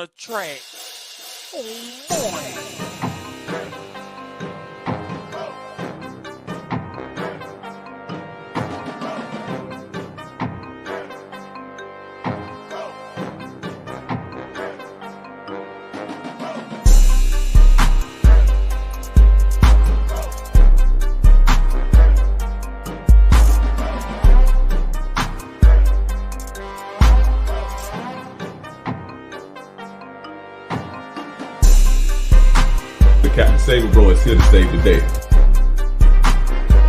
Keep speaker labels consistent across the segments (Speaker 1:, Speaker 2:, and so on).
Speaker 1: the track. Oh boy.
Speaker 2: Captain Saber Bro is here to save the day.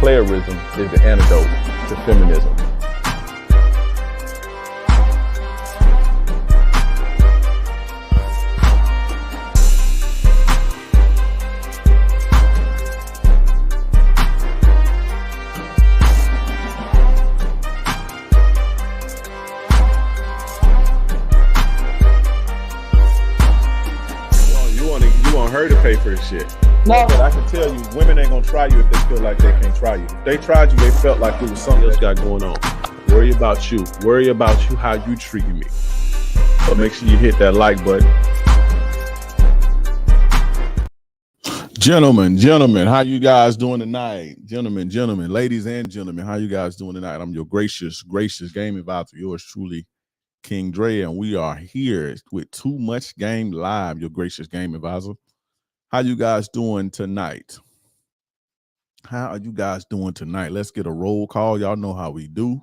Speaker 3: Playerism is the antidote to feminism.
Speaker 2: You want her to pay for this shit.
Speaker 3: No, but I can tell you, women ain't gonna try you if they feel like they can't try you. If they tried you, they felt like it was something else got going on. Worry about you. Worry about you, how you treating me. So make sure you hit that like button.
Speaker 2: Gentlemen, how you guys doing tonight? Gentlemen, ladies and gentlemen, how you guys doing tonight? I'm your gracious game advisor, yours truly, King Dre, and we are here with Too Much Game Live, your gracious game advisor. How you guys doing tonight? How are you guys doing tonight? Let's get a roll call. Y'all know how we do.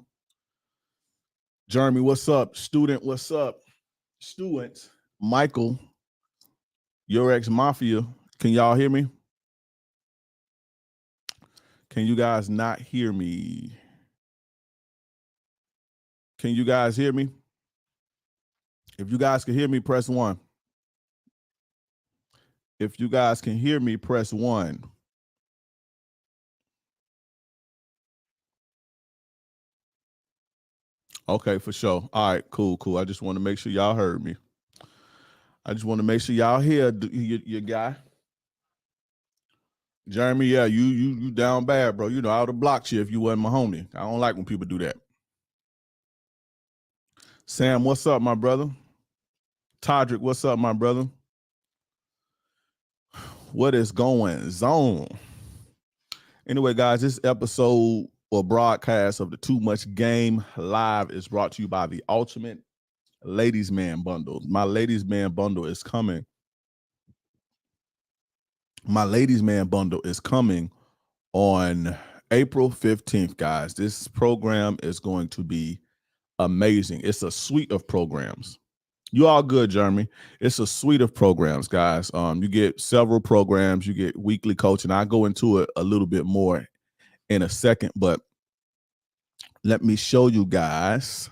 Speaker 2: Jeremy, what's up? Student, what's up? Student, Michael, your ex-mafia. Can y'all hear me? Can you guys not hear me? Can you guys hear me? If you guys can hear me, press 1. If you guys can hear me, press 1. Okay, for sure. All right, cool. I just want to make sure y'all heard me. I just want to make sure y'all hear your guy. Jeremy, yeah, you down bad, bro. You know, I would have blocked you if you wasn't my homie. I don't like when people do that. Sam, what's up, my brother? Todrick, what's up, my brother? What is going on? Anyway, guys, this episode or broadcast of the Too Much Game Live is brought to you by the Ultimate Ladies Man Bundle. My Ladies Man Bundle is coming. My Ladies Man Bundle is coming on April 15th, guys. This program is going to be amazing. It's a suite of programs. You all good, Jeremy? It's a suite of programs, guys. You get several programs. You get weekly coaching. I'll go into it a little bit more in a second, but let me show you guys.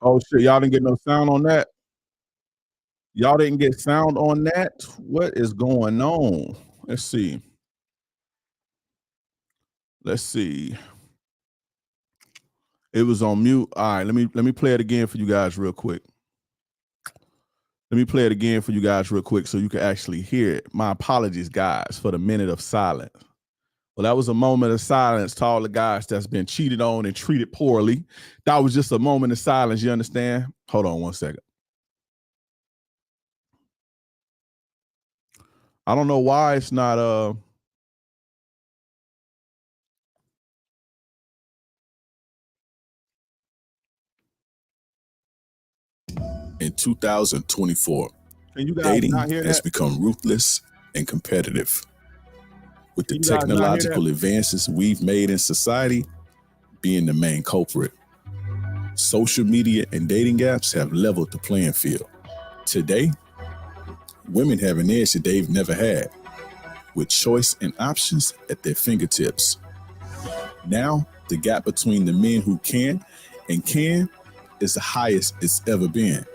Speaker 2: Oh shit, y'all didn't get no sound on that? Y'all didn't get sound on that? What is going on? Let's see. Let's see. It was on mute. All right, let me play it again for you guys real quick. Let me play it again for you guys real quick so you can actually hear it. My apologies, guys, for the minute of silence. Well, that was a moment of silence to all the guys that's been cheated on and treated poorly. That was just a moment of silence, you understand? Hold on one second. I don't know why it's not
Speaker 4: In 2024,
Speaker 2: Can you guys
Speaker 4: dating
Speaker 2: not hear
Speaker 4: has
Speaker 2: that?
Speaker 4: become ruthless and competitive. With the
Speaker 2: Can you guys not hear
Speaker 4: technological
Speaker 2: that?
Speaker 4: advances we've made in society being the main culprit, social media and dating apps have leveled the playing field. Today, women have an edge that they've never had, with choice and options at their fingertips. Now, the gap between the men who can and can is the highest it's ever been.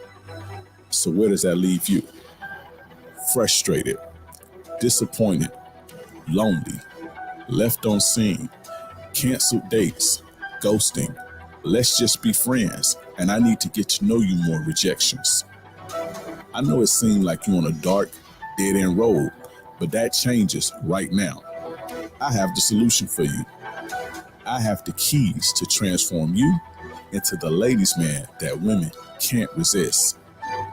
Speaker 4: So where does that leave you? Frustrated, disappointed, lonely, left on scene, canceled dates, ghosting. Let's just be friends, and I need to get to know you more rejections. I know it seemed like you're on a dark, dead-end road, but that changes right now. I have the solution for you. I have the keys to transform you into the ladies' man that women can't resist.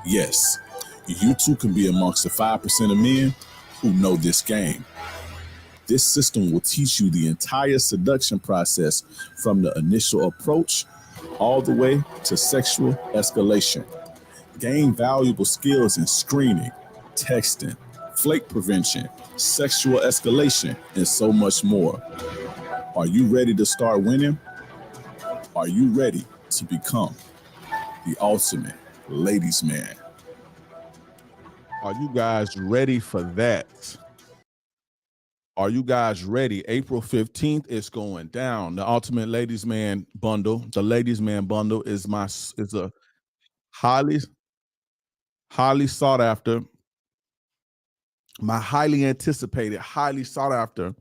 Speaker 4: Yes, you too can be amongst the 5% of men who know this game. This system will teach you the entire seduction process from the initial approach all the way to sexual escalation. Gain valuable skills in screening, texting, flake prevention, sexual escalation, and so much more. Are you ready to start winning? Are you ready to become the ultimate ladies' man?
Speaker 2: Are you guys ready for that? Are you guys ready? April 15th is going down. The Ultimate Ladies Man bundle. The Ladies Man bundle is a highly sought after, my highly anticipated, highly sought after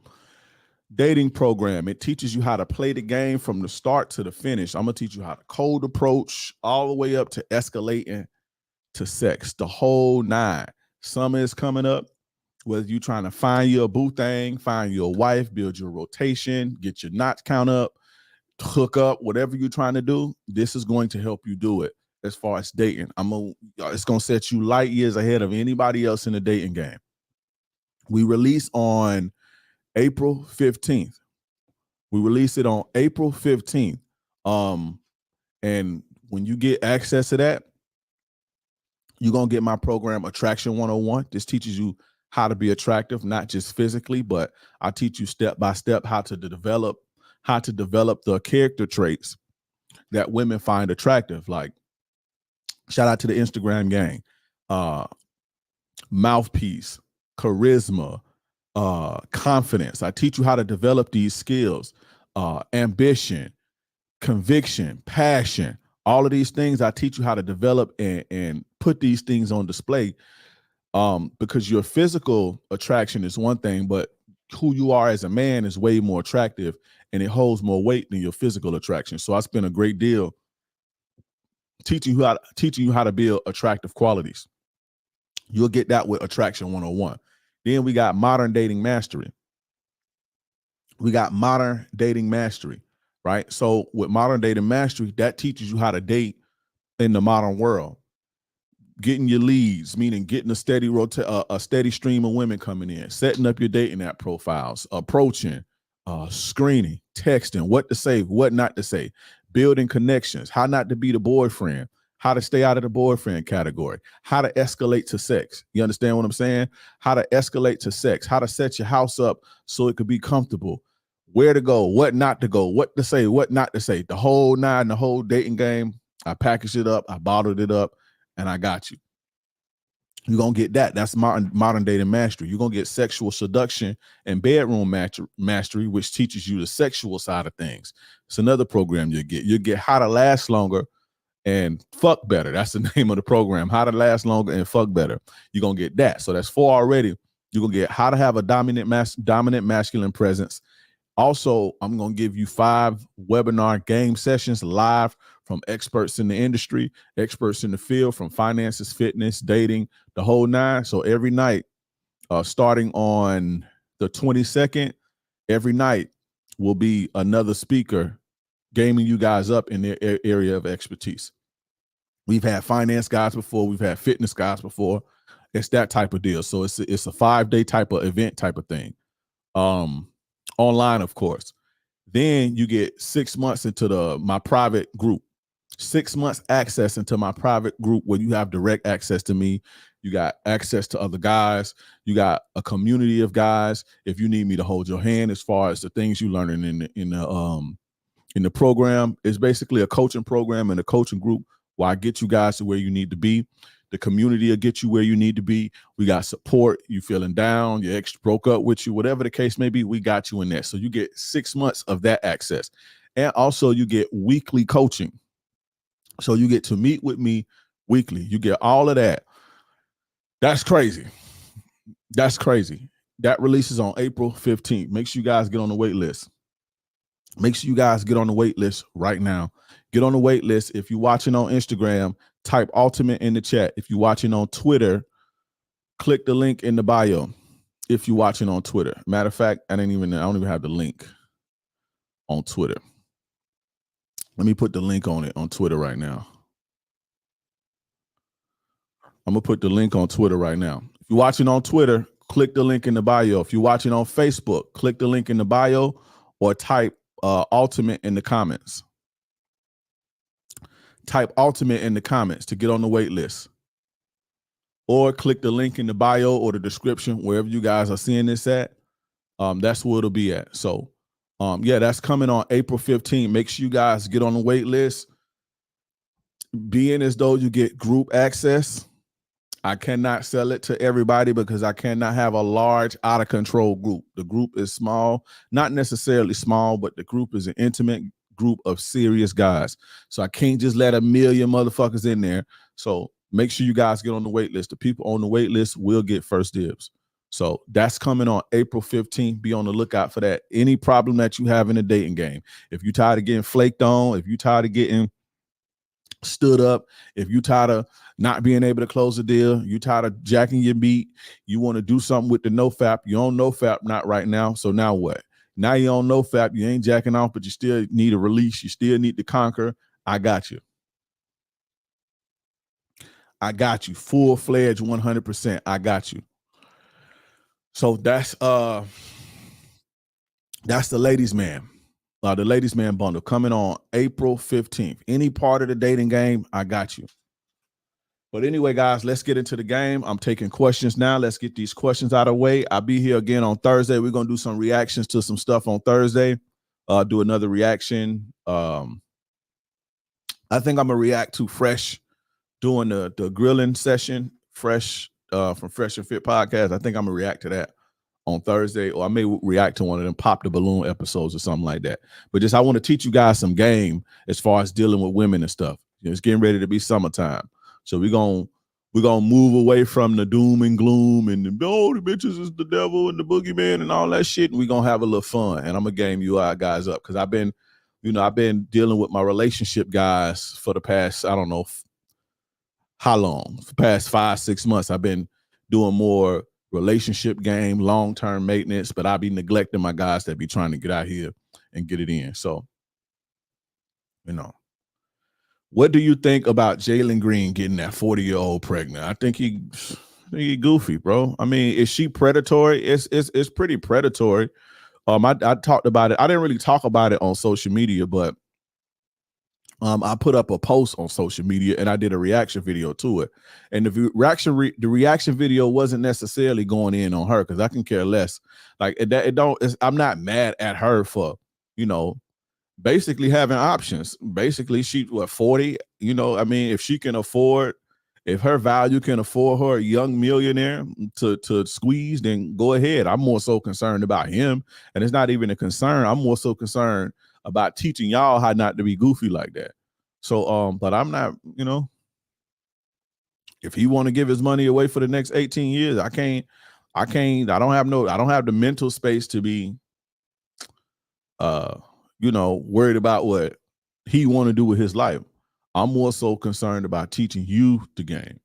Speaker 2: dating program. It teaches you how to play the game from the start to the finish. I'm gonna teach you how to cold approach all the way up to escalating to sex, the whole nine. Summer is coming up. Whether you're trying to find your boo thing, find your wife, build your rotation, get your knot count up, hook up, whatever you're trying to do, this is going to help you do it. As far as dating, it's gonna set you light years ahead of anybody else in the dating game. We release on April 15th. We release it on April 15th. And when you get access to that, you're going to get my program, Attraction 101. This teaches you how to be attractive, not just physically, but I teach you step by step how to develop the character traits that women find attractive. Like, shout out to the Instagram gang, mouthpiece, charisma, confidence. I teach you how to develop these skills, ambition, conviction, passion. All of these things I teach you how to develop and put these things on display, because your physical attraction is one thing, but who you are as a man is way more attractive, and it holds more weight than your physical attraction. So I spend a great deal teaching you how to build attractive qualities. You'll get that with Attraction 101. Then we got Modern Dating Mastery. Right? So with Modern Dating Mastery, that teaches you how to date in the modern world. Getting your leads, meaning getting a steady stream of women coming in, setting up your dating app profiles, approaching, screening, texting, what to say, what not to say, building connections, how not to be the boyfriend, how to stay out of the boyfriend category, how to escalate to sex. You understand what I'm saying? How to escalate to sex, how to set your house up so it could be comfortable, where to go, what not to go, what to say, what not to say, the whole nine, the whole dating game. I packaged it up, I bottled it up, and I got you. You're going to get that. That's modern dating mastery. You're going to get sexual seduction and bedroom mastery, which teaches you the sexual side of things. It's another program you'll get. You'll get how to last longer and fuck better. That's the name of the program. How to last longer and fuck better. You're gonna get that. So that's 4 already. You're gonna get how to have a dominant masculine presence. Also, I'm gonna give you 5 webinar game sessions live from experts in the industry, experts in the field, from finances, fitness, dating, the whole 9. So every night, starting on the 22nd, every night will be another speaker gaming you guys up in their area of expertise. We've had finance guys before. We've had fitness guys before. It's that type of deal. So it's a 5-day type of event type of thing. Online, of course. Then you get 6 months into my private group. 6 months access into my private group where you have direct access to me. You got access to other guys. You got a community of guys. If you need me to hold your hand as far as the things you learning in the program, it's basically a coaching program and a coaching group where I get you guys to where you need to be. The community will get you where you need to be. We got support. You feeling down, your ex broke up with you, whatever the case may be, we got you in there. So you get 6 months of that access. And also you get weekly coaching. So you get to meet with me weekly. You get all of that. That's crazy. That's crazy. That releases on April 15th. Make sure you guys get on the wait list. Make sure you guys get on the wait list right now. Get on the wait list. If you're watching on Instagram, type ultimate in the chat. If you're watching on Twitter, click the link in the bio. If you're watching on Twitter. Matter of fact, I don't even have the link on Twitter. Let me put the link on it on Twitter right now. I'm going to put the link on Twitter right now. If you're watching on Twitter, click the link in the bio. If you're watching on Facebook, click the link in the bio or type ultimate in the comments. Type ultimate in the comments to get on the wait list. Or click the link in the bio or the description, wherever you guys are seeing this at. That's where it'll be at. So, yeah, that's coming on April 15th. Make sure you guys get on the wait list. Being as though you get group access. I cannot sell it to everybody because I cannot have a large, out of control group. The group is small, not necessarily small, but the group is an intimate group of serious guys. So I can't just let a million motherfuckers in there. So make sure you guys get on the wait list. The people on the wait list will get first dibs. So that's coming on April 15th. Be on the lookout for that. Any problem that you have in a dating game, if you're tired of getting flaked on, if you're tired of getting stood up, if you're tired of not being able to close a deal, you tired of jacking your beat, you want to do something with the NoFap, you on NoFap not right now. So now what? Now you're on NoFap, you ain't jacking off, but you still need a release, you still need to conquer. I got you. I got you. Full-fledged 100%. I got you. So that's the ladies' man. The ladies' man bundle coming on April 15th. Any part of the dating game, I got you. But anyway, guys, let's get into the game. I'm taking questions now. Let's get these questions out of the way. I'll be here again on Thursday. We're going to do some reactions to some stuff on Thursday. Do another reaction. I think I'm going to react to Fresh doing the grilling session, Fresh from Fresh and Fit podcast. I think I'm going to react to that on Thursday, or I may react to one of them Pop the Balloon episodes or something like that. But just I want to teach you guys some game as far as dealing with women and stuff. It's getting ready to be summertime. So we're gonna move away from the doom and gloom and the bitches is the devil and the boogeyman and all that shit. And we're gonna have a little fun. And I'm gonna game you guys up because I've been dealing with my relationship guys for the past, I don't know how long, for the past 5-6 months. I've been doing more relationship game, long-term maintenance, but I be neglecting my guys that be trying to get out here and get it in. So, what do you think about Jalen Green getting that 40-year-old pregnant? I think he goofy, bro. I mean, is she predatory? It's pretty predatory. I talked about it. I didn't really talk about it on social media, but I put up a post on social media and I did a reaction video to it. And the reaction video wasn't necessarily going in on her because I can care less. Like I'm not mad at her for, basically having options. Basically, she 40, I mean, if she can afford, if her value can afford her a young millionaire to squeeze, then go ahead. I'm more so concerned about him. And it's not even a concern. I'm more so concerned about teaching y'all how not to be goofy like that. So, but I'm not, if he want to give his money away for the next 18 years, I don't have the mental space to be, worried about what he want to do with his life. I'm more so concerned about teaching you the game,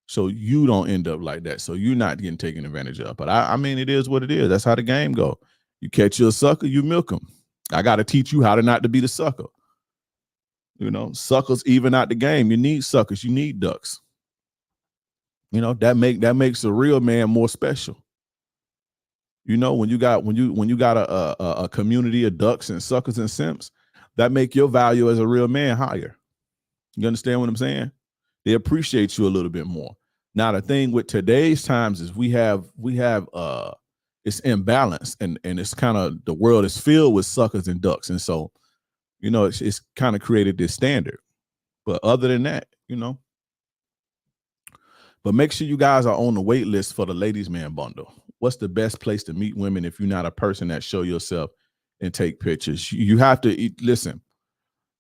Speaker 2: so you don't end up like that. So you're not getting taken advantage of. But I mean, it is what it is. That's how the game go. You catch you a sucker, you milk him. I got to teach you how to not to be the sucker. Suckers even out the game. You need suckers. You need ducks. That makes a real man more special. When you got a community of ducks and suckers and simps, that make your value as a real man higher. You understand what I'm saying? They appreciate you a little bit more. Now, the thing with today's times is we have it's imbalanced, and it's kind of, the world is filled with suckers and ducks. And so, it's kind of created this standard. But other than that, but make sure you guys are on the wait list for the Ladies Man Bundle. What's the best place to meet women if you're not a person that show yourself and take pictures? You have to listen.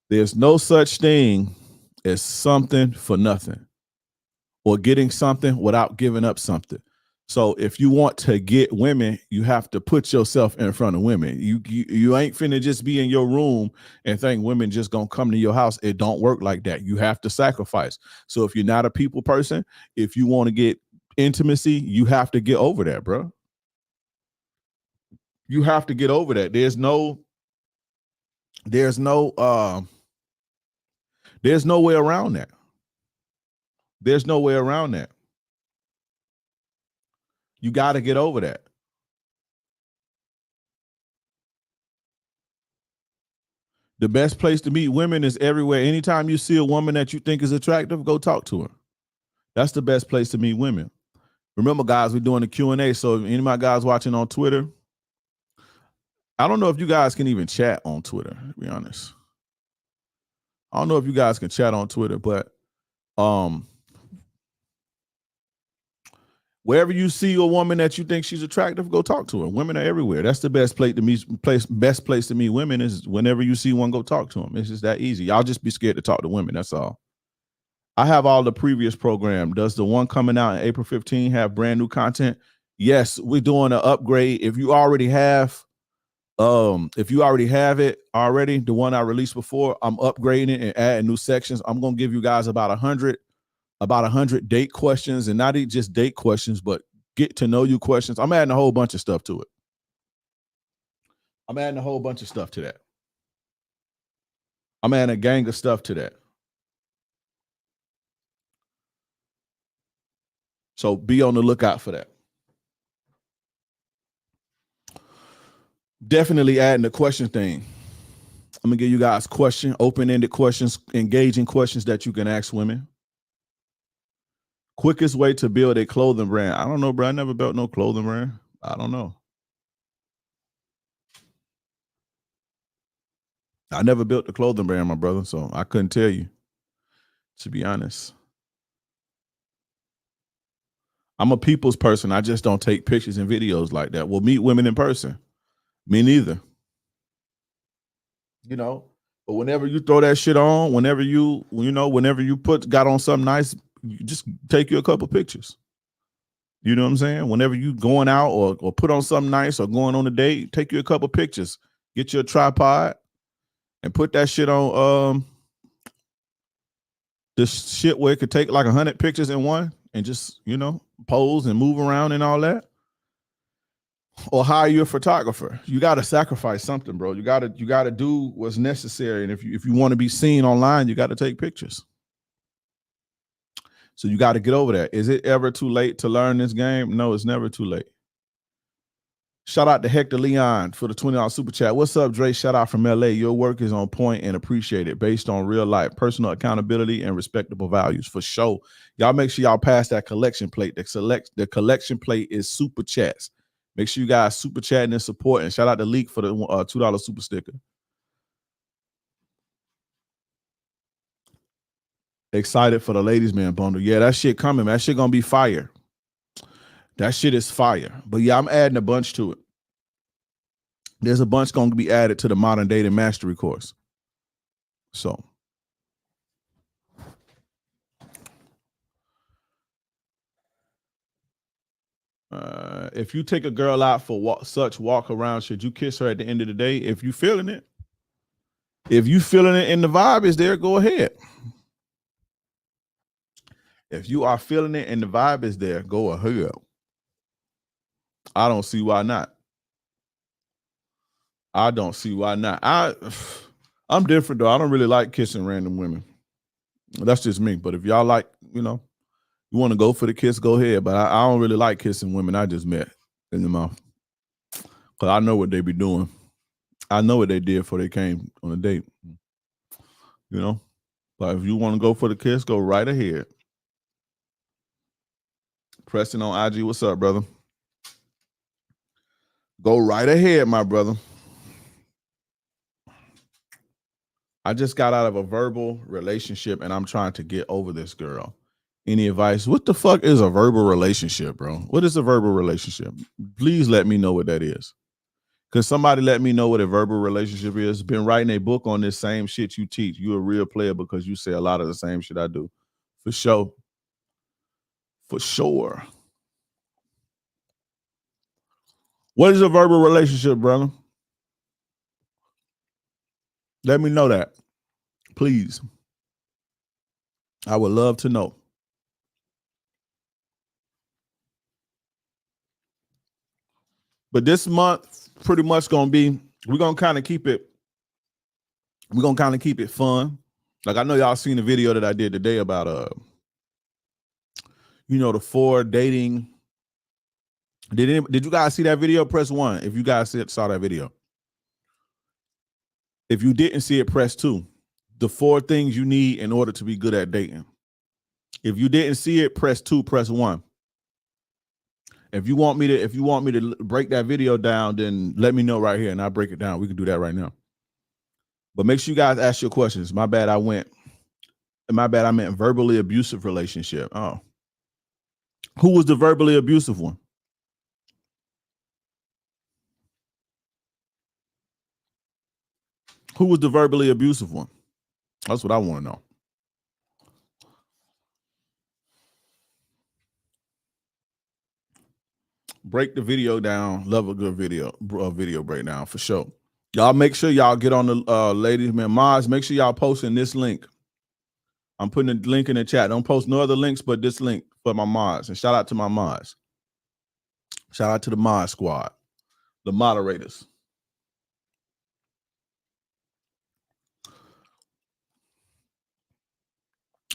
Speaker 2: There's no such thing as something for nothing, or getting something without giving up something. So if you want to get women, you have to put yourself in front of women. You ain't finna just be in your room and think women just gonna come to your house. It don't work like that. You have to sacrifice. So if you're not a people person, if you want to get intimacy, you have to get over that, bro. You have to get over that. There's no way around that. There's no way around that. You got to get over that. The best place to meet women is everywhere. Anytime you see a woman that you think is attractive, go talk to her. That's the best place to meet women. Remember, guys, we're doing the Q&A. So if any of my guys watching on Twitter, I don't know if you guys can even chat on Twitter, to be honest. I don't know if you guys can chat on Twitter, but wherever you see a woman that you think she's attractive, go talk to her. Women are everywhere. That's the best place to meet. Best place to meet women is whenever you see one, go talk to them. It's just that easy. Y'all just be scared to talk to women. That's all. I have all the previous program. Does the one coming out in April 15 have brand new content? Yes, we're doing an upgrade. If you already have it already, the one I released before, I'm upgrading it and adding new sections. I'm gonna give you guys about 100 date questions, and not just date questions, but get to know you questions. I'm adding a whole bunch of stuff to it. I'm adding a gang of stuff to that. So be on the lookout for that. Definitely adding the question thing. I'm gonna give you guys open-ended questions, engaging questions that you can ask women. Quickest way to build a clothing brand. I don't know, bro. I never built no clothing brand. I don't know. I never built a clothing brand, my brother, so I couldn't tell you, to be honest. I'm a people's person. I just don't take pictures and videos like that. We'll meet women in person. Me neither. But whenever you throw that shit on, whenever you got on something nice, you just take you a couple pictures. You know what I'm saying? Whenever you going out or put on something nice or going on a date, take you a couple pictures. Get you a tripod and put that shit on this shit where it could take like 100 pictures in one, and just, pose and move around and all that. Or hire you a photographer. You got to sacrifice something, bro. You got to do what's necessary. And if you want to be seen online, you got to take pictures. So you got to get over that. Is it ever too late to learn this game? No, it's never too late. Shout out to Hector Leon for the $20 super chat. What's up, Dre? Shout out from LA. Your work is on point and appreciated based on real life, personal accountability, and respectable values for sure. Y'all make sure y'all pass that collection plate. The collection plate is super chats. Make sure you guys super chatting and support. And shout out to Leak for the $2 super sticker. Excited for the Ladies Man Bundle. Yeah, that shit coming. That shit gonna be fire. That shit is fire. But yeah, I'm adding a bunch to it. There's a bunch going to be added to the Modern Dating Mastery course. So If you take a girl out for such walk around, should you kiss her at the end of the day? If you feeling it, if you feeling it and the vibe is there, go ahead. If you are feeling it and the vibe is there, go ahead. I don't see why not. I don't see why not. I'm different though. I don't really like kissing random women. That's just me. But if y'all like, you want to go for the kiss, go ahead. But I don't really like kissing women I just met in the mouth. Because I know what they be doing. I know what they did before they came on a date. But if you want to go for the kiss, go right ahead. Preston on IG, what's up, brother? Go right ahead, my brother. I just got out of a verbal relationship and I'm trying to get over this girl. Any advice? What the fuck is a verbal relationship, bro? What is a verbal relationship? Please let me know what that is. Because somebody let me know what a verbal relationship is. Been writing a book on this same shit you teach. You a real player because you say a lot of the same shit I do. For sure. For sure. What is a verbal relationship, brother? Let me know that. Please. I would love to know. But this month, pretty much gonna be, we're gonna kind of keep it fun. Like I know y'all seen the video that I did today about the 4 dating. Did you guys see that video? Press 1 if you guys saw that video. If you didn't see it, press 2. The 4 things you need in order to be good at dating. If you didn't see it, press 2, press 1. If you want me to break that video down, then let me know right here and I'll break it down. We can do that right now. But make sure you guys ask your questions. My bad, I meant verbally abusive relationship. Oh. Who was the verbally abusive one? Who was the verbally abusive one? That's what I want to know. Break the video down. Love a good video breakdown for sure. Y'all make sure y'all get on the ladies, man. Mods, make sure y'all posting this link. I'm putting the link in the chat. Don't post no other links but this link for my mods. And shout out to my mods. Shout out to the mod squad, the moderators.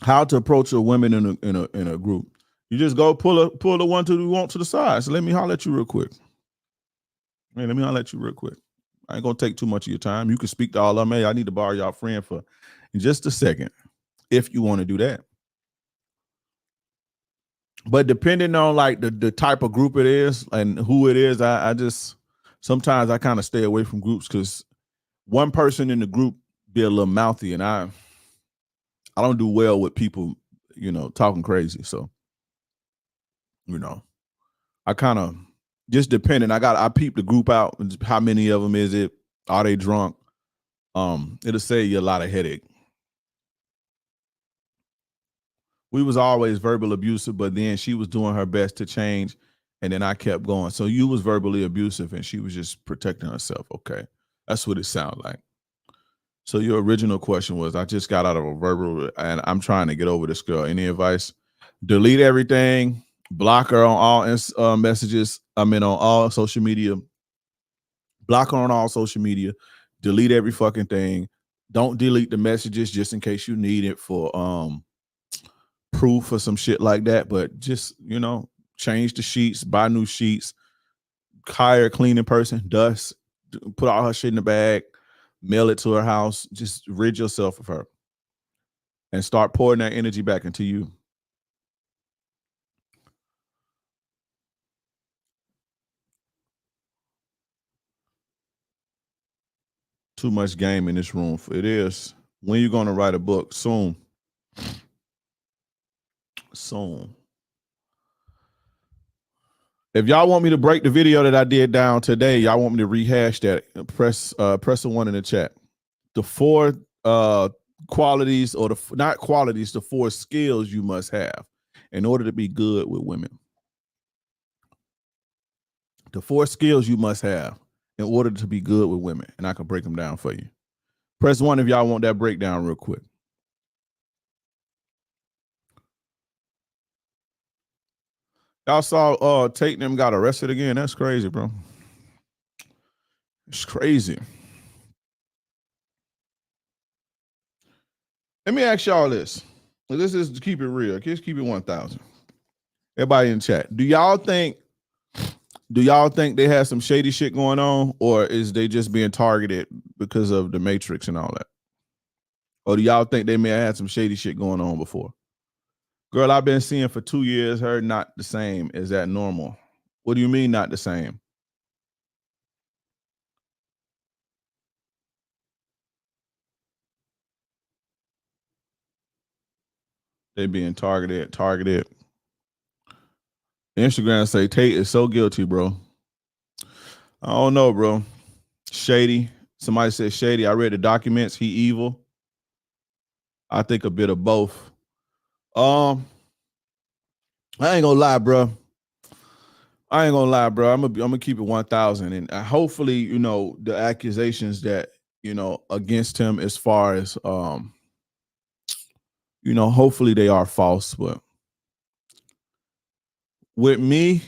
Speaker 2: How to approach a woman in a group. You just go pull the one to want to the side. So let me holler at you real quick. I ain't gonna take too much of your time. You can speak to all of them. Hey, I need to borrow y'all friend for just a second, if you want to do that. But depending on like the type of group it is and who it is, I just sometimes I kind of stay away from groups because one person in the group be a little mouthy, and I don't do well with people, talking crazy. So, I kind of just depending. I peep the group out. How many of them is it? Are they drunk? It'll save you a lot of headache. We was always verbal abusive, but then she was doing her best to change, and then I kept going. So you was verbally abusive, and she was just protecting herself. Okay, that's what it sounded like. So your original question was, I just got out of a verbal, and I'm trying to get over this girl. Any advice? Delete everything. Block her on all messages. On all social media. Block her on all social media. Delete every fucking thing. Don't delete the messages just in case you need it for proof or some shit like that. But just, change the sheets, buy new sheets, hire a cleaning person, dust, put all her shit in the bag, mail it to her house. Just rid yourself of her and start pouring that energy back into you. Too much game in this room. It is. When you going to write a book? Soon. If y'all want me to break the video that I did down today, y'all want me to rehash that, press a 1 in the chat. The 4 qualities, or not qualities, the 4 skills you must have in order to be good with women. The 4 skills you must have in order to be good with women, and I can break them down for you. Press 1 if y'all want that breakdown real quick. Y'all saw Tate and them got arrested again. That's crazy, bro. It's crazy. Let me ask y'all this. This is to keep it real. Just keep it 1,000. Everybody in chat. Do y'all think they had some shady shit going on, or is they just being targeted because of the Matrix and all that? Or do y'all think they may have had some shady shit going on before? Girl, I've been seeing for 2 years her not the same. Is that normal? What do you mean not the same? They being targeted. Instagram say Tate is so guilty, bro. I don't know, bro. Shady. Somebody said shady. I read the documents. He evil. I think a bit of both. I ain't gonna lie, bro. I'm gonna keep it 1,000, and hopefully, you know, the accusations that, you know, against him as far as you know, hopefully they are false. But with me,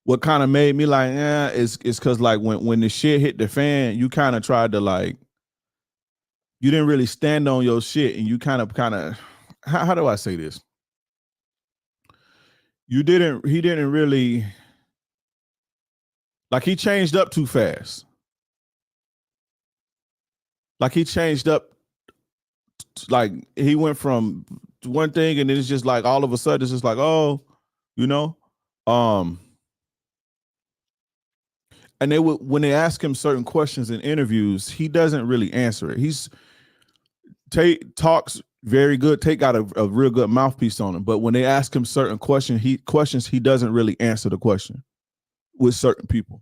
Speaker 2: what kind of made me like, is because like when the shit hit the fan, you kind of tried to like, you didn't really stand on your shit, and you kind of how do I say this? He didn't really, like, he changed up too fast. Like he changed up, like he went from one thing and then it's just like all of a sudden it's just like, oh, you know, and they would, when they ask him certain questions in interviews, he doesn't really answer it. Tate talks very good. Tate got a real good mouthpiece on him, but when they ask him certain questions, he doesn't really answer the question with certain people.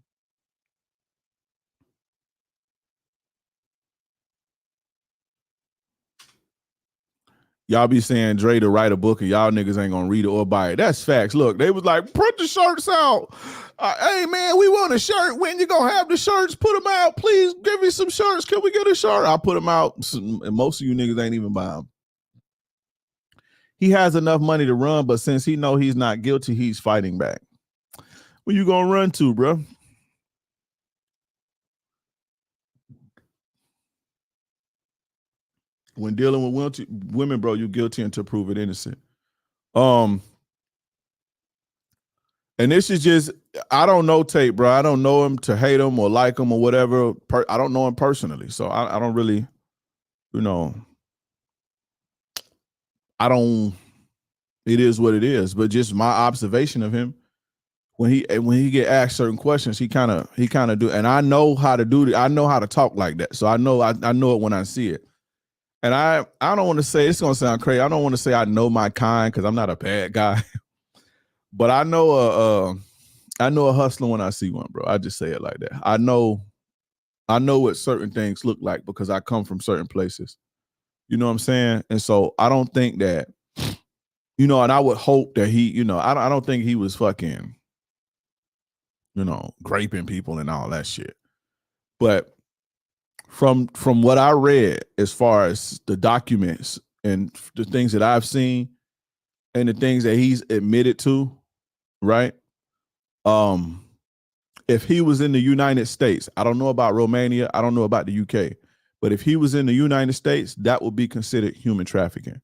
Speaker 2: Y'all be saying Dre to write a book and y'all niggas ain't gonna read it or buy it. That's facts. Look, they was like, put the shirts out. Hey, man, we want a shirt. When you gonna have the shirts? Put them out. Please give me some shirts. Can we get a shirt? I'll put them out. And most of you niggas ain't even buy them. He has enough money to run, but since he know he's not guilty, he's fighting back. Where you gonna run to, bro? When dealing with women, bro, you're guilty until proven innocent. And this is just, I don't know Tate, bro. I don't know him to hate him or like him or whatever. I don't know him personally, so I don't really, you know, it is what it is. But just my observation of him, when he get asked certain questions, he kind of do, and I know how to do it. I know how to talk like that, so I know it when I see it. And I don't want to say, it's gonna sound crazy, I don't want to say I know my kind because I'm not a bad guy, but I know a hustler when I see one, bro. I just say it like that. I know what certain things look like because I come from certain places. You know what I'm saying? And so I don't think that, you know, and I would hope that he, you know, I don't think he was fucking, you know, graping people and all that shit. But from what I read, as far as the documents and the things that I've seen and the things that he's admitted to, right? If he was in the United States, I don't know about Romania, I don't know about the UK, but if he was in the United States, that would be considered human trafficking,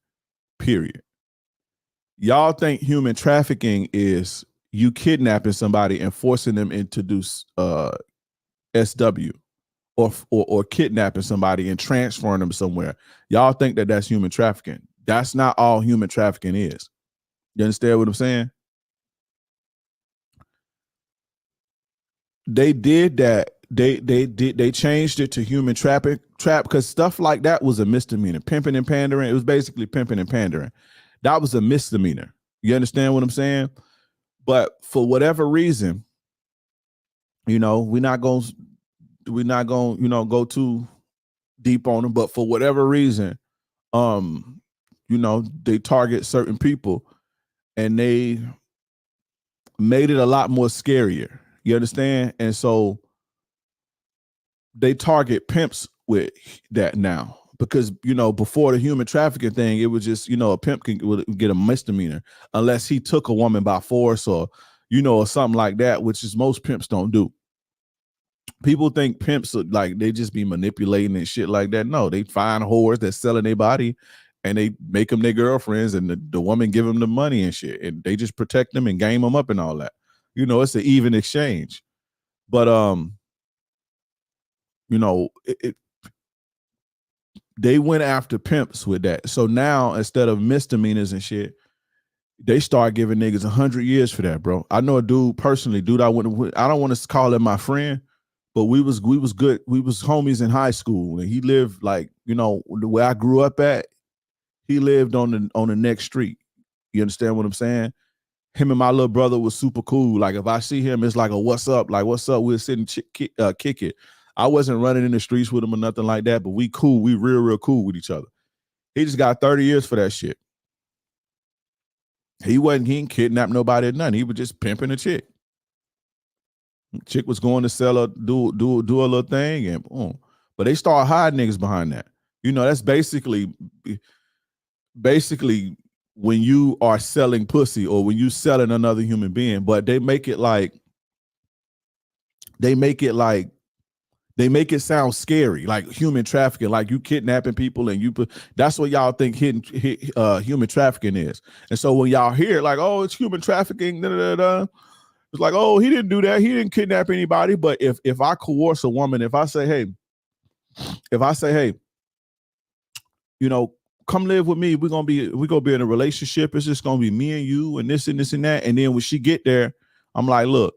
Speaker 2: period. Y'all think human trafficking is you kidnapping somebody and forcing them into do SW, or kidnapping somebody and transferring them somewhere. Y'all think that that's human trafficking. That's not all human trafficking is. You understand what I'm saying? They did that. They changed it to human trap because stuff like that was a misdemeanor. Pimping and pandering. It was basically pimping and pandering. That was a misdemeanor. You understand what I'm saying? But for whatever reason, you know, we're not going, you know, go too deep on them. But for whatever reason, you know, they target certain people, and they made it a lot more scarier. You understand? And so they target pimps with that now because, you know, before the human trafficking thing, it was just, you know, a pimp would get a misdemeanor unless he took a woman by force or, you know, or something like that, which is most pimps don't do. People think pimps are like they just be manipulating and shit like that. No, they find whores that selling their body and they make them their girlfriends and the woman give them the money and shit. And they just protect them and game them up and all that. You know, it's an even exchange. But you know, they went after pimps with that. So now instead of misdemeanors and shit, they start giving niggas 100 years for that, bro. I know a dude personally, I don't want to call him my friend, but we was good. We was homies in high school, and he lived like, you know, the way I grew up at. He lived on the next street. You understand what I'm saying? Him and my little brother was super cool. Like if I see him, it's like a what's up? Like what's up? We'll sit and kick it. I wasn't running in the streets with him or nothing like that, but we cool. We real cool with each other. He just got 30 years for that shit. He ain't kidnapped nobody or nothing. He was just pimping a chick. Chick was going to sell her, do a little thing, and boom. But they start hiding niggas behind that. You know, that's basically when you are selling pussy or when you selling another human being, but they make it sound scary, like human trafficking, like you kidnapping people and that's what y'all think human trafficking is. And so when y'all hear like, oh, it's human trafficking, it's like, oh, he didn't do that. He didn't kidnap anybody. But if I coerce a woman, if I say, hey, you know, come live with me. We're gonna be in a relationship. It's just gonna be me and you and this and this and that. And then when she get there, I'm like, look,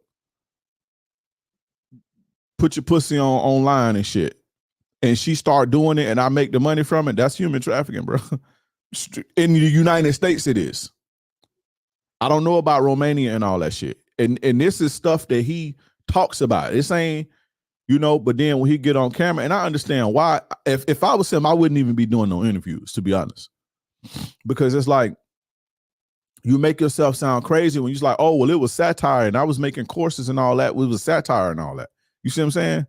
Speaker 2: put your pussy online and shit. And she start doing it and I make the money from it. That's human trafficking, bro. In the United States, it is. I don't know about Romania and all that shit. And this is stuff that he talks about. This ain't, you know, but then when he get on camera, and I understand why. If I was him, I wouldn't even be doing no interviews, to be honest. Because it's like, you make yourself sound crazy when you're like, oh, well, it was satire and I was making courses and all that. It was satire and all that. You see what I'm saying?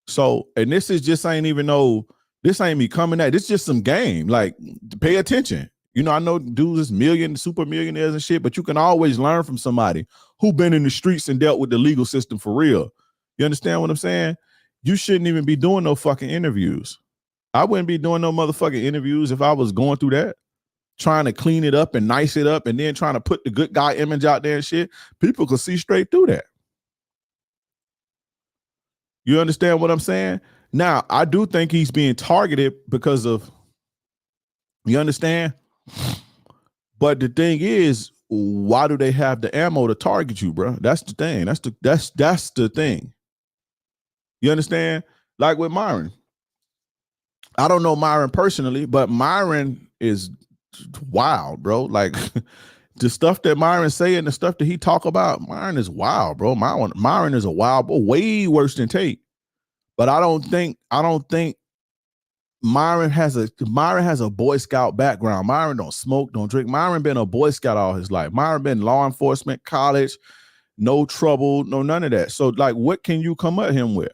Speaker 2: So, and this is just this ain't me coming at. It's just some game. Like, pay attention. You know, I know dudes is super millionaires and shit, but you can always learn from somebody who been in the streets and dealt with the legal system for real. You understand what I'm saying? You shouldn't even be doing no fucking interviews. I wouldn't be doing no motherfucking interviews if I was going through that, trying to clean it up and nice it up and then trying to put the good guy image out there and shit. People could see straight through that. You understand what I'm saying? Now, I do think he's being targeted because of, you understand? But the thing is, why do they have the ammo to target you, bro? That's the thing. That's the thing. You understand? Like with Myron. I don't know Myron personally, but Myron is wild, bro. Like the stuff that Myron say and the stuff that he talk about, Myron is wild, bro. Myron is a wild boy, way worse than Tate. But I don't think Myron has a Boy Scout background. Myron don't smoke, don't drink. Myron been a Boy Scout all his life. Myron been law enforcement, college, no trouble, no none of that. So like, what can you come at him with?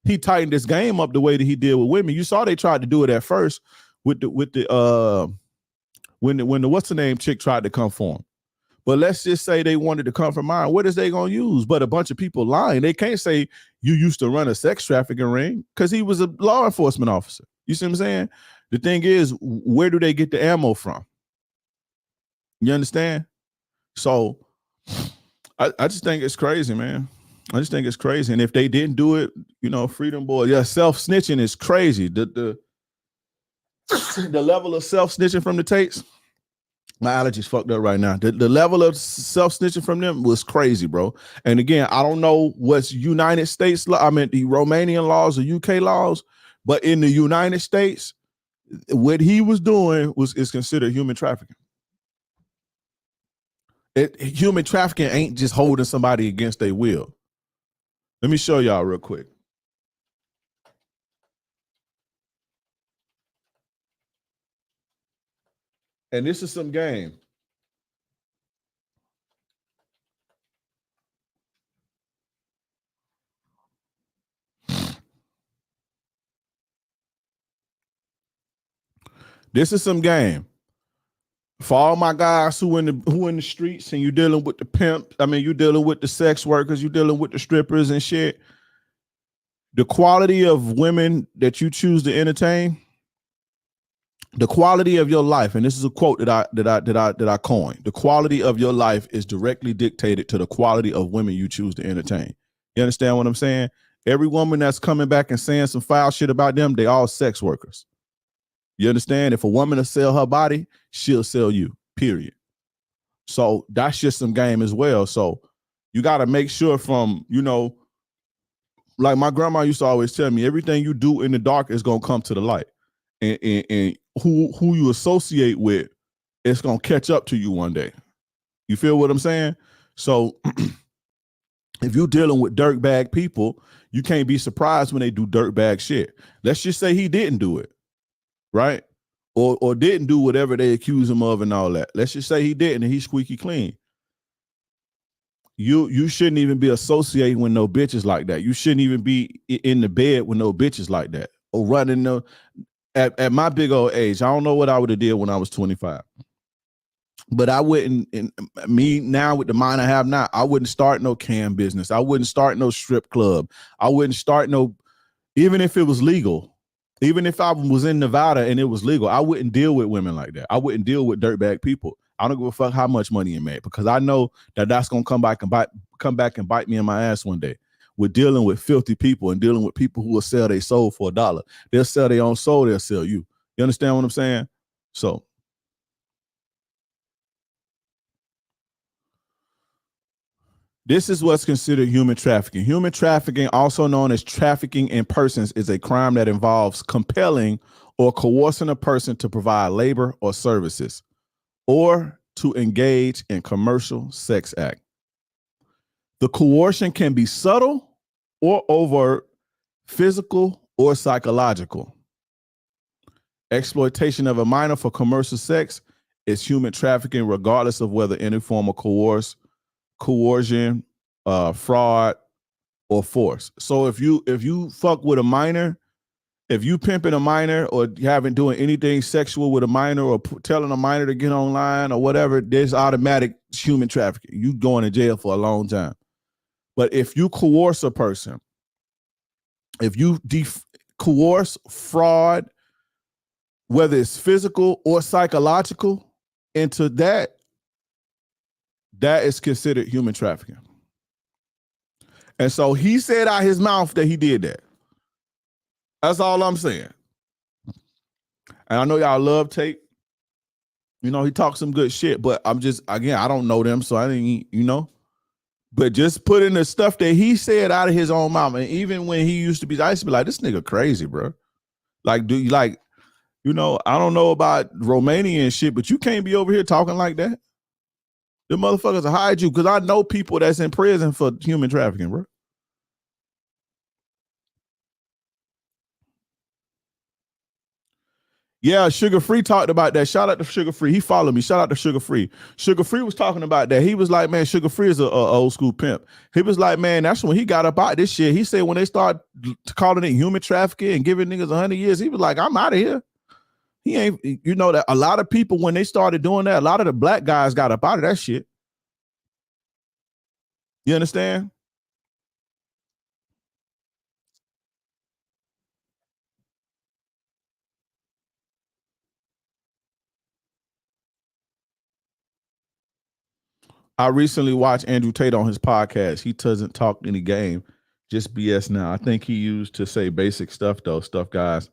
Speaker 2: He tightened this game up the way that he did with women. You saw they tried to do it at first when the what's the name chick tried to come for him. But let's just say they wanted to come from Myron. What is they gonna use? But a bunch of people lying. They can't say you used to run a sex trafficking ring because he was a law enforcement officer. You see what I'm saying? The thing is, where do they get the ammo from? You understand? So I just think it's crazy, man. I just think it's crazy. And if they didn't do it, you know, Freedom Boy, yeah, self-snitching is crazy. The level of self-snitching from the Tates, my allergies fucked up right now. The level of self-snitching from them was crazy, bro. And again, I don't know what's United States law, the Romanian laws or UK laws, but in the United States, what he was doing is considered human trafficking. Human trafficking ain't just holding somebody against their will. Let me show y'all real quick. And this is some game. This is some game. For all my guys who in the streets and you dealing with the pimp, I mean, you dealing with the sex workers, you dealing with the strippers and shit. The quality of women that you choose to entertain, the quality of your life, and this is a quote that I coined. The quality of your life is directly dictated to the quality of women you choose to entertain. You understand what I'm saying? Every woman that's coming back and saying some foul shit about them, they all sex workers. You understand? If a woman will sell her body, she'll sell you, period. So that's just some game as well. So you got to make sure from, you know, like my grandma used to always tell me, everything you do in the dark is going to come to the light. And who you associate with, it's going to catch up to you one day. You feel what I'm saying? So if you're dealing with dirtbag people, you can't be surprised when they do dirtbag shit. Let's just say he didn't do it. Right? Or didn't do whatever they accuse him of and all that. Let's just say he didn't and he's squeaky clean. You shouldn't even be associating with no bitches like that. You shouldn't even be in the bed with no bitches like that. Or running no at my big old age. I don't know what I would have did when I was 25. But I wouldn't, me now with the mind I have now, I wouldn't start no cam business. I wouldn't start no strip club. I wouldn't start no, even if it was legal. Even if I was in Nevada and it was legal, I wouldn't deal with women like that. I wouldn't deal with dirtbag people. I don't give a fuck how much money you made, because I know that that's gonna come back and bite me in my ass one day. We're dealing with filthy people and dealing with people who will sell their soul for $1. They'll sell their own soul. They'll sell you. You understand what I'm saying? So. This is what's considered human trafficking. Human trafficking, also known as trafficking in persons, is a crime that involves compelling or coercing a person to provide labor or services or to engage in commercial sex act. The coercion can be subtle or overt, physical or psychological. Exploitation of a minor for commercial sex is human trafficking, regardless of whether any form of coercion, fraud, or force. So if you fuck with a minor, if you pimping a minor or haven't doing anything sexual with a minor or telling a minor to get online or whatever, there's automatic human trafficking. You going to jail for a long time. But if you coerce a person, if you coerce, fraud, whether it's physical or psychological, into that is considered human trafficking. And so he said out his mouth that he did that. That's all I'm saying. And I know y'all love Tate. You know, he talks some good shit, but I'm just, again, I don't know them, so I didn't, you know. But just putting the stuff that he said out of his own mouth, and even when he used to be, I used to be like, this nigga crazy, bro. Like, do you like, you know, I don't know about Romania and shit, but you can't be over here talking like that. The motherfuckers will hide you, because I know people that's in prison for human trafficking, bro. Yeah, Sugar Free talked about that. Shout out to Sugar Free. He followed me. Shout out to Sugar Free. Sugar Free was talking about that. He was like, man, Sugar Free is a old school pimp. He was like, man, that's when he got up out this shit. He said when they start calling it human trafficking and giving niggas 100 years, he was like, I'm out of here. He ain't, you know, that a lot of people, when they started doing that, a lot of the black guys got up out of that shit. You understand? I recently watched Andrew Tate on his podcast. He doesn't talk any game, just BS now. I think he used to say basic stuff, though. Stuff, guys.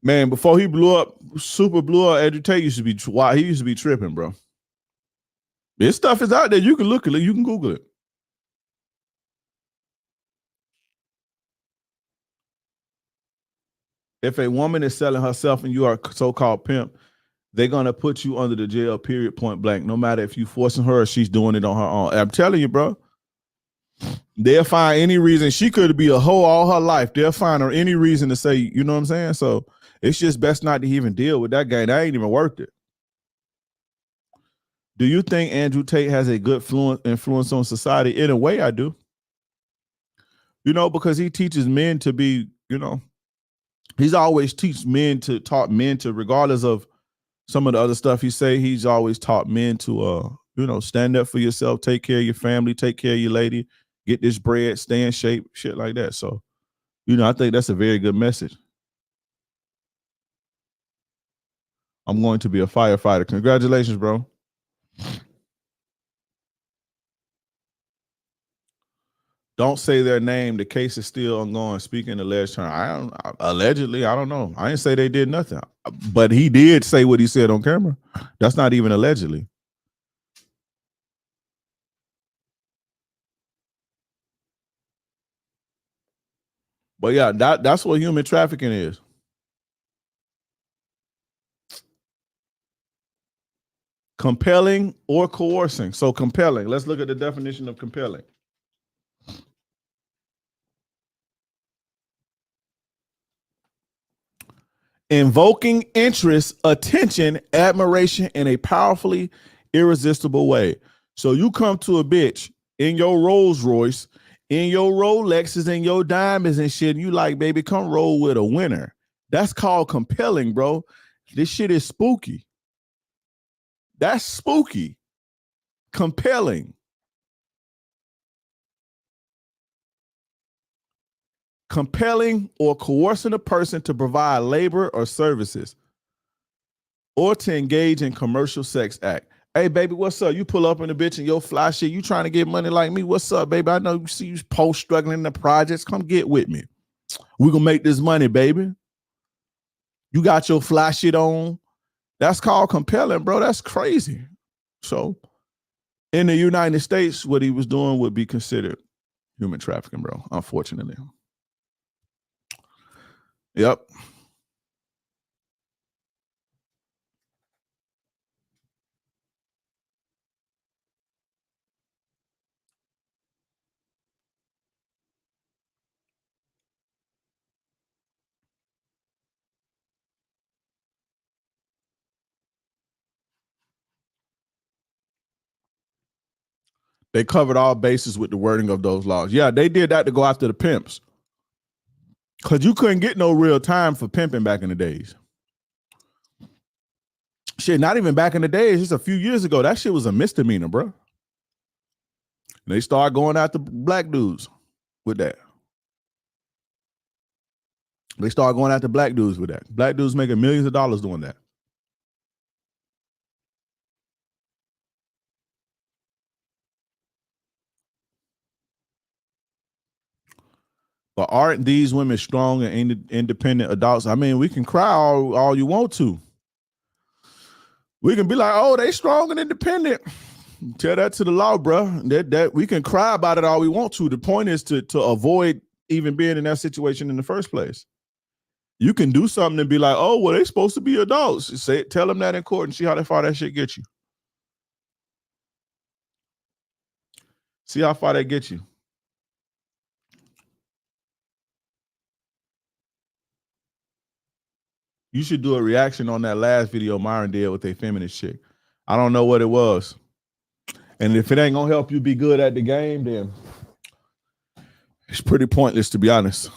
Speaker 2: Man, before he blew up, Andrew Tate used to be, he used to be tripping, bro. This stuff is out there. You can look at it. You can Google it. If a woman is selling herself and you are a so-called pimp, they're going to put you under the jail, period, point blank, no matter if you forcing her or she's doing it on her own. I'm telling you, bro. They'll find any reason. She could be a hoe all her life. They'll find her any reason to say, you know what I'm saying? So it's just best not to even deal with that guy. That ain't even worth it. Do you think Andrew Tate has a good influence on society? In a way, I do. You know, because he teaches men to be, you know, He's always taught men to, regardless of some of the other stuff he say, he's always taught men to stand up for yourself, take care of your family, take care of your lady, get this bread, stay in shape, shit like that. So, I think that's a very good message. I'm going to be a firefighter. Congratulations, bro. Don't say their name. The case is still ongoing. Speaking alleged term. Allegedly, I don't know. I didn't say they did nothing. But he did say what he said on camera. That's not even allegedly. But yeah, that's what human trafficking is. Compelling or coercing. So compelling. Let's look at the definition of compelling. Invoking interest, attention, admiration in a powerfully irresistible way. So you come to a bitch in your Rolls Royce, in your Rolexes, and your diamonds and shit, and you like, baby, come roll with a winner. That's called compelling, bro. This shit is spooky. That's spooky. Compelling. Compelling or coercing a person to provide labor or services or to engage in commercial sex act. Hey, baby, what's up? You pull up in the bitch and your fly shit. You trying to get money like me? What's up, baby? I know you see you post struggling in the projects. Come get with me. We gonna make this money, baby. You got your fly shit on. That's called compelling, bro. That's crazy. So in the United States, what he was doing would be considered human trafficking, bro, unfortunately. Yep. They covered all bases with the wording of those laws. Yeah, they did that to go after the pimps. Because you couldn't get no real time for pimping back in the days. Shit, not even back in the days, just a few years ago, that shit was a misdemeanor, bro. And they started going after black dudes with that. They started going after black dudes with that. Black dudes making millions of dollars doing that. But aren't these women strong and independent adults? I mean, we can cry all you want to. We can be like, oh, they strong and independent. Tell that to the law, bro. That we can cry about it all we want to. The point is to avoid even being in that situation in the first place. You can do something and be like, oh, well, they supposed to be adults. Tell them that in court and see how far that shit gets you. See how far that gets you. You should do a reaction on that last video Myron did with a feminist chick. I don't know what it was. And if it ain't gonna help you be good at the game, then it's pretty pointless, to be honest.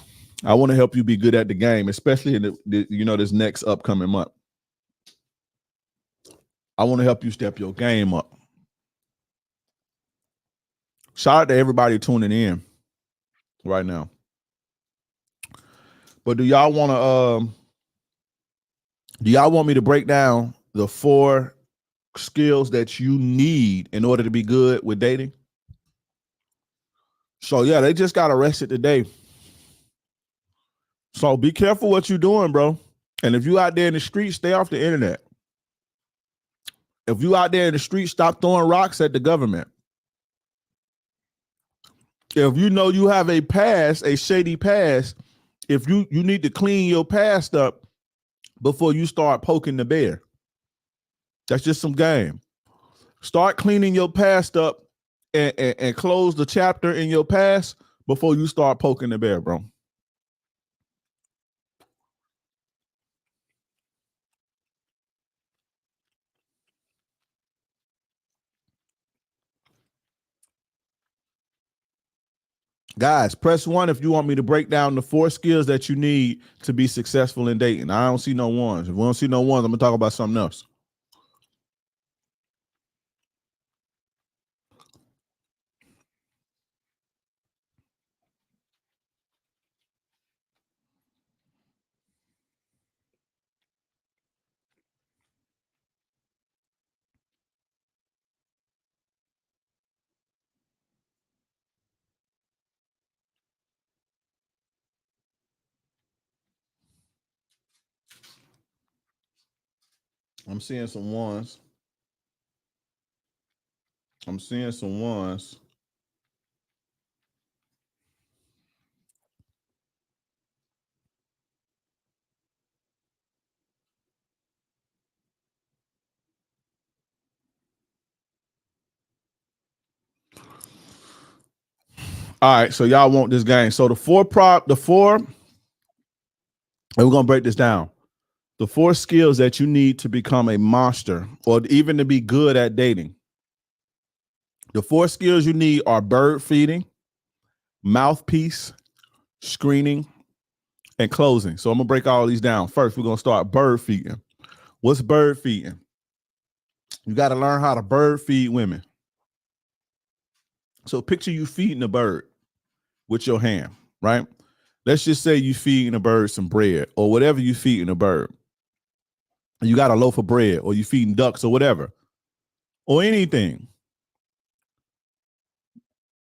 Speaker 2: I want to help you be good at the game, especially in this next upcoming month. I want to help you step your game up. Shout out to everybody tuning in right now. But do y'all want me to break down the 4 skills that you need in order to be good with dating? So yeah, they just got arrested today. So be careful what you're doing, bro. And if you out there in the street, stay off the internet. If you out there in the street, stop throwing rocks at the government. If you know you have a past, a shady past, if you need to clean your past up before you start poking the bear. That's just some game. Start cleaning your past up and close the chapter in your past before you start poking the bear, bro. Guys, press 1 if you want me to break down the 4 skills that you need to be successful in dating. I don't see no ones. If we don't see no ones, I'm gonna talk about something else. I'm seeing some ones. I'm seeing some ones. All right, so y'all want this game. So the four, and we're gonna break this down. The 4 skills that you need to become a monster or even to be good at dating. The 4 skills you need are bird feeding, mouthpiece, screening, and closing. So I'm gonna break all these down. First, we're gonna start bird feeding. What's bird feeding? You got to learn how to bird feed women. So picture you feeding a bird with your hand, right? Let's just say you feeding a bird some bread or whatever you feeding a bird. You got a loaf of bread or you feeding ducks or whatever, or anything,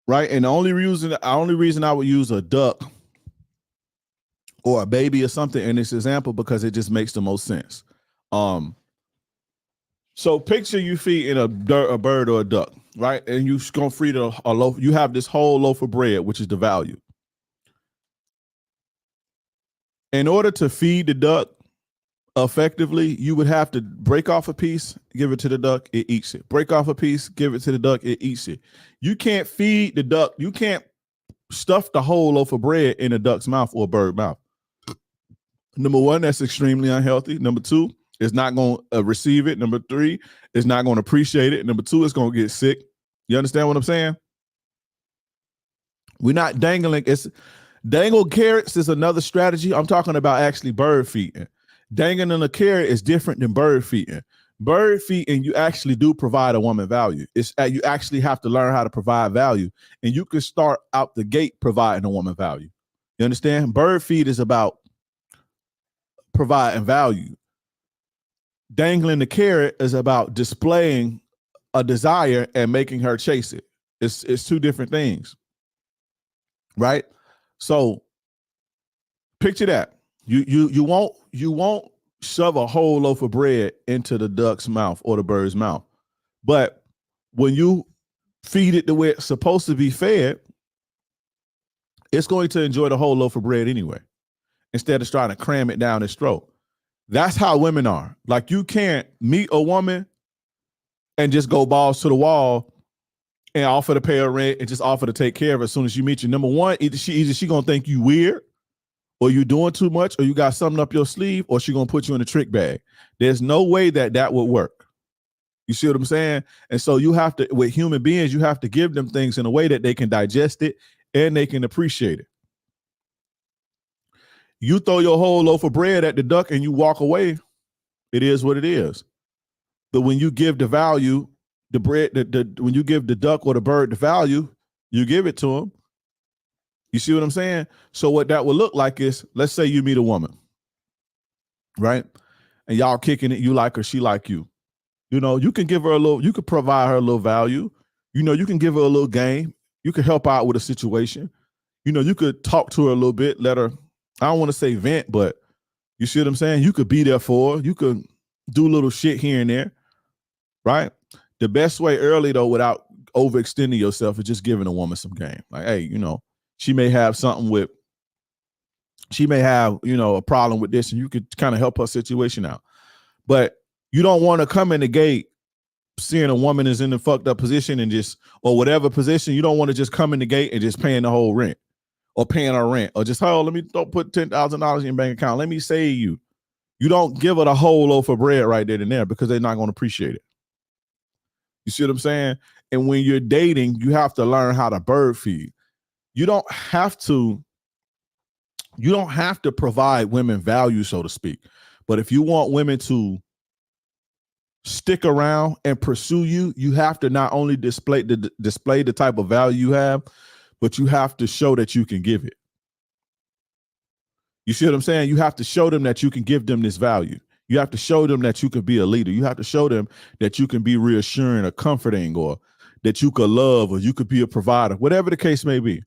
Speaker 2: right? And the only reason I would use a duck or a baby or something in this example because it just makes the most sense. So picture you feeding a bird or a duck, right? And you're gonna feed a loaf. You have this whole loaf of bread, which is the value. In order to feed the duck effectively, you would have to break off a piece, give it to the duck, it eats it. Break off a piece, give it to the duck, it eats it. You can't feed the duck. You can't stuff the whole loaf of bread in a duck's mouth or a bird's mouth. Number 1, that's extremely unhealthy. Number 2, it's not going to receive it. Number 3, it's not going to appreciate it. Number 2, it's going to get sick. You understand what I'm saying? We're not dangling. Dangle carrots is another strategy. I'm talking about actually bird feeding. Dangling a carrot is different than bird feeding. Bird feeding, you actually do provide a woman value. It's you actually have to learn how to provide value, and you can start out the gate providing a woman value. You understand? Bird feed is about providing value. Dangling the carrot is about displaying a desire and making her chase it. It's 2 different things, right? So picture that. You won't shove a whole loaf of bread into the duck's mouth or the bird's mouth. But when you feed it the way it's supposed to be fed, it's going to enjoy the whole loaf of bread anyway, instead of trying to cram it down its throat. That's how women are. Like, you can't meet a woman and just go balls to the wall and offer to pay her rent and just offer to take care of her as soon as you meet you. Number 1, either she gonna think you weird, or you doing too much, or you got something up your sleeve, or she gonna put you in a trick bag. There's no way that would work. You see what I'm saying? And so you have to, with human beings, you have to give them things in a way that they can digest it and they can appreciate it. You throw your whole loaf of bread at the duck and you walk away, it is what it is. But when you give the value, the bread, when you give the duck or the bird the value, you give it to them. You see what I'm saying? So what that would look like is, let's say you meet a woman, right? And y'all kicking it, you like her, she like you. You know, you can give her a little, you could provide her a little value. You know, you can give her a little game. You can help out with a situation. You know, you could talk to her a little bit, let her, I don't want to say vent, but you see what I'm saying? You could be there for her. You could do little shit here and there, right? The best way early, though, without overextending yourself, is just giving a woman some game. Like, hey, you know, she may have a problem with this, and you could kind of help her situation out. But you don't want to come in the gate seeing a woman is in the fucked up position and just, or whatever position. You don't want to just come in the gate and just paying the whole rent or paying her rent or just, oh, don't put $10,000 in your bank account. Let me save you. You don't give her the whole loaf of bread right there and there, because they're not going to appreciate it. You see what I'm saying? And when you're dating, you have to learn how to bird feed. you don't have to provide women value, so to speak. But if you want women to stick around and pursue you, you have to not only display the type of value you have, but you have to show that you can give it. You see what I'm saying? You have to show them that you can give them this value. You have to show them that you can be a leader. You have to show them that you can be reassuring or comforting, or that you could love, or you could be a provider, whatever the case may be.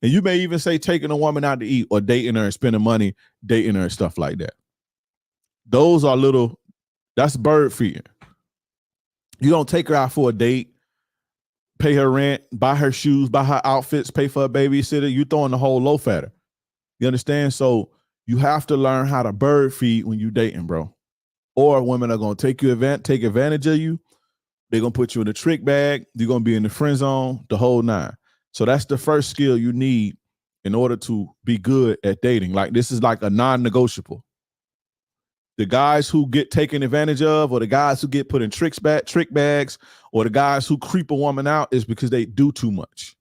Speaker 2: And you may even say taking a woman out to eat, or dating her and spending money dating her and stuff like that. Those are that's bird feeding. You don't take her out for a date, pay her rent, buy her shoes, buy her outfits, pay for a babysitter. You throwing the whole loaf at her. You understand? So you have to learn how to bird feed when you dating, bro. Or women are going to take advantage of you. They're going to put you in a trick bag. You're going to be in the friend zone, the whole nine. So that's the first skill you need in order to be good at dating. Like, this is like a non-negotiable. The guys who get taken advantage of, or the guys who get put in trick bags, or the guys who creep a woman out, is because they do too much.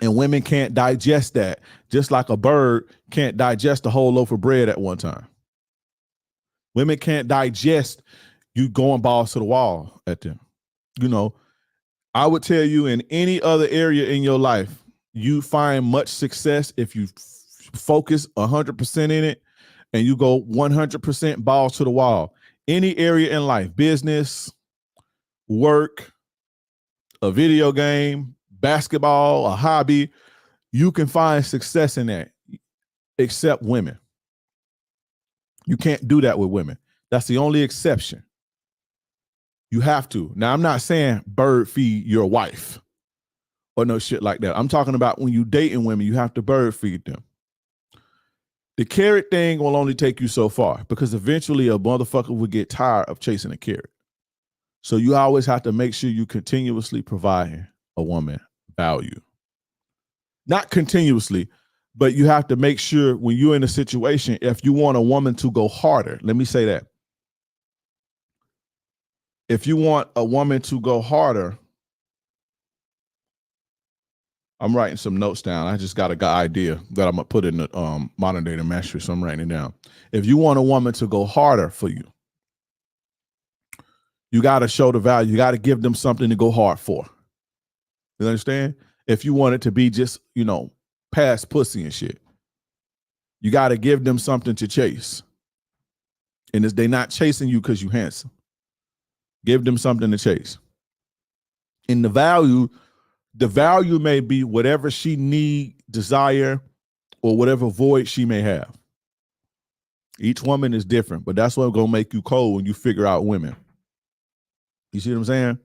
Speaker 2: And women can't digest that, just like a bird can't digest a whole loaf of bread at one time. Women can't digest you going balls to the wall at them. You know, I would tell you, in any other area in your life, you find much success if you focus 100% in it and you go 100% balls to the wall. Any area in life, business, work, a video game, basketball, a hobby, you can find success in that, except women. You can't do that with women. That's the only exception. You have to. Now, I'm not saying bird feed your wife or no shit like that. I'm talking about when you dating women, you have to bird feed them. The carrot thing will only take you so far, because eventually a motherfucker will get tired of chasing a carrot. So you always have to make sure you continuously provide a woman value. Not continuously, but you have to make sure when you're in a situation, if you want a woman to go harder, let me say that. If you want a woman to go harder, I'm writing some notes down. I just got a good idea that I'm going to put in the modern day mastery, so I'm writing it down. If you want a woman to go harder for you, you got to show the value. You got to give them something to go hard for. You understand? If you want it to be just, past pussy and shit, you got to give them something to chase. And they're not chasing you because you handsome. Give them something to chase. And the value may be whatever she need, desire, or whatever void she may have. Each woman is different, but that's what's going to make you cold when you figure out women. You see what I'm saying?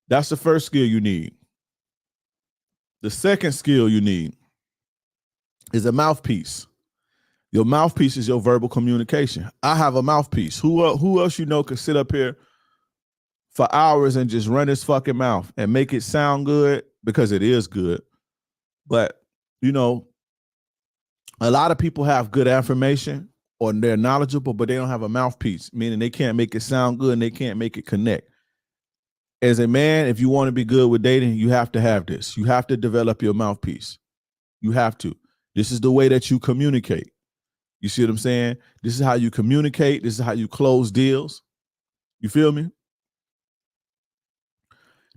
Speaker 2: That's the first skill you need. The second skill you need is a mouthpiece. Your mouthpiece is your verbal communication. I have a mouthpiece. Who else could sit up here for hours and just run his fucking mouth and make it sound good, because it is good. But, a lot of people have good affirmation or they're knowledgeable, but they don't have a mouthpiece, meaning they can't make it sound good and they can't make it connect. As a man, if you want to be good with dating, you have to have this. You have to develop your mouthpiece. You have to. This is the way that you communicate. You see what I'm saying? This is how you communicate. This is how you close deals. You feel me?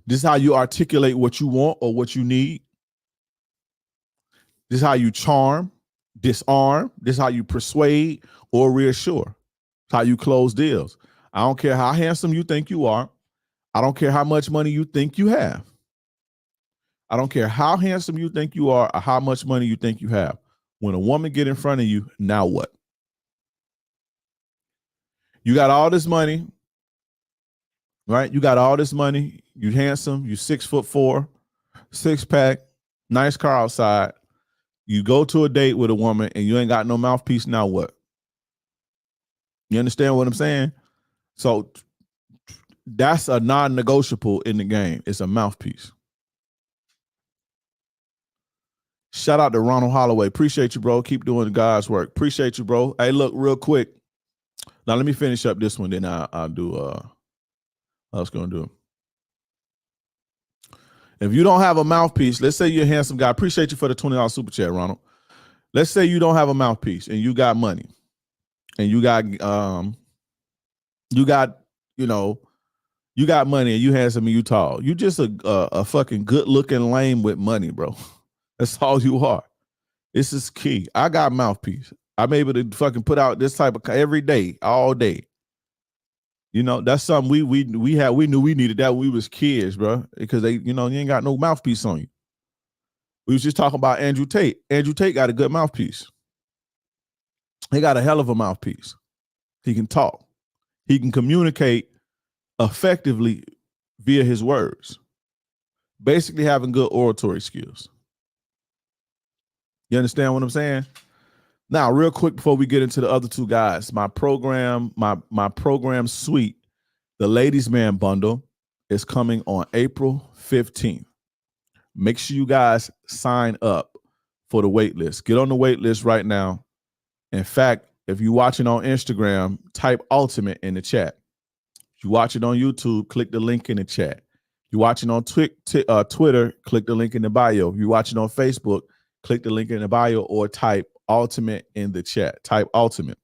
Speaker 2: This is how you articulate what you want or what you need. This is how you charm, disarm. This is how you persuade or reassure. It's how you close deals. I don't care how handsome you think you are. I don't care how much money you think you have. I don't care how handsome you think you are or how much money you think you have. When a woman get in front of you, now what? You got all this money, right? You got all this money. You handsome. You 6'4", 6-pack, nice car outside. You go to a date with a woman and you ain't got no mouthpiece. Now what? You understand what I'm saying? So that's a non-negotiable in the game. It's a mouthpiece. Shout out to Ronald Holloway. Appreciate you, bro. Keep doing God's work. Appreciate you, bro. Hey, look, real quick. Now let me finish up this one. Then I'll do. I was gonna do. If you don't have a mouthpiece, let's say you're a handsome guy. Appreciate you for the $20 super chat, Ronald. Let's say you don't have a mouthpiece and you got money, and you got money and you handsome and you tall. You just a fucking good looking lame with money, bro. That's all you are. This is key. I got mouthpiece. I'm able to fucking put out this type of every day, all day. You know, that's something we knew we needed that when we was kids, bro. Because they, you ain't got no mouthpiece on you. We was just talking about Andrew Tate. Andrew Tate got a good mouthpiece. He got a hell of a mouthpiece. He can talk. He can communicate effectively via his words. Basically having good oratory skills. You understand what I'm saying? Now, real quick before we get into the other two guys, my program suite, the Ladies Man Bundle, is coming on April 15th. Make sure you guys sign up for the wait list. Get on the wait list right now. In fact, if you're watching on Instagram, type Ultimate in the chat. If you're watching on YouTube, click the link in the chat. If you're watching on Twitter, click the link in the bio. If you're watching on Facebook, click the link in the bio or type Ultimate in the chat. Type Ultimate.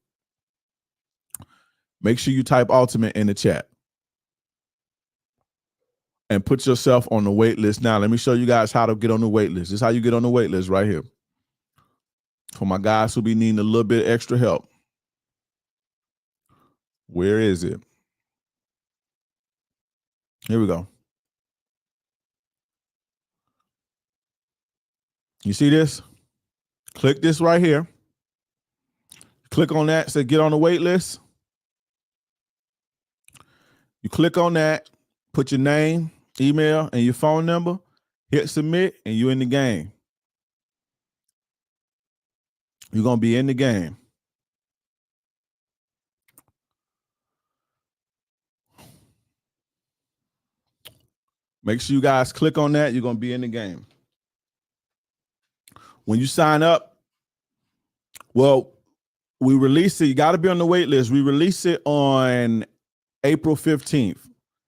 Speaker 2: Make sure you type Ultimate in the chat. And put yourself on the wait list. Now, let me show you guys how to get on the wait list. This is how you get on the wait list right here. For my guys who be needing a little bit extra help. Where is it? Here we go. You see this? Click this right here. Click on that. Say get on the wait list. You click on that. Put your name, email, and your phone number. Hit submit, and you're in the game. You're going to be in the game. Make sure you guys click on that. You're going to be in the game. When you sign up, well, we release it. You got to be on the wait list. We release it on April 15th.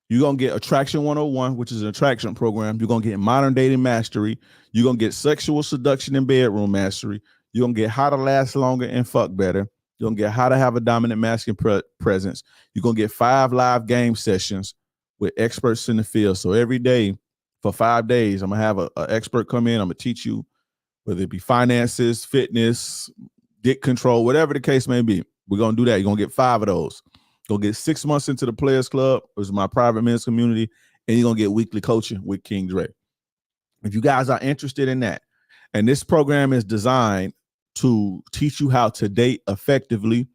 Speaker 2: You're going to get Attraction 101, which is an attraction program. You're going to get Modern Dating Mastery. You're going to get Sexual Seduction and Bedroom Mastery. You're going to get How to Last Longer and Fuck Better. You're going to get How to Have a Dominant Masculine Presence. You're going to get 5 live game sessions with experts in the field. So every day for 5 days, I'm going to have an expert come in. I'm going to teach you, whether it be finances, fitness, dick control, whatever the case may be. We're going to do that. You're going to get 5 of those. Go get 6 months into the Players Club, which is my private men's community, and you're going to get weekly coaching with King Dre. If you guys are interested in that, and this program is designed to teach you how to date effectively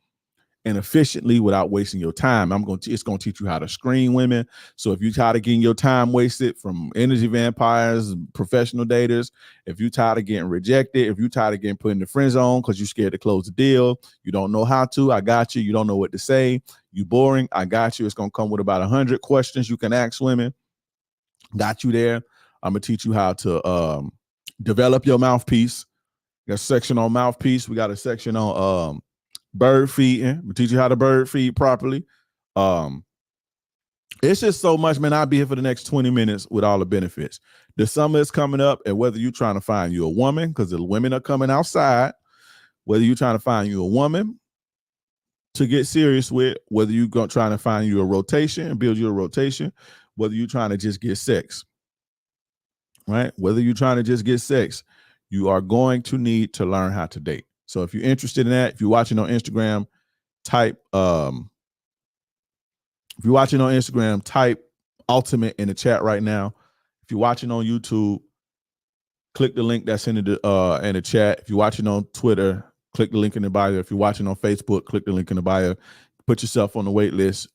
Speaker 2: and efficiently without wasting your time. It's going to teach you how to screen women. So if you're tired of getting your time wasted from energy vampires, professional daters, if you're tired of getting rejected, if you're tired of getting put in the friend zone because you're scared to close the deal, you don't know how to, I got you. You don't know what to say, you boring, I got you. It's going to come with about 100 questions you can ask women. Got you there. I'm going to teach you how to develop your mouthpiece. We got a section on mouthpiece. We got a section on bird feeding. We'll teach you how to bird feed properly. It's just so much, man. I'll be here for the next 20 minutes with all the benefits. The summer is coming up, and whether you're trying to find you a woman, because the women are coming outside, whether you're trying to find you a woman to get serious with, whether you're trying to find you a rotation and build you a rotation, whether you're trying to just get sex, right? Whether you're trying to just get sex, you are going to need to learn how to date. So if you're interested in that, if you're watching on Instagram, type Ultimate in the chat right now. If you're watching on YouTube, click the link that's in the chat. If you're watching on Twitter, click the link in the bio. If you're watching on Facebook, click the link in the bio. Put yourself on the wait list.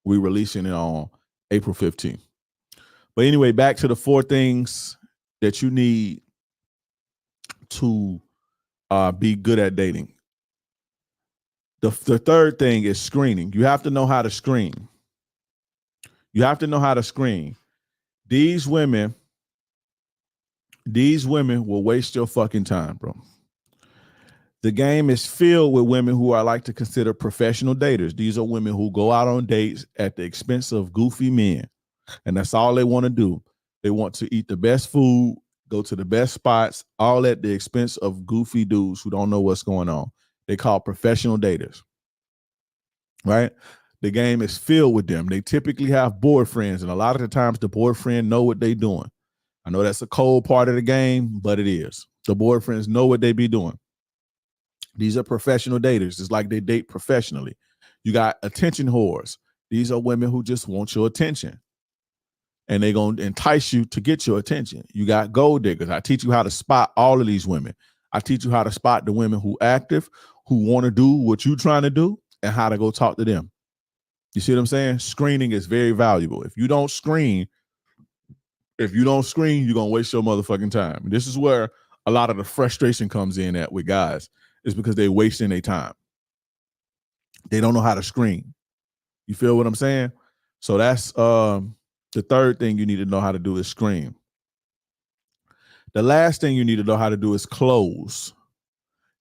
Speaker 2: We're releasing it on April 15th. But anyway, back to the 4 things that you need to be good at dating. The third thing is screening. You have to know how to screen. You have to know how to screen. These women will waste your fucking time, bro. The game is filled with women who I like to consider professional daters. These are women who go out on dates at the expense of goofy men. And that's all they want to do. They want to eat the best food, go to the best spots, all at the expense of goofy dudes who don't know what's going on. They call professional daters, right? The game is filled with them. They typically have boyfriends, and a lot of the times the boyfriend know what they doing. I know that's a cold part of the game, but it is. The boyfriends know what they be doing. These are professional daters. It's like they date professionally. You got attention whores. These are women who just want your attention, and they're going to entice you to get your attention. You got gold diggers. I teach you how to spot all of these women. I teach you how to spot the women who active, who want to do what you're trying to do, and how to go talk to them. You see what I'm saying? Screening is very valuable. If you don't screen, you're going to waste your motherfucking time. This is where a lot of the frustration comes in at with guys, is because they're wasting their time. They don't know how to screen. You feel what I'm saying? So that's the third thing you need to know how to do is screen. The last thing you need to know how to do is close.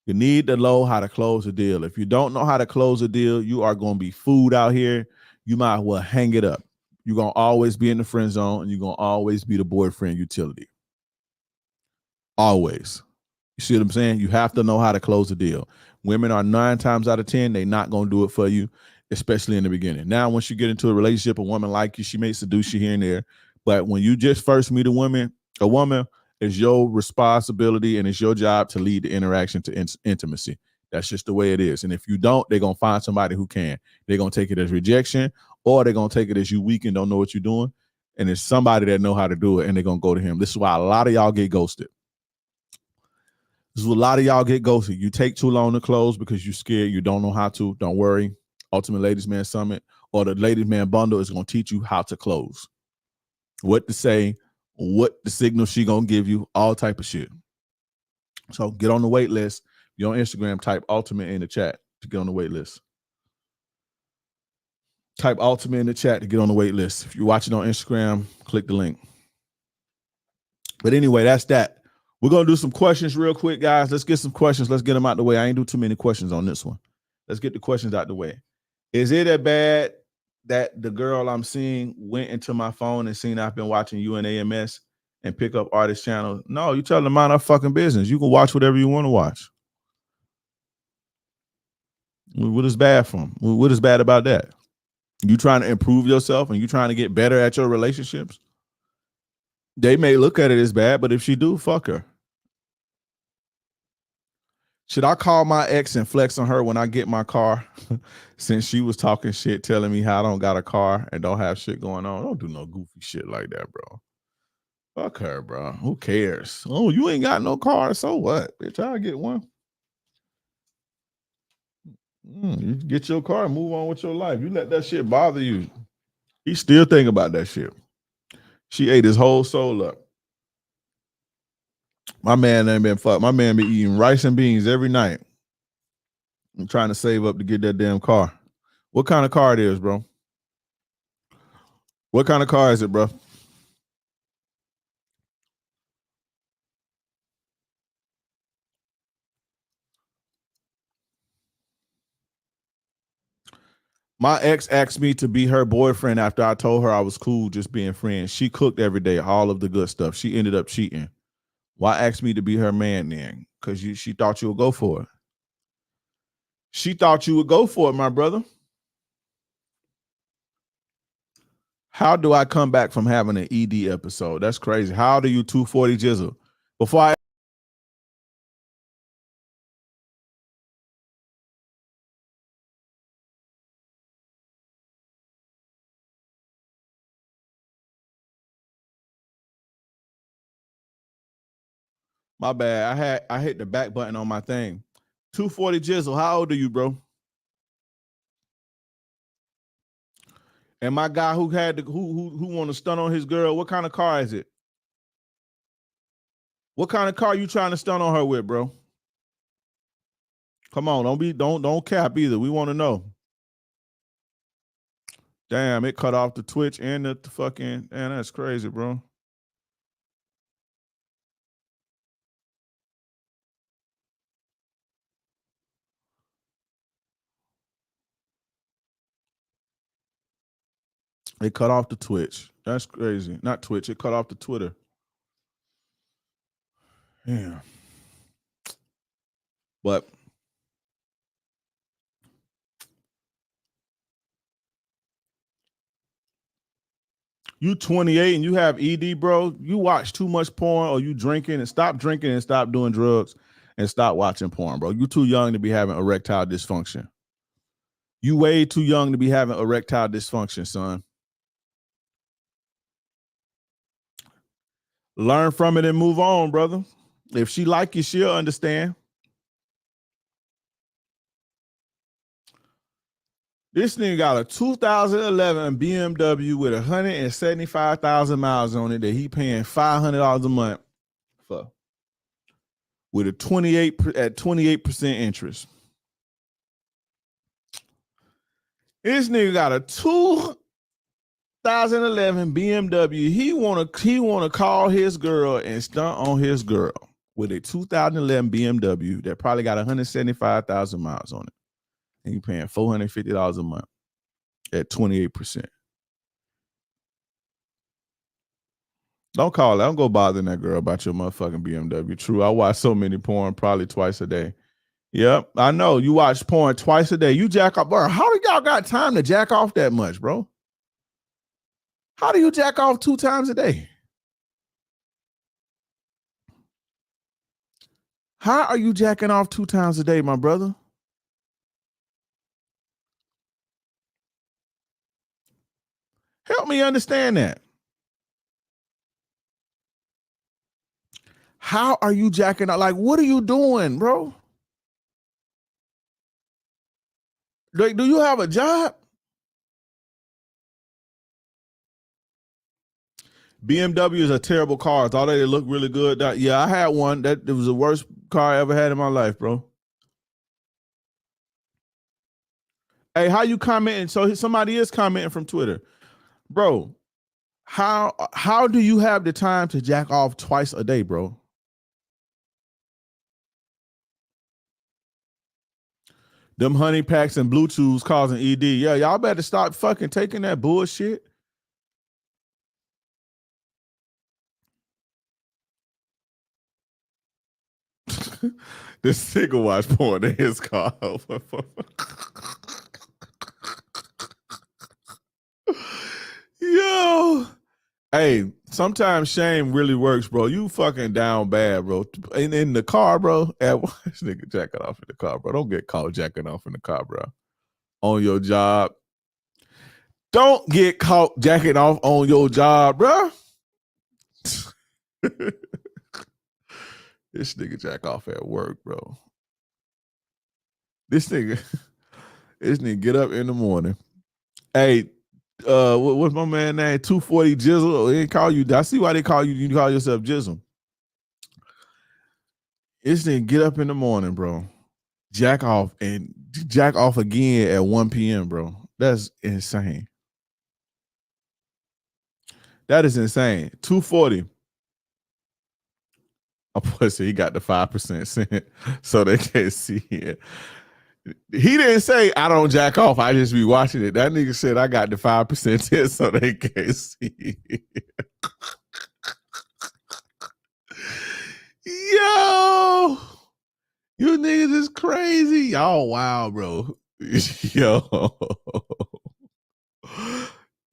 Speaker 2: You need to know how to close a deal. If you don't know how to close a deal, you are going to be fooled out here. You might as well hang it up. You're going to always be in the friend zone, and you're going to always be the boyfriend utility. Always. You see what I'm saying? You have to know how to close a deal. Women are 9 times out of 10, they're not going to do it for you, especially in the beginning. Now, once you get into a relationship, a woman like you, she may seduce you here and there. But when you just first meet a woman, it's your responsibility and it's your job to lead the interaction to intimacy. That's just the way it is. And if you don't, they're going to find somebody who can. They're going to take it as rejection, or they're going to take it as you weak and don't know what you're doing. And it's somebody that know how to do it, and they're going to go to him. This is why a lot of y'all get ghosted. This is what a lot of y'all get ghosted. You take too long to close because you're scared. You don't know how to. Don't worry. Ultimate Ladies Man Summit or the Ladies Man Bundle is going to teach you how to close. What to say, what the signal she going to give you, all type of shit. So get on the wait list. If you're on Instagram, type Ultimate in the chat to get on the wait list. Type Ultimate in the chat to get on the wait list. If you're watching on Instagram, click the link. But anyway, that's that. We're going to do some questions real quick, guys. Let's get some questions. Let's get them out the way. I ain't do too many questions on this one. Let's get the questions out the way. Is it a bad that the girl I'm seeing went into my phone and seen I've been watching UNAMS and pick up artist channels? No, you tell them mind our fucking business. You can watch whatever you want to watch. What is bad from? What is bad about that? You trying to improve yourself and you trying to get better at your relationships? They may look at it as bad, but if she do, fuck her. Should I call my ex and flex on her when I get my car? Since she was talking shit, telling me how I don't got a car and don't have shit going on. Don't do no goofy shit like that, bro. Fuck her, bro. Who cares? Oh, you ain't got no car, so what? Bitch, I'll get one. You get your car and move on with your life. You let that shit bother you. He still thinking about that shit. She ate his whole soul up. My man ain't been fucked. My man been eating rice and beans every night. I'm trying to save up to get that damn car. What kind of car it is, bro? What kind of car is it, bro? My ex asked me to be her boyfriend after I told her I was cool just being friends. She cooked every day, all of the good stuff. She ended up cheating. Why ask me to be her man then? Because she thought you would go for it. She thought you would go for it, my brother. How do I come back from having an ED episode? That's crazy. How old are you, 240 Jizzle? Before I my bad. I hit the back button on my thing. 240 Jizzle, how old are you, bro? And my guy who had who want to stun on his girl, what kind of car is it? What kind of car you trying to stun on her with, bro? Come on, don't cap either. We want to know. Damn, it cut off the Twitch and the fucking, damn, that's crazy, bro. It cut off the Twitch. That's crazy. Not Twitch. It cut off the Twitter. Yeah. But you 28 and you have ED, bro. You watch too much porn, or you drinking, and stop drinking and stop doing drugs and stop watching porn, bro. You too young to be having erectile dysfunction. You way too young to be having erectile dysfunction, son. Learn from it and move on, brother. If she like you, she'll understand. This nigga got a 2011 BMW with 175,000 miles on it that he paying $500 a month for, with a 28% interest. This nigga got a 2011 BMW. He wanna call his girl and stunt on his girl with a 2011 BMW that probably got 175,000 miles on it. And you paying $450 a month at 28%. Don't call that. Don't go bothering that girl about your motherfucking BMW. True, I watch so many porn probably twice a day. Yep, I know. You watch porn twice a day. You jack off. Bro, how do y'all got time to jack off that much, bro? How do you jack off 2 times a day? How are you jacking off 2 times a day, my brother? Help me understand that. How are you jacking off? Like, what are you doing, bro? Like, do you have a job? BMWs are terrible cars. Although they look really good. Yeah, I had one. It was the worst car I ever had in my life, bro. Hey, how you commenting? So somebody is commenting from Twitter. Bro, how do you have the time to jack off twice a day, bro? Them honey packs and Bluetooths causing ED. Yeah, y'all better stop fucking taking that bullshit. This nigga watch porn in his car. Yo. Hey, sometimes shame really works, bro. You fucking down bad, bro. In the car, bro. This nigga jacking off in the car, bro. Don't get caught jacking off in the car, bro. On your job. Don't get caught jacking off on your job, bro. This nigga jack off at work, bro. This nigga get up in the morning. Hey, what's my man name? 240 Jizzle. They call you. I see why they call you. You call yourself Jizzle. This nigga get up in the morning, bro. Jack off and jack off again at 1 p.m., bro. That's insane. That is insane. 240. A pussy. He got the 5% cent, so they can't see it. He didn't say I don't jack off. I just be watching it. That nigga said I got the 5% tip so they can't see it. Yo, you niggas is crazy. Y'all wild, bro. Yo,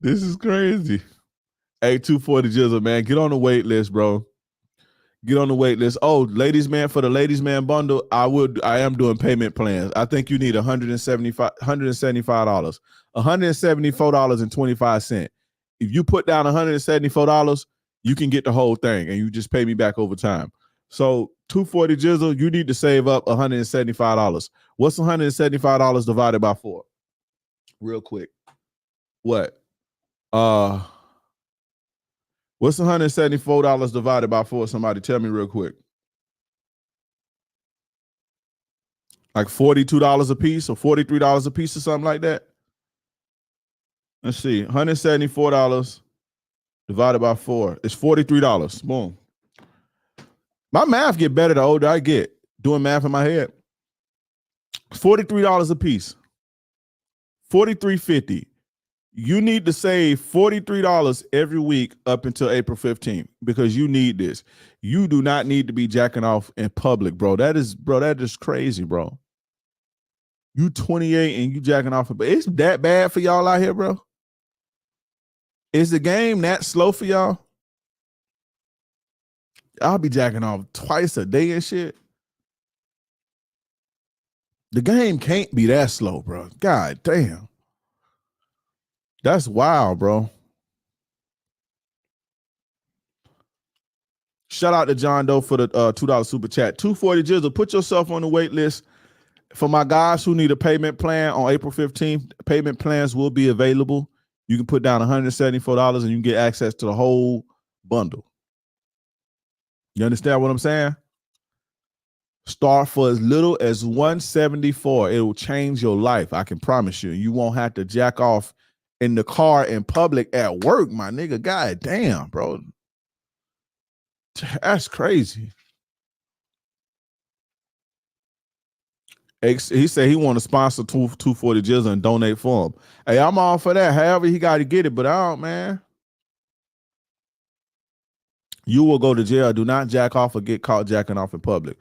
Speaker 2: this is crazy. Hey, 240 Jizzle, man, get on the wait list, bro. Get on the wait list. Oh, ladies man, for the ladies man bundle, I am doing payment plans. I think you need $175. $174.25. If you put down $174, you can get the whole thing and you just pay me back over time. So 240 Jizzle, you need to save up $175. What's $175 divided by 4? Real quick. What? What's $174 divided by 4? Somebody tell me real quick. Like $42 a piece or $43 a piece or something like that? Let's see. $174 divided by 4. It's $43. Boom. My math get better the older I get. Doing math in my head. $43 a piece. $43.50. You need to save $43 every week up until April 15th because you need this. You do not need to be jacking off in public, bro. That is crazy, bro. You 28 and you jacking off, but it's that bad for y'all out here, bro. Is the game that slow for y'all? I'll be jacking off twice a day and shit. The game can't be that slow, bro. God damn. That's wild, bro. Shout out to John Doe for the $2 super chat. 240 Jizzle, put yourself on the wait list. For my guys who need a payment plan on April 15th, payment plans will be available. You can put down $174 and you can get access to the whole bundle. You understand what I'm saying? Start for as little as $174. It will change your life. I can promise you. You won't have to jack off in the car in public at work, my nigga. God damn, bro. That's crazy. He said he want to sponsor 240 Jizzle and donate for him. Hey, I'm all for that. However, he got to get it, but I don't, man. You will go to jail. Do not jack off or get caught jacking off in public.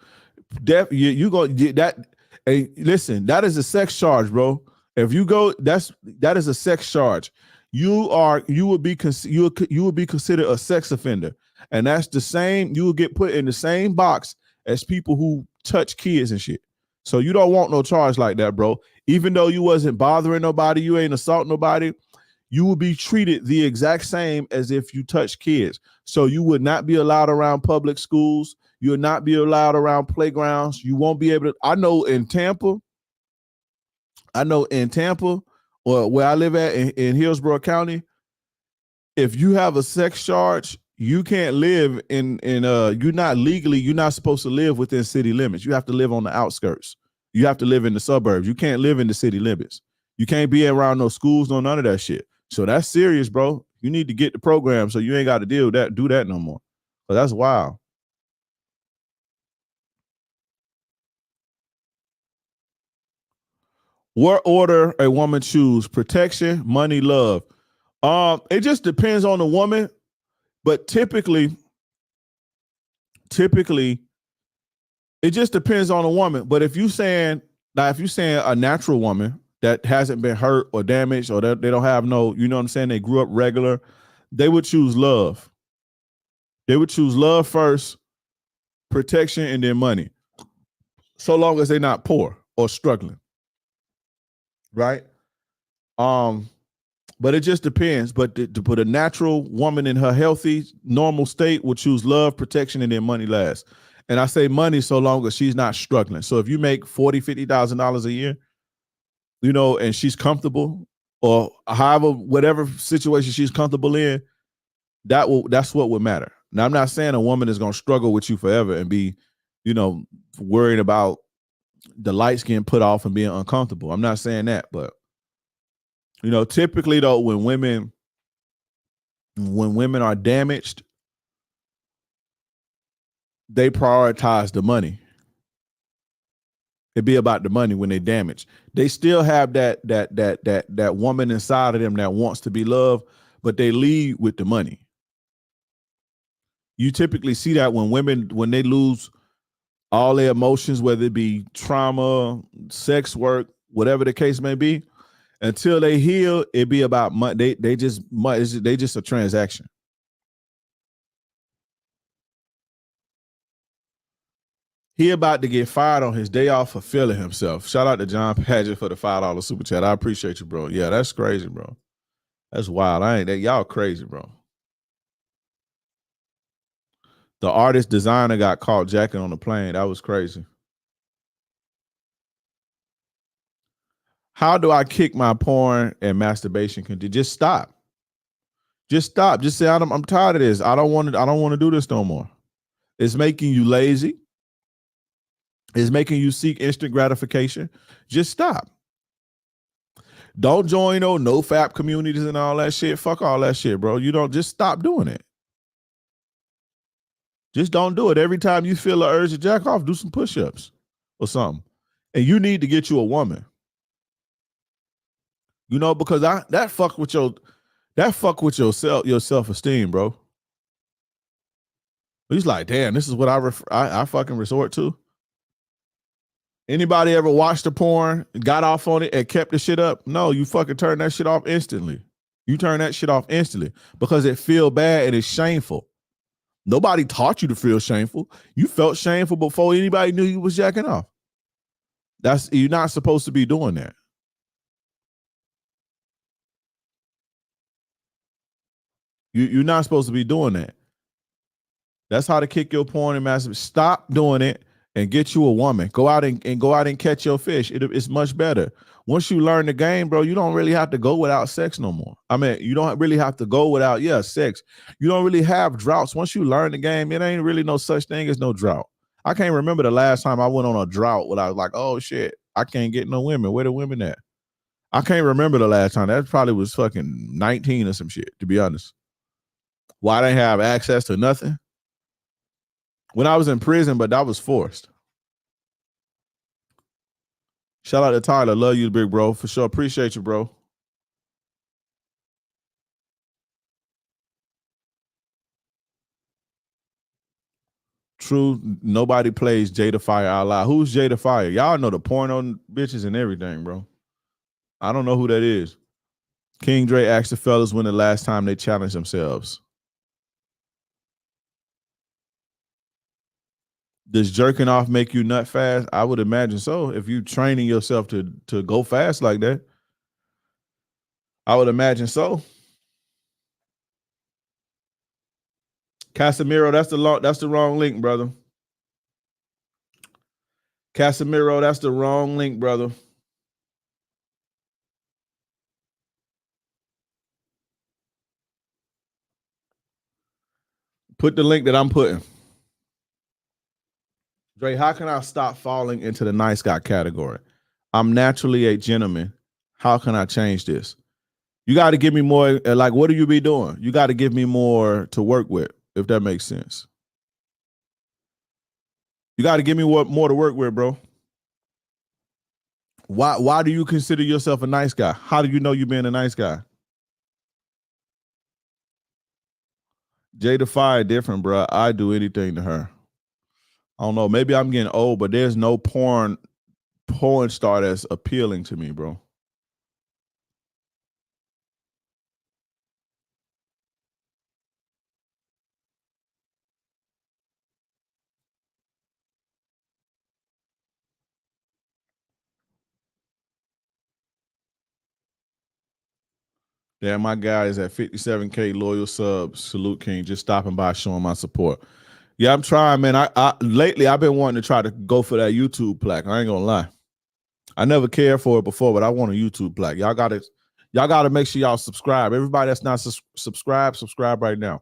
Speaker 2: You go that. Hey, listen, that is a sex charge, bro. If you go, that is a sex charge. You would be considered a sex offender, and that's the same. You will get put in the same box as people who touch kids and shit. So you don't want no charge like that, bro. Even though you wasn't bothering nobody, you ain't assaulting nobody, you will be treated the exact same as if you touched kids. So you would not be allowed around public schools. You will not be allowed around playgrounds. You won't be able to. I know in Tampa, or where I live at in Hillsborough County, if you have a sex charge, you can't live you're not supposed to live within city limits. You have to live on the outskirts. You have to live in the suburbs. You can't live in the city limits. You can't be around no schools, no none of that shit. So that's serious, bro. You need to get the program so you ain't got to do that no more. But that's wild. What order a woman choose? Protection, money, love. It just depends on the woman, but typically, it just depends on the woman. But if you're saying a natural woman that hasn't been hurt or damaged, or that they don't have no, you know what I'm saying, they grew up regular, they would choose love. They would choose love first, protection, and then money. So long as they're not poor or struggling. Right? But it just depends. But to put a natural woman in her healthy, normal state will choose love, protection, and then money last. And I say money so long as she's not struggling. So if you make $40,000, $50,000 a year, you know, and she's comfortable, or however, whatever situation she's comfortable in, that's what would matter. Now, I'm not saying a woman is going to struggle with you forever and be, you know, worried about the lights getting put off and being uncomfortable. I'm not saying that, but you know, typically though, when women are damaged, they prioritize the money. It'd be about the money when they damage. They still have that woman inside of them that wants to be loved, but they lead with the money. You typically see that when they lose all their emotions, whether it be trauma, sex work, whatever the case may be, until they heal, it be about money. They just a transaction. He about to get fired on his day off for feeling himself. Shout out to John Padgett for the $5 super chat. I appreciate you, bro. Yeah, that's crazy, bro. That's wild. Y'all crazy, bro. The artist designer got caught jacking on the plane. That was crazy. How do I kick my porn and masturbation? Just stop. Just stop. Just say, I'm tired of this. I don't want to do this no more. It's making you lazy. It's making you seek instant gratification. Just stop. Don't join no fap communities and all that shit. Fuck all that shit, bro. You don't, just stop doing it. Just don't do it. Every time you feel the urge to jack off, do some push-ups or something. And you need to get you a woman. You know, because that fuck with your self-esteem, bro. He's like, damn, this is what I fucking resort to. Anybody ever watched the porn, got off on it, and kept the shit up? No, you fucking turn that shit off instantly. You turn that shit off instantly because it feel bad and it's shameful. Nobody taught you to feel shameful. You felt shameful before anybody knew you was jacking off. You're not supposed to be doing that. You're not supposed to be doing that. That's how to kick your porn and masturbate. Stop doing it and get you a woman. Go out and catch your fish. It's much better. Once you learn the game, bro, you don't really have to go without sex no more. I mean, you don't really have to go without, sex. You don't really have droughts. Once you learn the game, it ain't really no such thing as no drought. I can't remember the last time I went on a drought when I was like, oh shit, I can't get no women. Where the women at? I can't remember the last time. That probably was fucking 19 or some shit, to be honest. Why they have access to nothing? When I was in prison, but that was forced. Shout out to Tyler. Love you, big bro. For sure. Appreciate you, bro. True. Nobody plays Jada Fire out loud. Who's Jada Fire? Y'all know the porno bitches and everything, bro. I don't know who that is. King Dre asked the fellas when the last time they challenged themselves. Does jerking off make you nut fast? I would imagine so. If you training yourself to go fast like that, I would imagine so. Casemiro, that's the wrong link, brother. Casemiro, that's the wrong link, brother. Put the link that I'm putting. Dre, how can I stop falling into the nice guy category? I'm naturally a gentleman. How can I change this? You got to give me more. Like, what do you be doing? You got to give me more to work with, if that makes sense. You got to give me more to work with, bro. Why do you consider yourself a nice guy? How do you know you being a nice guy? Jada Fire different, bro. I do anything to her. I don't know. Maybe I'm getting old, but there's no porn star that's appealing to me, bro. Yeah, my guy is at 57K loyal subs. Salute King. Just stopping by, showing my support. Yeah, I'm trying, man. I lately I've been wanting to try to go for that YouTube plaque. I ain't gonna lie. I never cared for it before, but I want a YouTube plaque. Y'all gotta make sure y'all subscribe. Everybody that's not subscribe right now.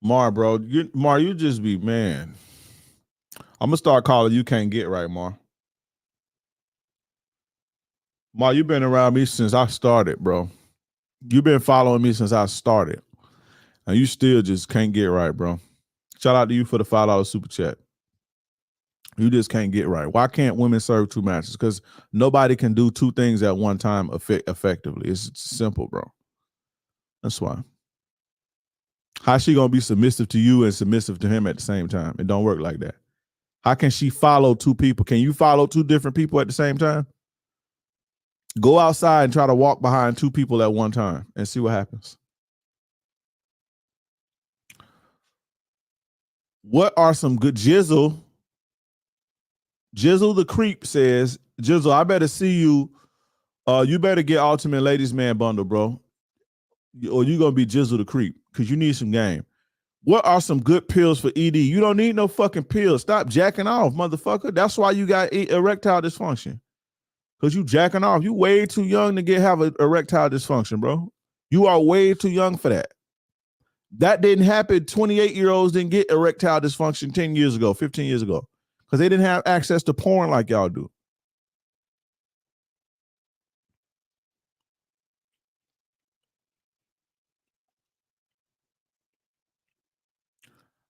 Speaker 2: Bro, you just be, man. I'm gonna start calling you can't get right, Mar. You've been around me since I started, bro. You've been following me since I started. And you still just can't get right, bro. Shout out to you for the $5 super chat. You just can't get right. Why can't women serve two masters? Because nobody can do two things at one time effectively. It's simple, bro. That's why. How's she gonna be submissive to you and submissive to him at the same time? It don't work like that. How can she follow two people? Can you follow two different people at the same time? Go outside and try to walk behind two people at one time and see what happens. What are some good Jizzle the Creep says, Jizzle, I better see you. You better get Ultimate Ladies Man bundle, bro. Or you're gonna be Jizzle the Creep because you need some game. What are some good pills for ED? You don't need no fucking pills. Stop jacking off, motherfucker. That's why you got erectile dysfunction. Because you jacking off. You way too young to have an erectile dysfunction, bro. You are way too young for that. That didn't happen. 28-year-olds didn't get erectile dysfunction 10 years ago, 15 years ago. Because they didn't have access to porn like y'all do.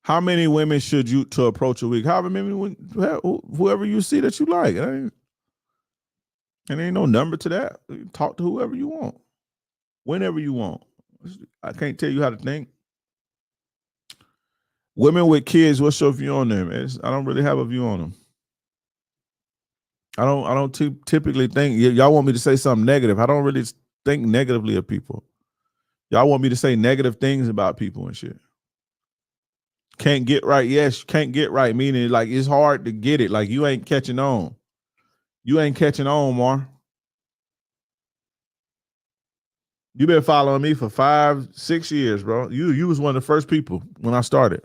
Speaker 2: How many women should you to approach a week? However many, whoever you see that you like. It ain't no number to that. You talk to whoever you want, whenever you want. I can't tell you how to think. Women with kids, what's your view on them? I don't really have a view on them. I don't typically think, y'all want me to say something negative. I don't really think negatively of people. Y'all want me to say negative things about people and shit. Can't get right. Yes, can't get right. Meaning like it's hard to get it. Like you ain't catching on. You ain't catching on, Mar. You been following me for 5-6 years, bro. You was one of the first people when I started.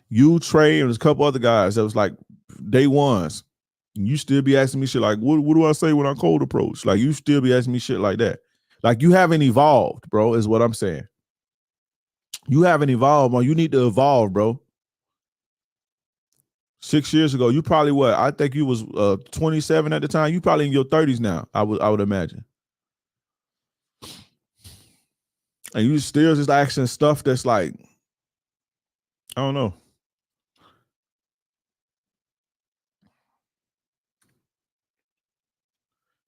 Speaker 2: You, Trey, and there's a couple other guys that was like day ones. And you still be asking me shit like, what do I say when I cold approach? Like you still be asking me shit like that. Like you haven't evolved, bro, is what I'm saying. You haven't evolved, man. You need to evolve, bro. 6 years ago, you probably what? I think you was 27 at the time. You probably in your 30s now, I would imagine. And you still just asking stuff that's like, I don't know.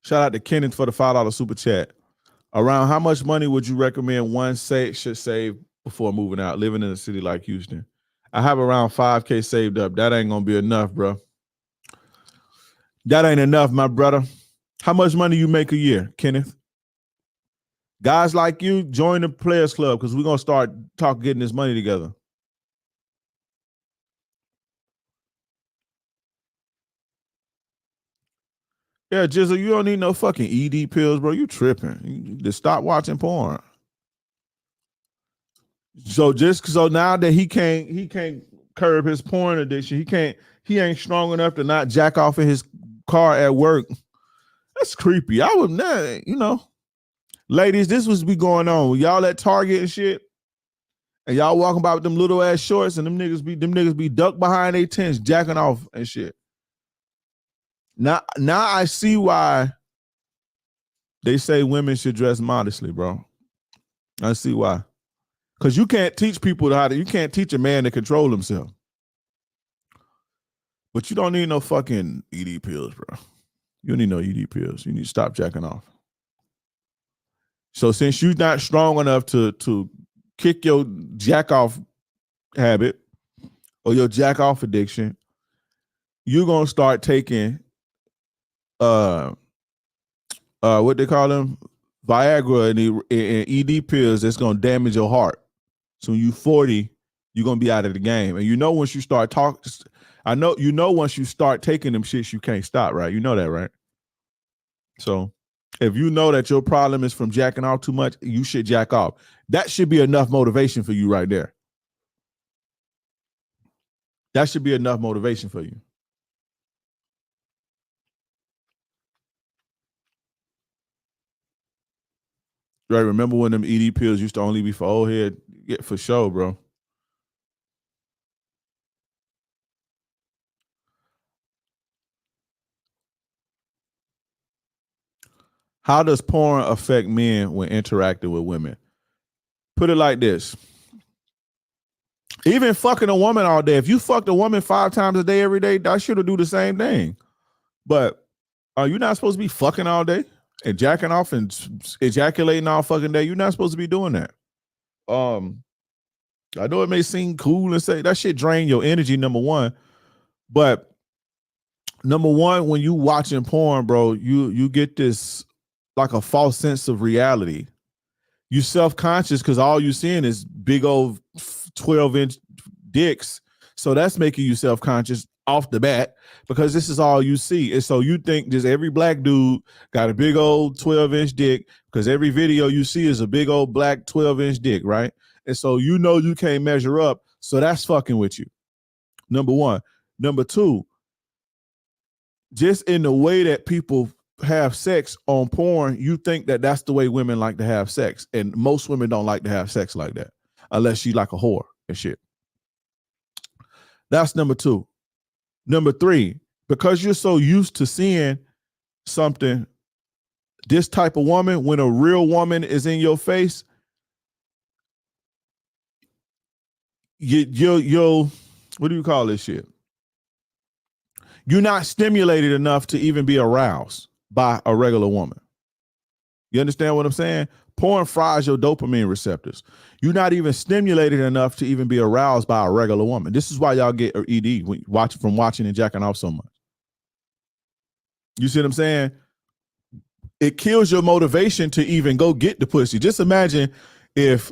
Speaker 2: Shout out to Kenneth for the $5 super chat. Around how much money would you recommend one should save before moving out, living in a city like Houston? I have around $5K saved up. That ain't gonna be enough, bro. That ain't enough, my brother. How much money you make a year, Kenneth? Guys like you, join the Players Club because we're gonna start getting this money together. Yeah, Jizzle, you don't need no fucking ED pills, bro. You tripping. You just stop watching porn. So now that he can't curb his porn addiction, he ain't strong enough to not jack off in his car at work. That's creepy. I would not, ladies, this was be going on. Y'all at Target and shit, and y'all walking by with them little ass shorts, and them niggas be ducked behind their tents, jacking off and shit. Now I see why they say women should dress modestly, bro. I see why. Because you can't teach people you can't teach a man to control himself. But you don't need no fucking ED pills, bro. You don't need no ED pills. You need to stop jacking off. So since you're not strong enough to kick your jack off habit or your jack off addiction, you're gonna start taking what they call them, Viagra and ED pills that's gonna damage your heart. So when you 40, you're gonna be out of the game. And once you start talking, once you start taking them shits, you can't stop, right? You know that, right? So if you know that your problem is from jacking off too much, you should jack off. That should be enough motivation for you right there. That should be enough motivation for you. Right, remember when them ED pills used to only be for old head? Yeah, for sure, bro. How does porn affect men when interacting with women? Put it like this. Even fucking a woman all day. If you fucked a woman 5 times a day every day, that should do the same thing. But are you not supposed to be fucking all day and jacking off and ejaculating all fucking day? You're not supposed to be doing that. I know it may seem cool and say that shit drain your energy, number one. But number one, when you watching porn, bro, you get this like a false sense of reality. You self-conscious because all you seeing is big old 12-inch dicks. So that's making you self-conscious off the bat because this is all you see. And so you think just every black dude got a big old 12-inch dick because every video you see is a big old black 12-inch dick, right? And so you can't measure up. So that's fucking with you. Number one. Number two, just in the way that people have sex on porn, you think that that's the way women like to have sex. And most women don't like to have sex like that unless she like a whore and shit. That's number two. Number three, because you're so used to seeing something, this type of woman, when a real woman is in your face, you'll what do you call this shit? You're not stimulated enough to even be aroused by a regular woman. You understand what I'm saying? Porn fries your dopamine receptors. You're not even stimulated enough to even be aroused by a regular woman. This is why y'all get ED when from watching and jacking off so much. You see what I'm saying? It kills your motivation to even go get the pussy. Just imagine if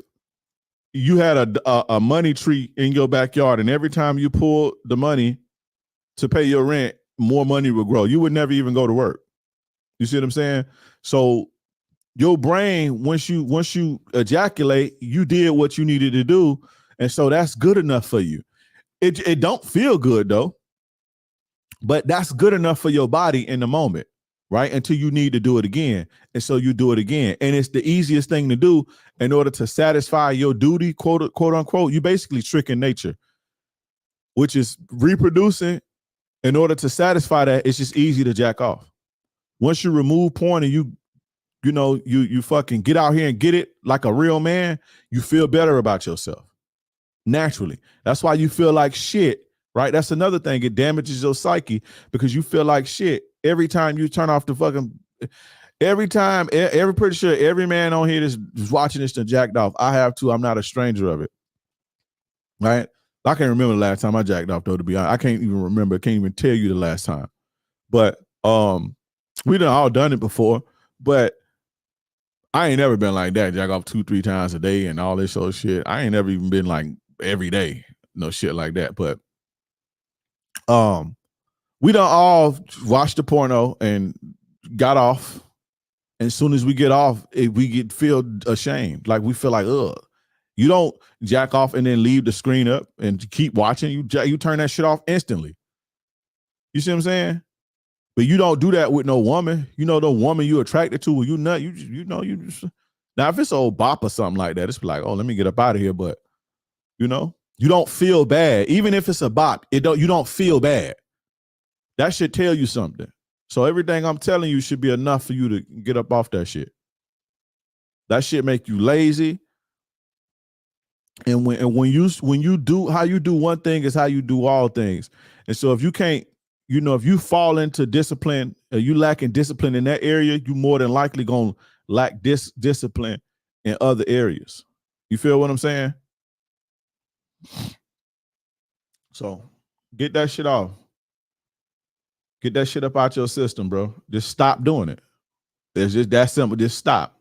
Speaker 2: you had a money tree in your backyard, and every time you pull the money to pay your rent, more money will grow. You would never even go to work. You see what I'm saying? So your brain, once you ejaculate, you did what you needed to do, and so that's good enough for you. It don't feel good though, but that's good enough for your body in the moment, right? Until you need to do it again, and so you do it again, and it's the easiest thing to do in order to satisfy your duty, quote unquote. You basically tricking nature, which is reproducing. In order to satisfy that, it's just easy to jack off. Once you remove porn and you fucking get out here and get it like a real man, you feel better about yourself naturally. That's why you feel like shit, right? That's another thing. It damages your psyche because you feel like shit every time you turn off the fucking. Every time, pretty sure every man on here is watching this to jacked off. I have too. I'm not a stranger of it, right? I can't remember the last time I jacked off though. To be honest, I can't even remember. Can't even tell you the last time. But we done all done it before. But I ain't never been like that. Jack off 2-3 times a day and all this sort of shit. I ain't never even been like every day, no shit like that. But we done all watched the porno and got off. And as soon as we get off, we feel ashamed. Like we feel like, ugh. You don't jack off and then leave the screen up and keep watching. You turn that shit off instantly. You see what I'm saying? But you don't do that with no woman. You know the woman you attracted to, you nut. You just now if it's an old bop or something like that, it's like, oh, let me get up out of here. But you don't feel bad. Even if it's a bop, you don't feel bad. That should tell you something. So everything I'm telling you should be enough for you to get up off that shit. That shit make you lazy. And when you do how you do one thing is how you do all things. And so if you can't, if you fall into discipline, or you lacking discipline in that area, you more than likely gonna lack discipline in other areas. You feel what I'm saying? So get that shit off. Get that shit up out your system, bro. Just stop doing it. It's just that simple. Just stop.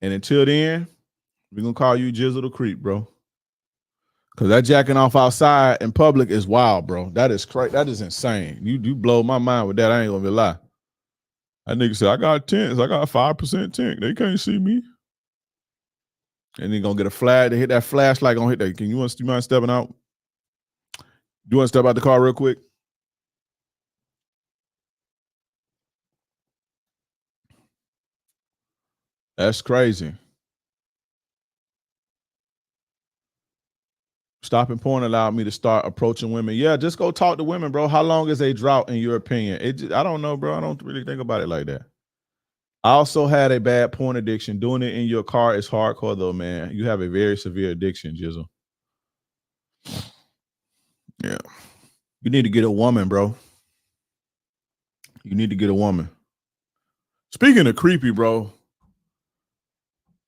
Speaker 2: And until then, we're going to call you Jizzle the Creep, bro. Because that jacking off outside in public is wild, bro. That is crazy. That is insane. You blow my mind with that. I ain't going to lie. That nigga said, I got tents. I got 5% tent. They can't see me. And then going to get a flag to hit that flashlight. Going to hit that. You mind stepping out? You want to step out the car real quick? That's crazy. Stopping porn allowed me to start approaching women. Yeah, just go talk to women, bro. How long is a drought in your opinion? I don't know, bro. I don't really think about it like that. I also had a bad porn addiction. Doing it in your car is hardcore though, man. You have a very severe addiction, Jizzle. Yeah. You need to get a woman, bro. You need to get a woman. Speaking of creepy, bro.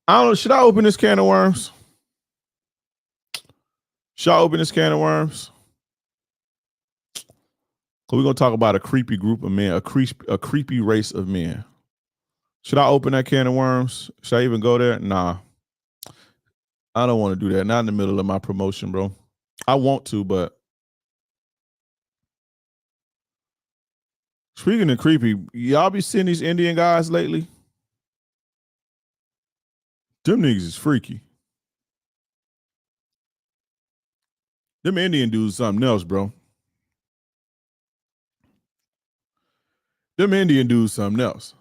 Speaker 2: I don't know. Should I open this can of worms? Should I open this can of worms? We're going to talk about a creepy group of men, a creepy race of men. Should I open that can of worms? Should I even go there? Nah. I don't want to do that. Not in the middle of my promotion, bro. I want to, but speaking of creepy, y'all be seeing these Indian guys lately? Them niggas is freaky. Them Indian dudes something else, bro. Them Indian dudes something else.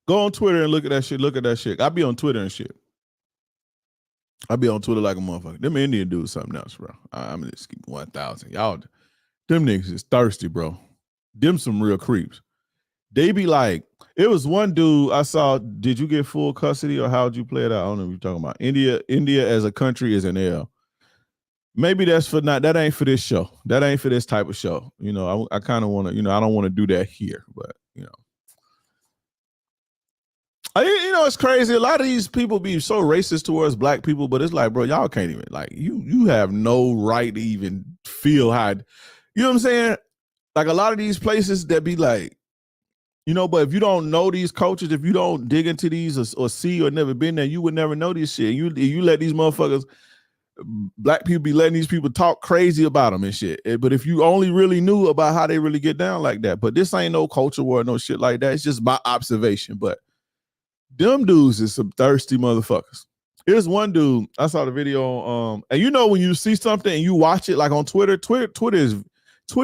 Speaker 2: Go on Twitter and look at that shit. Look at that shit. I be on Twitter and shit. I be on Twitter like a motherfucker. Them Indian dudes something else, bro. I'm gonna just keep 1,000. Y'all, them niggas is thirsty, bro. Them some real creeps. they be like, it was one dude I saw. Did you get full custody or how'd you play it out? I don't know what you're talking about. India as a country is an L. Maybe that's for not. That ain't for this show. That ain't for this type of show. You know, I kind of want to. You know, I don't want to do that here. But you know, it's crazy. A lot of these people be so racist towards black people, but it's like, bro, y'all can't even like you have no right to even feel how. You know what I'm saying? Like a lot of these places that be like, you know, but if you don't know these cultures, if you don't dig into these or see or never been there, you would never know this shit. You let these motherfuckers, black people, be letting these people talk crazy about them and shit. But if you only really knew about how they really get down like that, but this ain't no culture war, no shit like that. It's just my observation. But them dudes is some thirsty motherfuckers. Here's one dude, I saw the video, and you know when you see something and you watch it, like on Twitter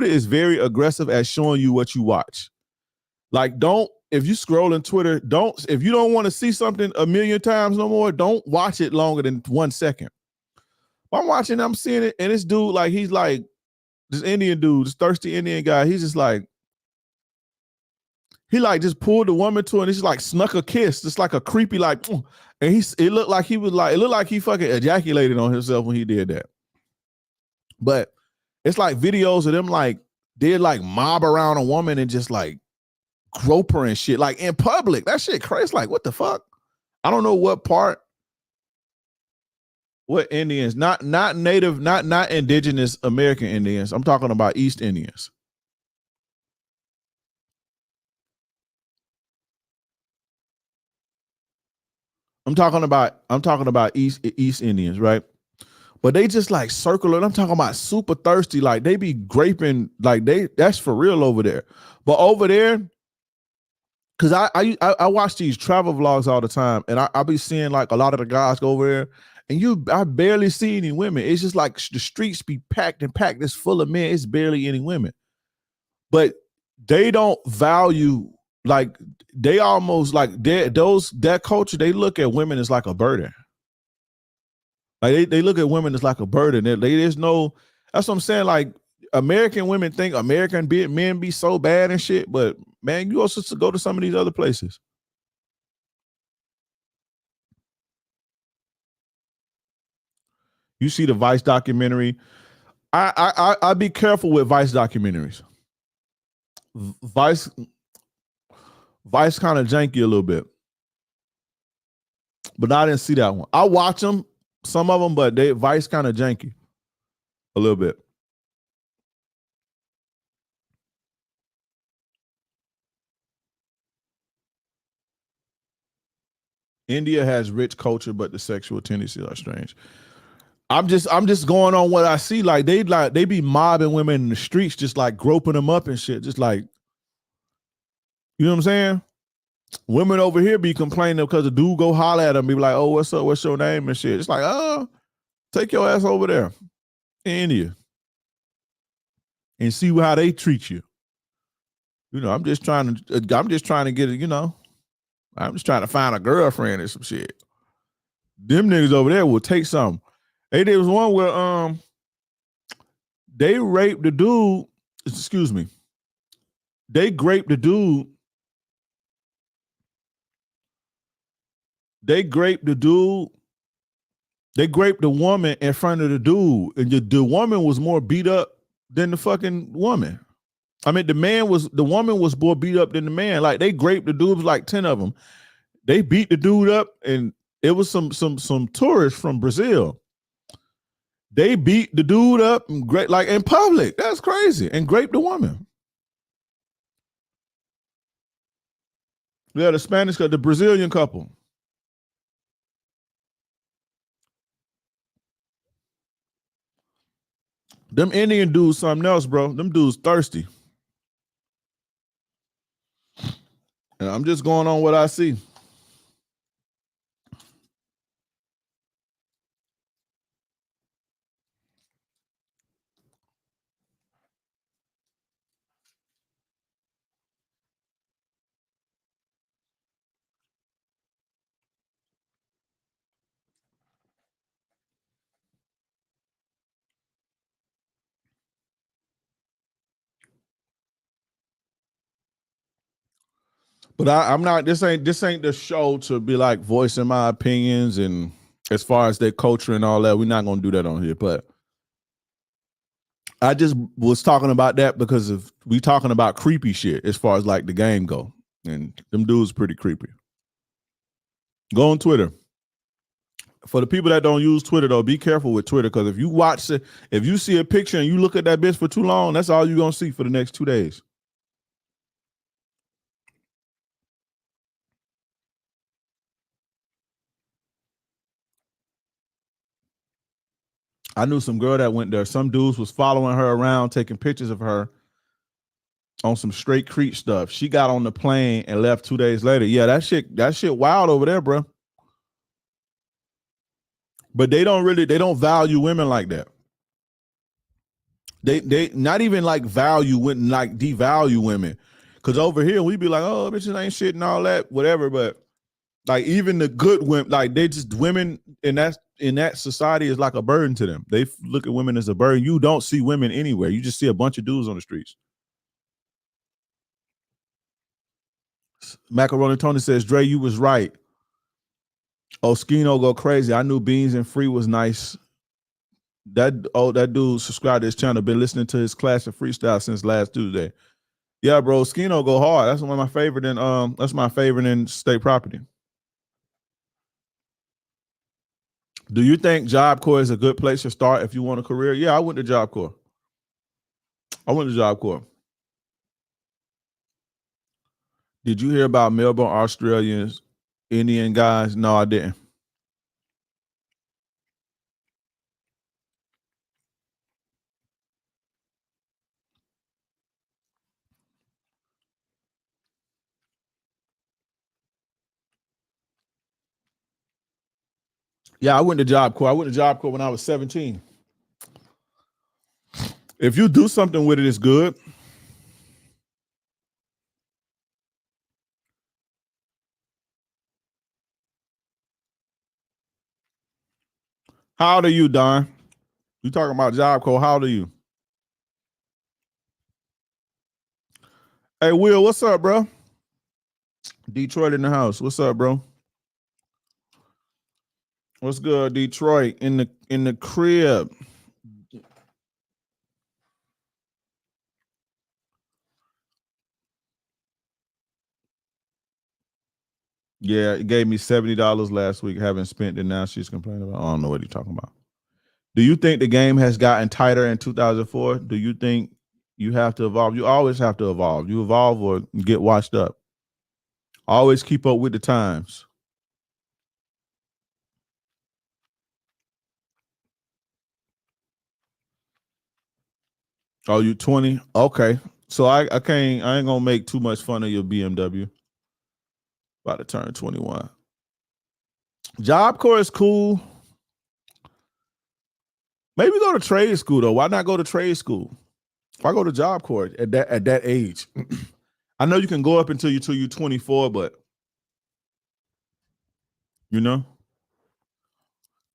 Speaker 2: is very aggressive at showing you what you watch. Like, if you scroll in Twitter, if you don't want to see something a million times no more, don't watch it longer than 1 second. I'm watching, I'm seeing it, and this dude, like, he's like, this Indian dude, this thirsty Indian guy, he's just like, he like just pulled the woman to, and he's like snuck a kiss, just like a creepy, like, and it looked like he fucking ejaculated on himself when he did that. But it's like videos of them like, they'd like mob around a woman and just like grope her and shit, like in public. That shit crazy. It's like, what the fuck? I don't know what part. What Indians? Not native, not indigenous American Indians. I'm talking about East Indians. I'm talking about East Indians, right? But they just like circle it. I'm talking about super thirsty. Like they be graping, like that's for real over there. But over there, because I watch these travel vlogs all the time, and I be seeing like a lot of the guys go over there, and I barely see any women. It's just like the streets be packed. It's full of men. It's barely any women. But they don't value, like they almost like that culture. They look at women as like a burden. Like they look at women as like a burden. There's no. That's what I'm saying. Like American women think American men be so bad and shit, but man, you also to go to some of these other places. You see the Vice documentary. I be careful with Vice documentaries. Vice kind of janky a little bit, but I didn't see that one. I watch them, some of them, but Vice kind of janky a little bit. India has rich culture, but the sexual tendencies are strange. I'm just going on what I see. Like they be mobbing women in the streets, just like groping them up and shit. Just like, you know what I'm saying? Women over here be complaining because the dude go holler at them, be like, "Oh, what's up? What's your name?" and shit. It's like, take your ass over there in India and see how they treat you. You know, I'm just trying to get it. You know, I'm just trying to find a girlfriend or some shit. Them niggas over there will take something. Hey, there was one where they raped the dude. Excuse me. They raped the dude. They raped the dude. They raped the woman in front of the dude, and the woman was more beat up than the fucking woman. I mean, the woman was more beat up than the man. Like they raped the dude, was like 10 of them. They beat the dude up, and it was some tourists from Brazil. They beat the dude up and like in public. That's crazy. And raped the woman. Yeah, the Brazilian couple. Them Indian dudes something else, bro. Them dudes thirsty. And I'm just going on what I see. But I'm not. This ain't the show to be like voicing my opinions and as far as their culture and all that. We're not gonna do that on here. But I just was talking about that because of we talking about creepy shit as far as like the game go, and them dudes pretty creepy. Go on Twitter. For the people that don't use Twitter though, be careful with Twitter because if you watch it, if you see a picture and you look at that bitch for too long, that's all you're gonna see for the next 2 days. I knew some girl that went there. Some dudes was following her around, taking pictures of her on some straight creep stuff. She got on the plane and left 2 days later. Yeah, that shit wild over there, bro. But they don't value women like that. They not even like value women, like devalue women. Cause over here we be like, oh, bitches ain't shit and all that, whatever. But like even the good women, like they just women in that society is like a burden to them. They look at women as a burden. You don't see women anywhere. You just see a bunch of dudes on the streets. Macaroni Tony says, Dre, you was right. Oskino go crazy. I knew Beans and Free was nice. That dude subscribed to his channel. Been listening to his classic freestyle since last Tuesday. Yeah, bro. Skino go hard. That's one of my favorite that's my favorite in state property. Do you think Job Corps is a good place to start if you want a career? Yeah, I went to Job Corps. Did you hear about Melbourne Australians, Indian guys? No, I didn't. Yeah, I went to Job Corps. I went to Job Corps when I was 17. If you do something with it, it's good. How old are you, Don? You talking about Job Corps? How old are you? Hey, Will, what's up, bro? Detroit in the house. What's up, bro? What's good, Detroit in the crib? Yeah, it gave me $70 last week. Haven't spent it now. She's complaining about. I don't know what you're talking about. Do you think the game has gotten tighter in 2004? Do you think you have to evolve? You always have to evolve. You evolve or get washed up. Always keep up with the times. Oh, you 20? Okay. So I ain't gonna make too much fun of your BMW. About to turn 21. Job Corps is cool. Maybe go to trade school though. Why not go to trade school? Why go to Job Corps at that age? I know you can go up until you're 24, but you know,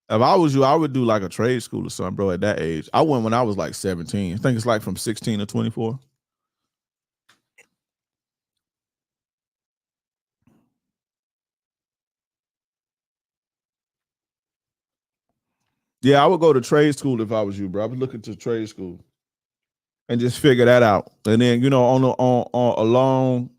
Speaker 2: if I was you, I would do like a trade school or something, bro. At that age, I went when I was like 17. I think it's like from 16 to 24. Yeah, I would go to trade school if I was you, bro. I would look into trade school and just figure that out. And then, you know, on along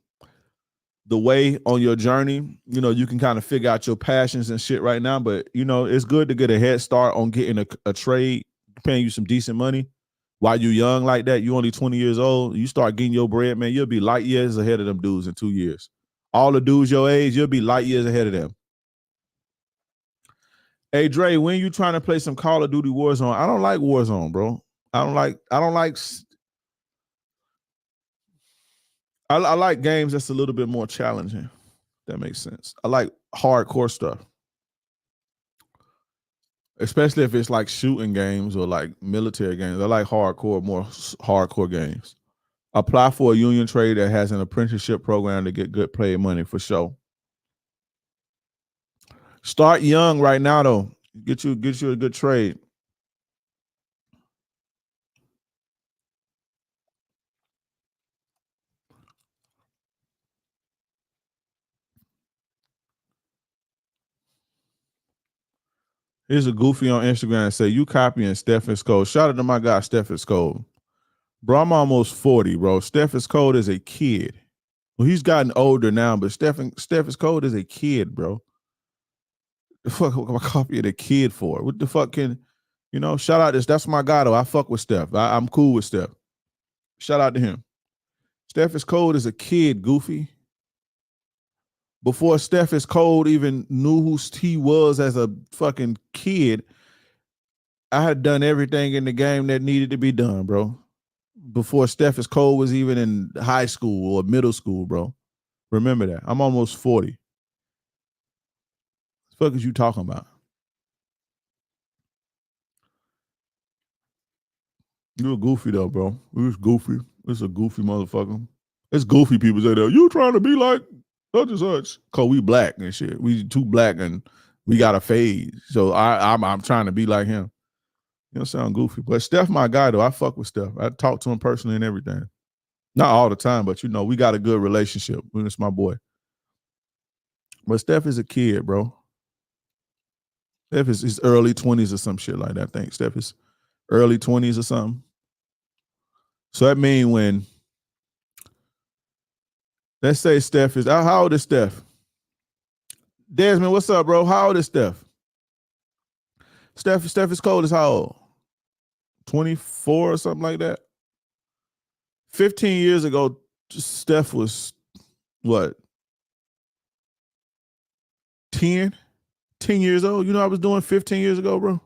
Speaker 2: the way on your journey, you know, you can kind of figure out your passions and shit right now. But you know, it's good to get a head start on getting a trade, paying you some decent money while you're young like that. You only 20 years old. You start getting your bread, man. You'll be light years ahead of them dudes in 2 years. All the dudes your age, you'll be light years ahead of them. Hey Dre, when you trying to play some Call of Duty Warzone? I don't like Warzone, bro. I don't like. I like games that's a little bit more challenging. That makes sense. I like hardcore stuff, especially if it's like shooting games or like military games. I like more hardcore games. Apply for a union trade that has an apprenticeship program to get good paid money for sure. Start young right now though. Get you a good trade. Here's a goofy on Instagram and say, you copying Stephen's code. Shout out to my guy, Stephen's code. Bro, I'm almost 40, bro. Stephen's code is a kid. Well, he's gotten older now, but Stephen's code is a kid, bro. The fuck am I copying a kid for? What the fuck can, shout out this. That's my guy, though. I fuck with Steph. I'm cool with Steph. Shout out to him. Stephen's code is a kid, goofy. Before Stephen's code even knew who he was as a fucking kid, I had done everything in the game that needed to be done, bro. Before Stephen's code was even in high school or middle school, bro. Remember that. I'm almost 40. What the fuck is you talking about? You're a goofy though, bro. You're goofy. It's a goofy motherfucker. It's goofy people say that. You trying to be like such and such. Cause we black and shit. We too black and we got a fade. So I'm trying to be like him. You don't sound goofy. But Steph my guy though. I fuck with Steph. I talk to him personally and everything. Not all the time, but we got a good relationship. It's my boy. But Steph is a kid, bro. Steph is his early 20s or some shit like that, I think. Steph is early 20s or something. So that means when, let's say Steph is, how old is Steph? Desmond, what's up, bro? How old is Steph? Steph is cold as how old? 24 or something like that? 15 years ago, Steph was what? 10 years old? You know what I was doing 15 years ago, bro?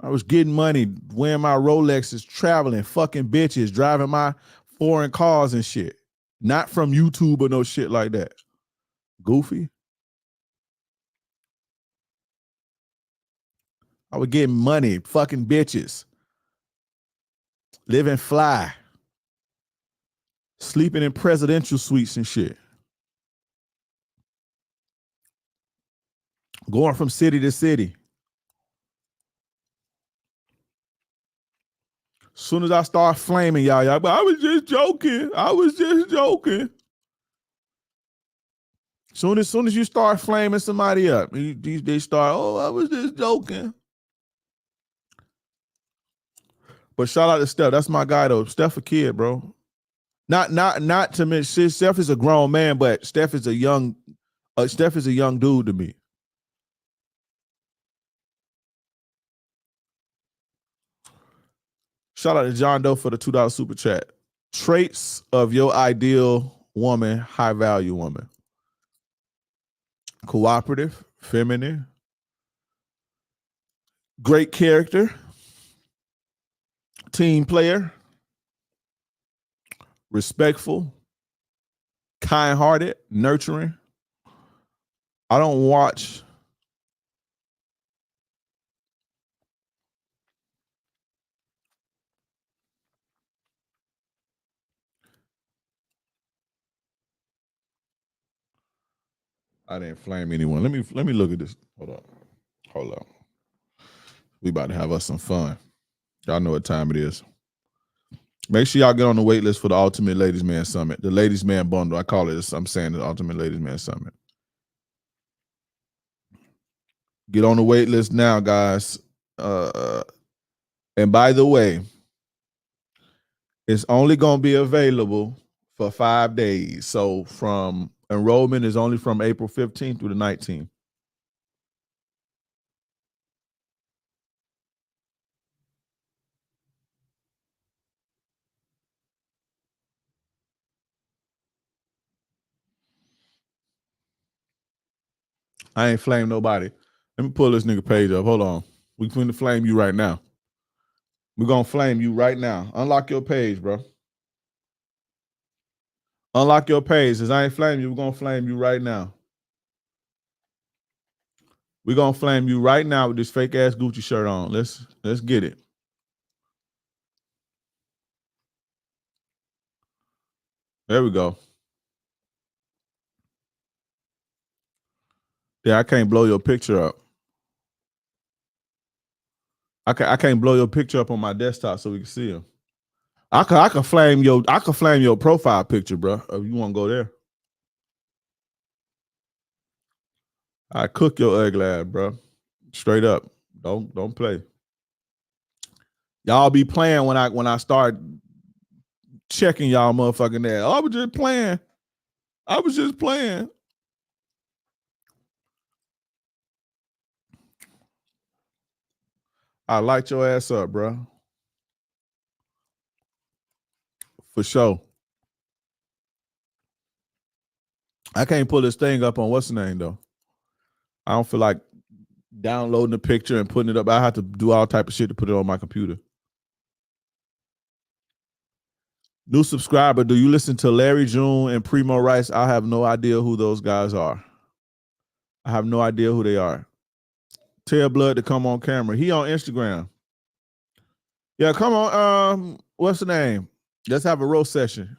Speaker 2: I was getting money, wearing my Rolexes, traveling, fucking bitches, driving my foreign cars and shit. Not from YouTube or no shit like that. Goofy. I was getting money, fucking bitches. Living fly. Sleeping in presidential suites and shit. Going from city to city. Soon as I start flaming y'all, but I was just joking. Soon as you start flaming somebody up, they start, I was just joking. But shout out to Steph. That's my guy though. Steph a kid, bro. Not to mention, Steph is a grown man, but Steph is a young dude to me. Shout out to John Doe for the $2 super chat. Traits of your ideal woman, high value woman. Cooperative, feminine, great character, team player, respectful, kind-hearted, nurturing. I don't watch I didn't flame anyone. Let me look at this. Hold on. We about to have us some fun. Y'all know what time it is. Make sure y'all get on the wait list for the Ultimate Ladies Man Summit. The Ladies Man Bundle. I call it, I'm saying the Ultimate Ladies Man Summit. Get on the wait list now, guys. And by the way, it's only going to be available for 5 days. So enrollment is only from April 15th through the 19th. I ain't flame nobody. Let me pull this nigga page up. Hold on. We finna flame you right now. We're going to flame you right now. Unlock your page, bro. Unlock your page. Since I ain't flame you, we're going to flame you right now. We're going to flame you right now with this fake ass Gucci shirt on. Let's get it. There we go. Yeah, I can't blow your picture up. I can't blow your picture up on my desktop so we can see him. I can flame your profile picture, bro. If you want to go there. I cook your ugly ass, bro. Straight up. Don't play. Y'all be playing when I start checking y'all motherfucking ass. I was just playing. I was just playing. I light your ass up, bro. For sure. I can't pull this thing up on what's the name though. I don't feel like downloading the picture and putting it up. I have to do all type of shit to put it on my computer. New subscriber, do you listen to Larry June and Primo Rice? I have no idea who those guys are. I have no idea who they are. Tell Blood to come on camera. He on Instagram. Yeah, come on. What's the name? Let's have a roast session.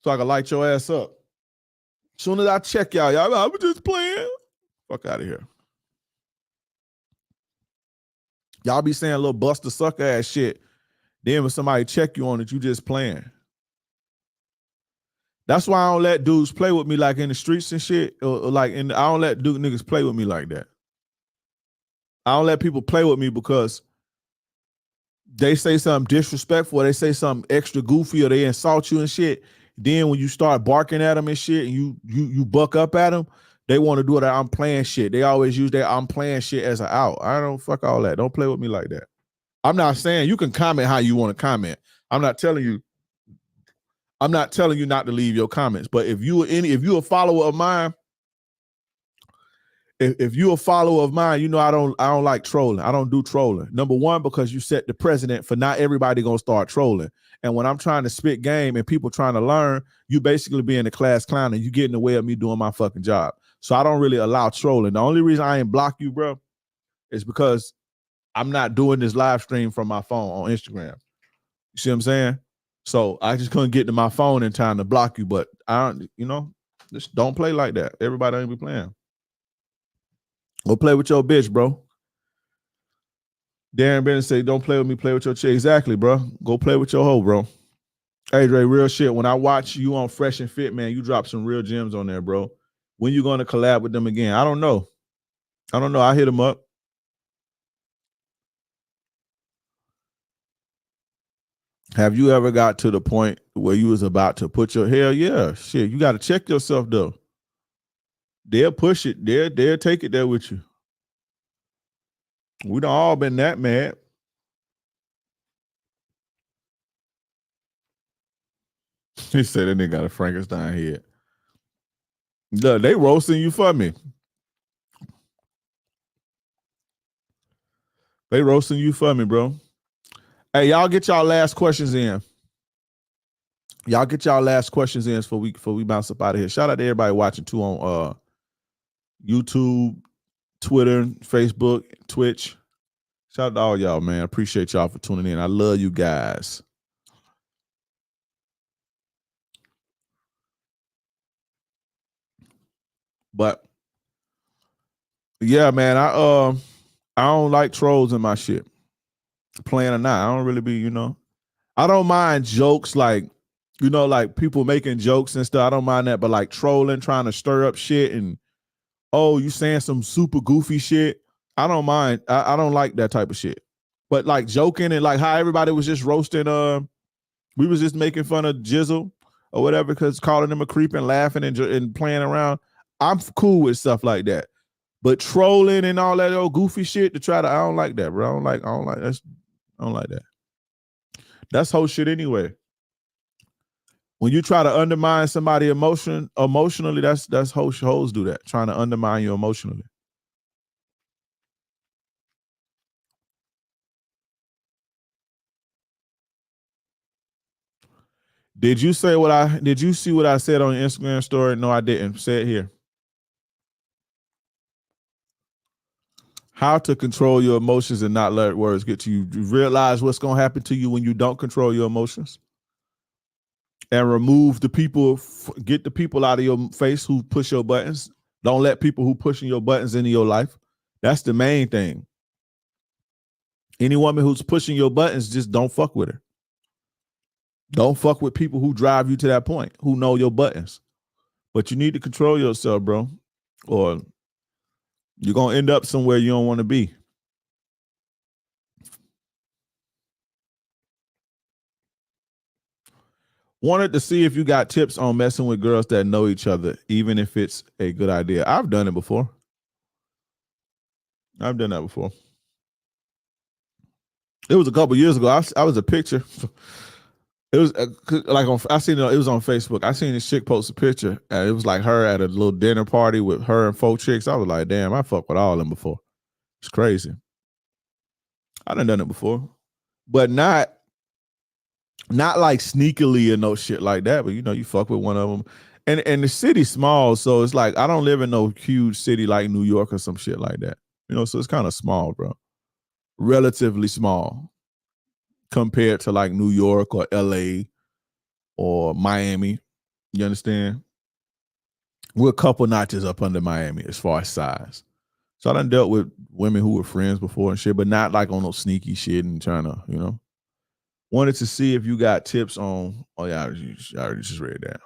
Speaker 2: So I can light your ass up. Soon as I check y'all I was just playing. Fuck out of here. Y'all be saying little buster sucker ass shit. Then when somebody check you on it, you just playing. That's why I don't let dudes play with me like in the streets and shit. Or like I don't let niggas play with me like that. I don't let people play with me because they say something disrespectful, or they say something extra goofy, or they insult you and shit. Then when you start barking at them and shit, and you buck up at them, they want to do that I'm playing shit. They always use that I'm playing shit as an out. I don't fuck all that. Don't play with me like that. I'm not saying you can comment how you want to comment. I'm not telling you not to leave your comments. But if you're a follower of mine, if you're a follower of mine, you know I don't like trolling. I don't do trolling. Number one, because you set the precedent for not everybody gonna start trolling. And when I'm trying to spit game and people trying to learn, you basically being a class clown and you get in the way of me doing my fucking job. So I don't really allow trolling. The only reason I ain't block you, bro, is because I'm not doing this live stream from my phone on Instagram. You see what I'm saying? So I just couldn't get to my phone in time to block you. But I don't, just don't play like that. Everybody ain't be playing. Go play with your bitch, bro. Darren Bennett say, don't play with me, play with your chick. Exactly, bro. Go play with your hoe, bro. Hey, Dre, real shit. When I watch you on Fresh and Fit, man, you drop some real gems on there, bro. When you going to collab with them again? I don't know. I hit them up. Have you ever got to the point where you was about to put your hell yeah, shit, you got to check yourself though. They'll push it. They'll take it there with you. We done all been that mad. He said that nigga got a Frankenstein head. Look, they roasting you for me. They roasting you for me, bro. Hey, y'all get y'all last questions in. Y'all get y'all last questions in before we bounce up out of here. Shout out to everybody watching too on YouTube, Twitter, Facebook, Twitch. Shout out to all y'all, man. I appreciate y'all for tuning in. I love you guys. But yeah, man, I don't like trolls in my shit. Playing or not, I don't really be, I don't mind jokes like, like people making jokes and stuff. I don't mind that, but like trolling, trying to stir up shit and, oh, you saying some super goofy shit. I don't mind. I don't like that type of shit. But like joking and like how everybody was just roasting, we was just making fun of Jizzle or whatever, because calling him a creep and laughing and playing around. I'm cool with stuff like that. But trolling and all that old goofy shit I don't like that, bro. I don't like that. That's whole shit anyway. When you try to undermine somebody emotionally, that's hoes do that, trying to undermine you emotionally. Did you see what I said on your Instagram story? No, I didn't. Say it here. How to control your emotions and not let words get to you. You realize what's going to happen to you when you don't control your emotions. And remove the people, get the people out of your face who push your buttons. Don't let people who pushing your buttons into your life. That's the main thing. Any woman who's pushing your buttons, just don't fuck with her. Don't fuck with people who drive you to that point, who know your buttons. But you need to control yourself, bro. Or You're gonna end up somewhere you don't want to be. Wanted to see if you got tips on messing with girls that know each other, even if it's a good idea. I've done it before. I've done that before. It was a couple years ago. I was a picture. It was like I seen it. It was on Facebook. I seen this chick post a picture, and it was like her at a little dinner party with her and 4 chicks. I was like, damn, I fucked with all of them before. It's crazy. I done it before, but not like sneakily or no shit like that. But you fuck with one of them, and the city's small, so it's like I don't live in no huge city like New York or some shit like that. So it's kind of small, bro. Relatively small compared to like New York or LA or Miami. You understand? We're a couple notches up under Miami as far as size. So I done dealt with women who were friends before and shit, but not like on no sneaky shit and trying to, Wanted to see if you got tips on, I already just read that.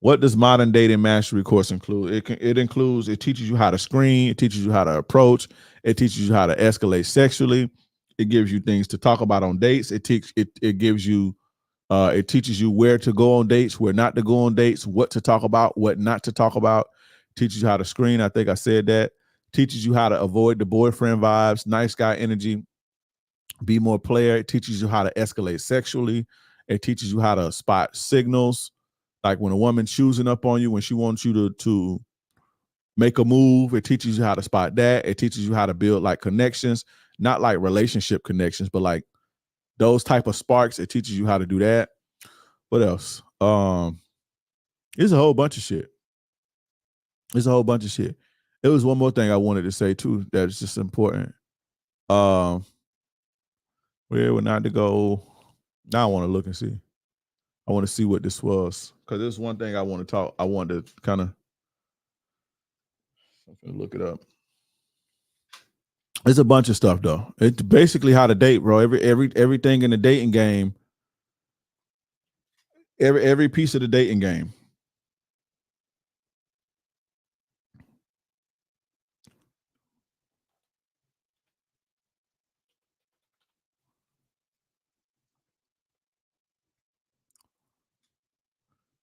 Speaker 2: What does modern dating mastery course include? It teaches you how to screen, it teaches you how to approach, it teaches you how to escalate sexually, it gives you things to talk about on dates, it gives you it teaches you where to go on dates, where not to go on dates, what to talk about, what not to talk about. Teaches you how to screen. I think I said that. Teaches you how to avoid the boyfriend vibes, nice guy energy, be more player. It teaches you how to escalate sexually. It teaches you how to spot signals, like when a woman choosing up on you when she wants you to make a move. It teaches you how to spot that. It teaches you how to build like connections, not like relationship connections, but like those type of sparks. It teaches you how to do that. What else? There's a whole bunch of shit. It was one more thing I wanted to say too that's just important. Where we're not to go. Now I want to look and see. I want to see what this was because there's one thing I want to talk. I wanted to kind of look it up. It's a bunch of stuff though. It's basically how to date, bro. Everything in the dating game. Every piece of the dating game.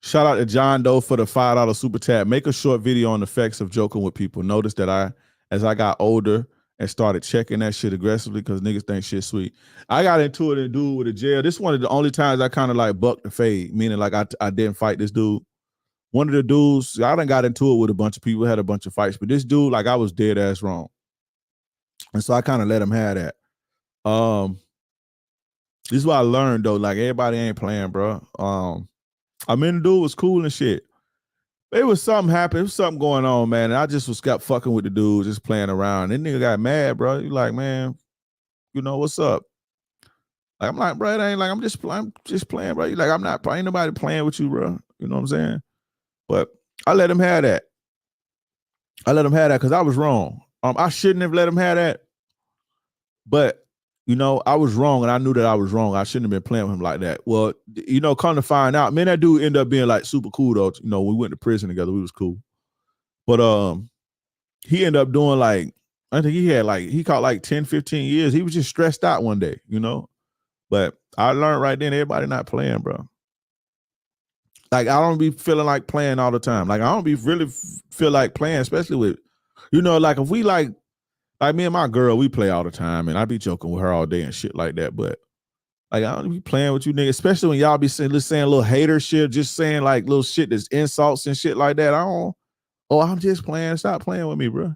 Speaker 2: Shout out to John Doe for the $5 super chat. Make a short video on the effects of joking with people. Notice that as I got older and started checking that shit aggressively because niggas think shit sweet. I got into it and dude with a jail. This one of the only times I kind of like bucked the fade, meaning like I didn't fight this dude. One of the dudes, I done got into it with a bunch of people, had a bunch of fights, but this dude, like I was dead ass wrong. And so I kind of let him have that. This is what I learned though. Like everybody ain't playing, bro. I mean, the dude was cool and shit. It was something happened. It was something going on, man. And I just got fucking with the dude, just playing around. And nigga got mad, bro. You like, man, what's up? Like, I'm like, bro, it ain't like I'm just playing, bro. You like, ain't nobody playing with you, bro. You know what I'm saying? But I let him have that. Because I was wrong. I shouldn't have let him have that. But I was wrong, and I knew that I was wrong. I shouldn't have been playing with him like that. Well, come to find out, man, that dude ended up being like super cool though. We went to prison together. We was cool. But he ended up doing like, I think he caught like 10, 15 years. He was just stressed out one day, But I learned right then, everybody not playing, bro. Like, I don't be feeling like playing all the time. Like, I don't be really feel like playing, especially with, like if we like me and my girl, we play all the time, and I be joking with her all day and shit like that. But like, I don't be playing with you niggas, especially when y'all be saying little hater shit, just saying like little shit that's insults and shit like that. I'm just playing. Stop playing with me, bro.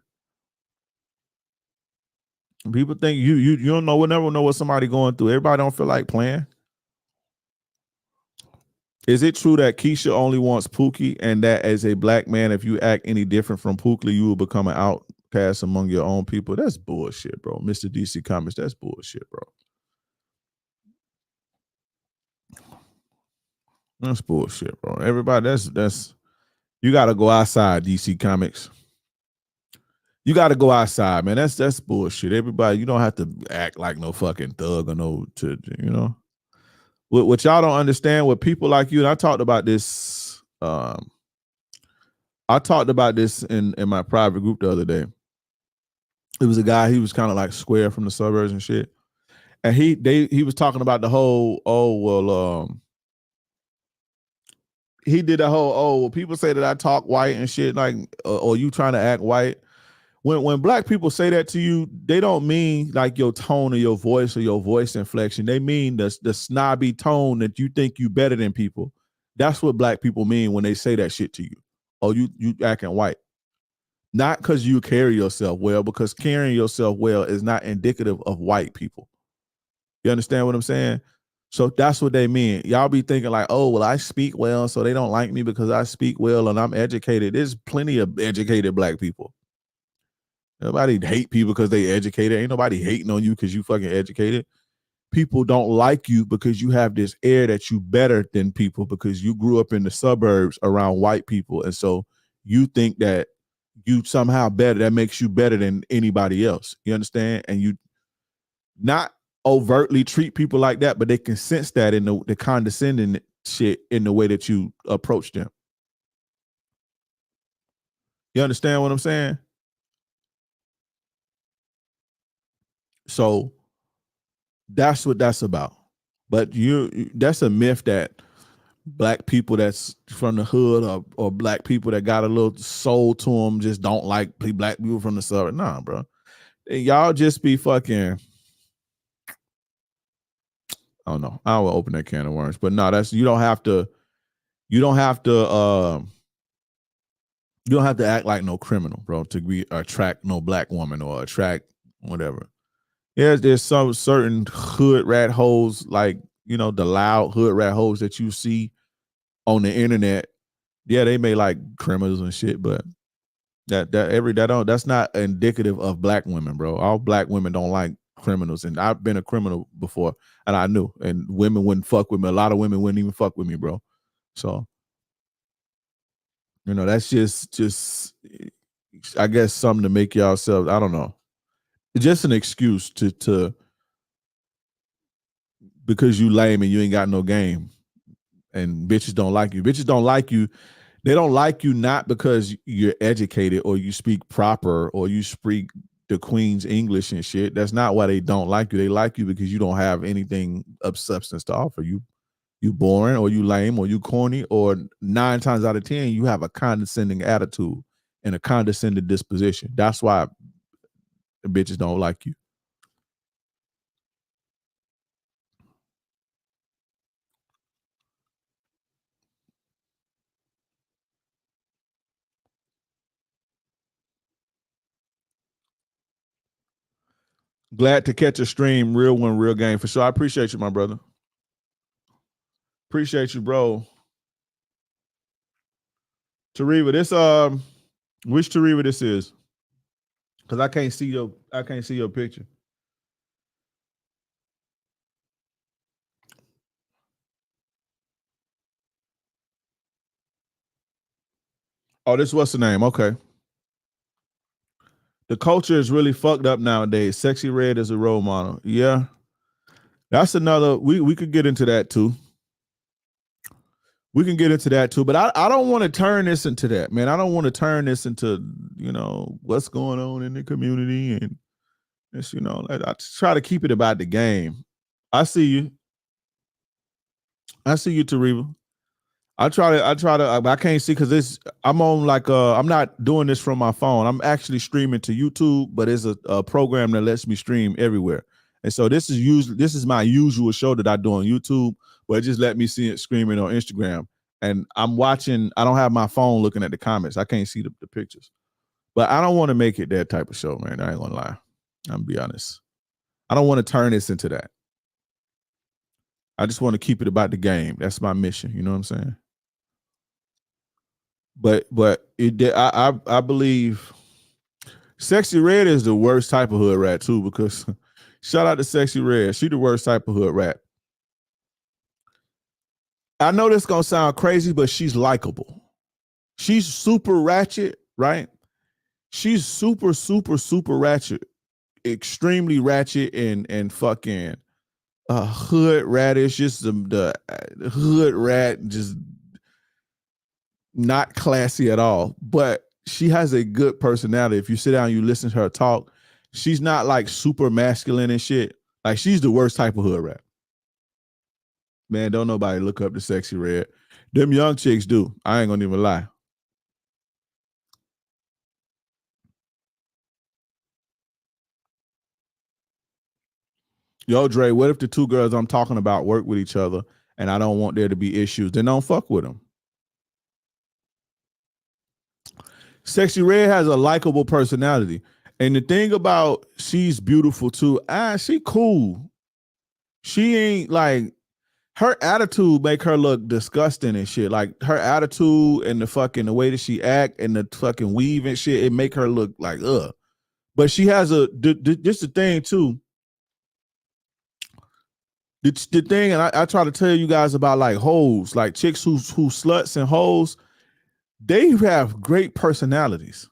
Speaker 2: People think you don't know, we'll never know what somebody going through. Everybody don't feel like playing. Is it true that Keisha only wants Pookie and that as a black man, if you act any different from Pookie, you will become an outcast among your own people? That's bullshit, bro. Mr. DC Comics, that's bullshit, bro. That's bullshit, bro. Everybody, that's you got to go outside, DC Comics. You got to go outside, man. That's bullshit. Everybody, you don't have to act like no fucking thug or What y'all don't understand, what people like you, and I talked about this, I I talked about this in my private group the other day. It was a guy, he was kind of like square from the suburbs and shit. And he was talking about the whole, he did the whole, people say that I talk white and shit, like, or you trying to act white. When black people say that to you, they don't mean like your tone of your voice or your voice inflection. They mean the snobby tone that you think you better than people. That's what black people mean when they say that shit to you. Oh, you acting white. Not because you carry yourself well, because carrying yourself well is not indicative of white people. You understand what I'm saying? So that's what they mean. Y'all be thinking like, oh, well, I speak well, so they don't like me because I speak well and I'm educated. There's plenty of educated black people. Nobody hate people because they educated. Ain't nobody hating on you because you fucking educated. People don't like you because you have this air that you better than people because you grew up in the suburbs around white people. And so you think that you somehow better, that makes you better than anybody else. You understand? And you not overtly treat people like that, but they can sense that in the condescending shit in the way that you approach them. You understand what I'm saying? So that's what that's about. But that's a myth that black people that's from the hood or black people that got a little soul to them just don't like black people from the suburb. Nah, bro. Y'all just be fucking, I don't know. I will open that can of worms. But no, that's you don't have to act like no criminal, bro, to attract no black woman or attract whatever. Yeah, there's some certain hood rat hoes, like, you know, the loud hood rat hoes that you see on the internet. Yeah, they may like criminals and shit, but that's not indicative of black women, bro. All black women don't like criminals, and I've been a criminal before, and I knew, and women wouldn't fuck with me. A lot of women wouldn't even fuck with me, bro. So, you know, that's just I guess something to make yourself, I don't know. It's just an excuse to because you lame and you ain't got no game and bitches don't like you. Bitches don't like you. They don't like you not because you're educated or you speak proper or you speak the Queen's English and shit. That's not why they don't like you. They like you because you don't have anything of substance to offer. You boring or you lame or you corny, or 9 times out of 10 you have a condescending attitude and a condescending disposition. That's why the bitches don't like you. Glad to catch a stream. Real one, real game for sure. I appreciate you, my brother. Appreciate you, bro. Tariva, this which Tariva this is? Because I can't see your picture. Oh, this what's the name? Okay. The culture is really fucked up nowadays. Sexy Red is a role model. Yeah. That's another, we could get into that too. We can get into that too, but I don't want to turn this into that, man. I don't want to turn this into, you know, what's going on in the community, and it's, you know, I try to keep it about the game. I see you, Tariva. I can't see because I'm on like I'm not doing this from my phone. I'm actually streaming to YouTube, but it's a program that lets me stream everywhere. And so this is my usual show that I do on YouTube, but it just let me see it streaming on Instagram. And I'm watching, I don't have my phone looking at the comments. I can't see the pictures. But I don't want to make it that type of show, man. I ain't gonna lie. I'm gonna be honest. I don't want to turn this into that. I just want to keep it about the game. That's my mission. You know what I'm saying? But I believe Sexy Red is the worst type of hood rat too, because shout out to Sexy Red. She the worst type of hood rat. I know this gonna sound crazy, but she's likable. She's super ratchet, right? She's super, super, super ratchet, extremely ratchet and fucking hood radish, just the hood rat, just not classy at all, but she has a good personality. If you sit down and you listen to her talk, she's not like super masculine and shit. Like she's the worst type of hood rat. Man, don't nobody look up to Sexy Red. Them young chicks do. I ain't gonna even lie. Yo, Dre, what if the two girls I'm talking about work with each other and I don't want there to be issues? Then don't fuck with them. Sexy Red has a likable personality. And the thing about she's beautiful too. She cool. She ain't like her attitude make her look disgusting and shit. Like her attitude and the way that she act and the fucking weave and shit, it make her look like ugh. But she has just the thing too. The thing, and I try to tell you guys about like hoes, like chicks who sluts and hoes, they have great personalities.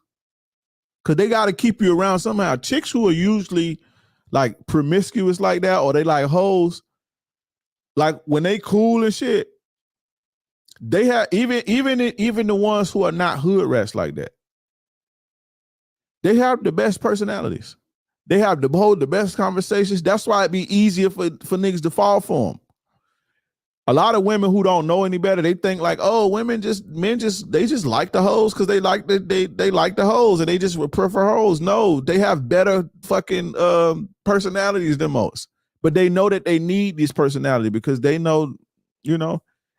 Speaker 2: Cause they got to keep you around somehow. Chicks who are usually like promiscuous like that, or they like hoes, like when they cool and shit, they have even the ones who are not hood rats like that. They have the best personalities. They have the best conversations. That's why it'd be easier for niggas to fall for them. A lot of women who don't know any better, they think like, oh, men just like the hoes because they like they like the hoes and they just would prefer hoes. No, they have better fucking personalities than most. But they know that they need this personality because they know,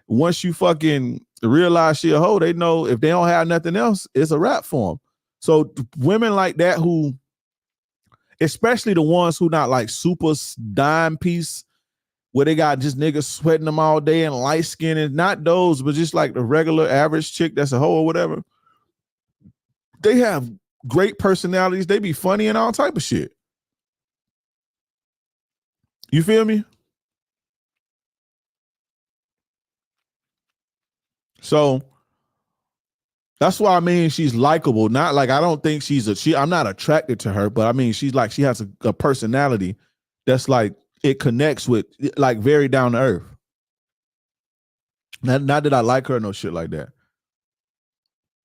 Speaker 2: once you fucking realize she a hoe, they know if they don't have nothing else, it's a wrap for them. So women like that who, especially the ones who not like super dime piece, where they got just niggas sweating them all day and light skin, and not those, but just like the regular average chick that's a hoe or whatever. They have great personalities. They be funny and all type of shit. You feel me? So that's why I mean she's likable. Not like I don't think I'm not attracted to her, but I mean she's like she has a personality that's like it connects with like very down to earth. Not that I like her, no shit like that.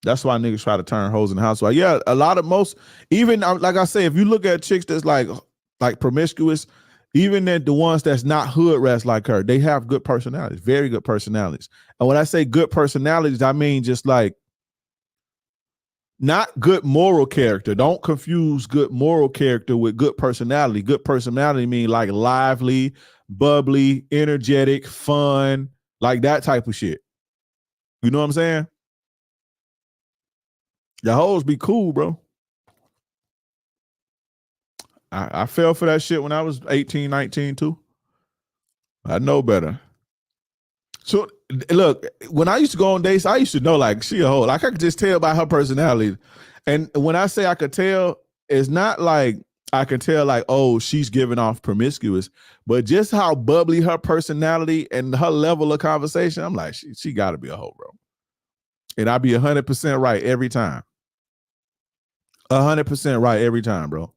Speaker 2: That's why niggas try to turn hoes in the house. So yeah, a lot of even like I say, if you look at chicks that's like promiscuous, even the ones that's not hood rats like her, they have good personalities, very good personalities. And when I say good personalities, I mean just like not good moral character. Don't confuse good moral character with good personality. Good personality mean like lively, bubbly, energetic, fun, like that type of shit. You know what I'm saying? The hoes be cool, bro. I fell for that shit when I was 18, 19 too. I know better. So look, when I used to go on dates, I used to know like she a hoe. Like I could just tell by her personality. And when I say I could tell, it's not like I can tell like, oh, she's giving off promiscuous, but just how bubbly her personality and her level of conversation, I'm like, she gotta be a hoe, bro. And I'd be 100% right every time. 100% right every time, bro.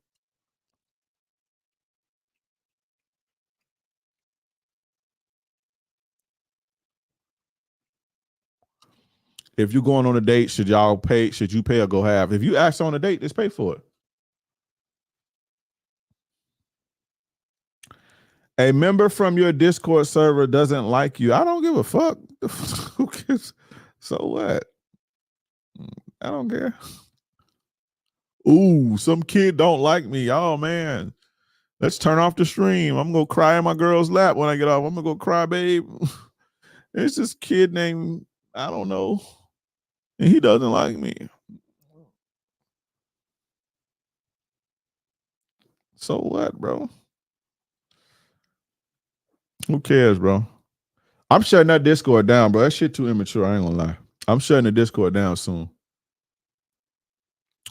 Speaker 2: If you're going on a date, should you pay or go half? If you ask on a date, just pay for it. A member from your Discord server doesn't like you. I don't give a fuck. Who cares? So what? I don't care. Ooh, some kid don't like me. Oh man. Let's turn off the stream. I'm gonna cry in my girl's lap when I get off. I'm gonna go cry, babe. It's this kid named, I don't know. And he doesn't like me. So what, bro? Who cares, bro? I'm shutting that Discord down, bro. That shit too immature. I ain't gonna lie. I'm shutting the Discord down soon.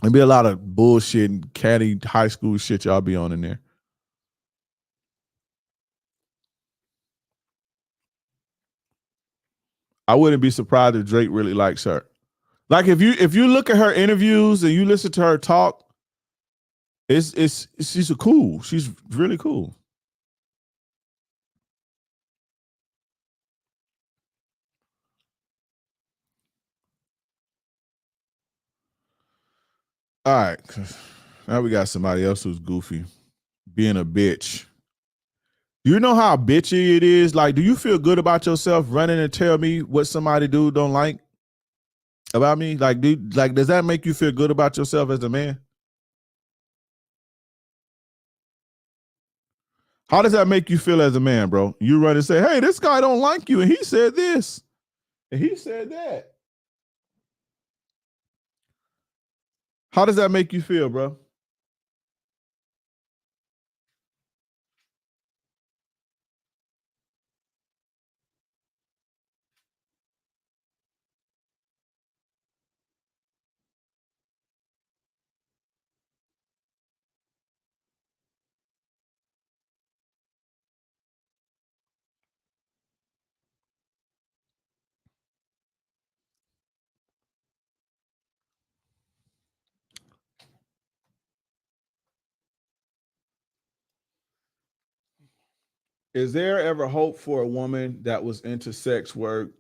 Speaker 2: There'll be a lot of bullshit and catty high school shit y'all be on in there. I wouldn't be surprised if Drake really likes her. Like if you look at her interviews and you listen to her talk, she's cool. She's really cool. All right. Now we got somebody else who's goofy. Being a bitch. You know how bitchy it is? Like, do you feel good about yourself running and tell me what somebody don't like about me? Like, does that make you feel good about yourself as a man? How does that make you feel as a man, bro? You run and say, hey, this guy don't like you, and he said this, and he said that. How does that make you feel, bro? Is there ever hope for a woman that was into sex work?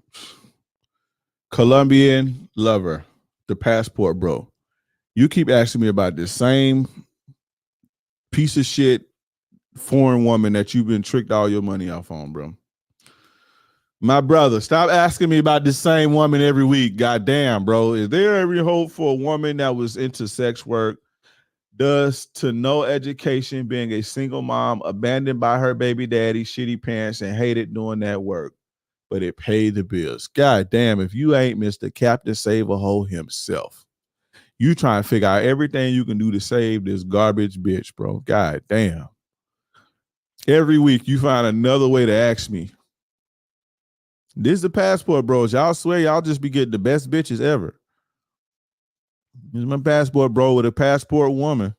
Speaker 2: Colombian lover, the passport bro. You keep asking me about this same piece of shit foreign woman that you've been tricked all your money off on, bro. My brother, stop asking me about this same woman every week. Goddamn, bro. Is there every hope for a woman that was into sex work, does to no education, being a single mom, abandoned by her baby daddy, shitty parents, and hated doing that work, but it paid the bills? God damn, if you ain't Mr. Captain Save-A-Ho himself, you try and figure out everything you can do to save this garbage bitch, bro. God damn. Every week you find another way to ask me. This is the passport bros. Y'all swear y'all just be getting the best bitches ever. This is my passport bro with a passport woman.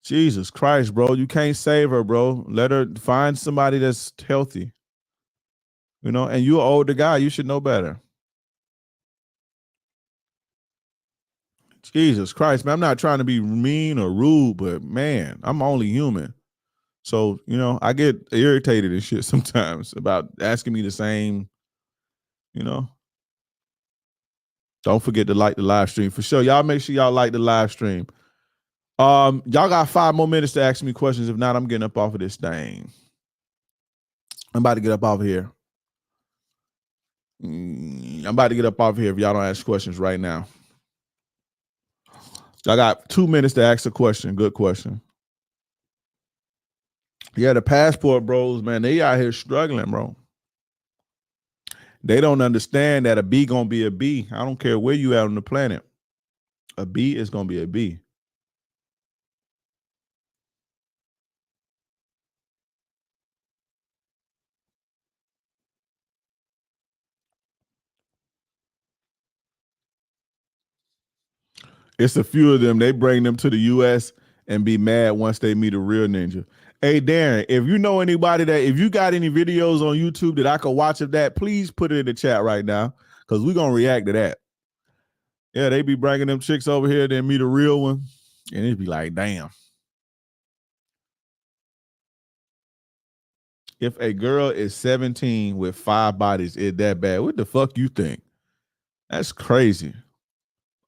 Speaker 2: Jesus Christ, bro. You can't save her, bro. Let her find somebody that's healthy. You know, and you're an older guy. You should know better. Jesus Christ, man. I'm not trying to be mean or rude, but man, I'm only human. So, you know, I get irritated and shit sometimes about asking me the same, you know. Don't forget to like the live stream. For sure, y'all make sure y'all like the live stream. Y'all got 5 more minutes to ask me questions. If not, I'm getting up off of this thing. I'm about to get up off of here. I'm about to get up off of here if y'all don't ask questions right now. I got 2 minutes to ask a question. Good question. Yeah, the passport bros, man, they out here struggling, bro. They don't understand that a B gonna be a B. I don't care where you at on the planet. A B is gonna be a B. It's a few of them. They bring them to the U.S. and be mad once they meet a real ninja. Hey, Darren, if you know anybody if you got any videos on YouTube that I could watch of that, please put it in the chat right now, because we're going to react to that. Yeah, they be bringing them chicks over here, then meet a real one, and it'd be like, damn. If a girl is 17 with 5 bodies, is that bad? What the fuck you think? That's crazy.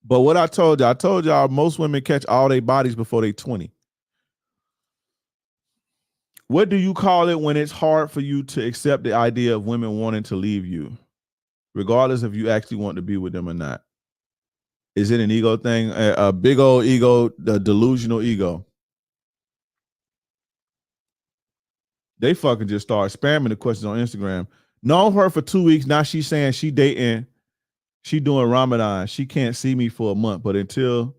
Speaker 2: But what I told y'all most women catch all their bodies before they 20. What do you call it when it's hard for you to accept the idea of women wanting to leave you, regardless if you actually want to be with them or not? Is it an ego thing? A big old ego, the delusional ego. They fucking just start spamming the questions on Instagram. Known her for 2 weeks. Now she's saying she dating. She doing Ramadan. She can't see me for a month, but until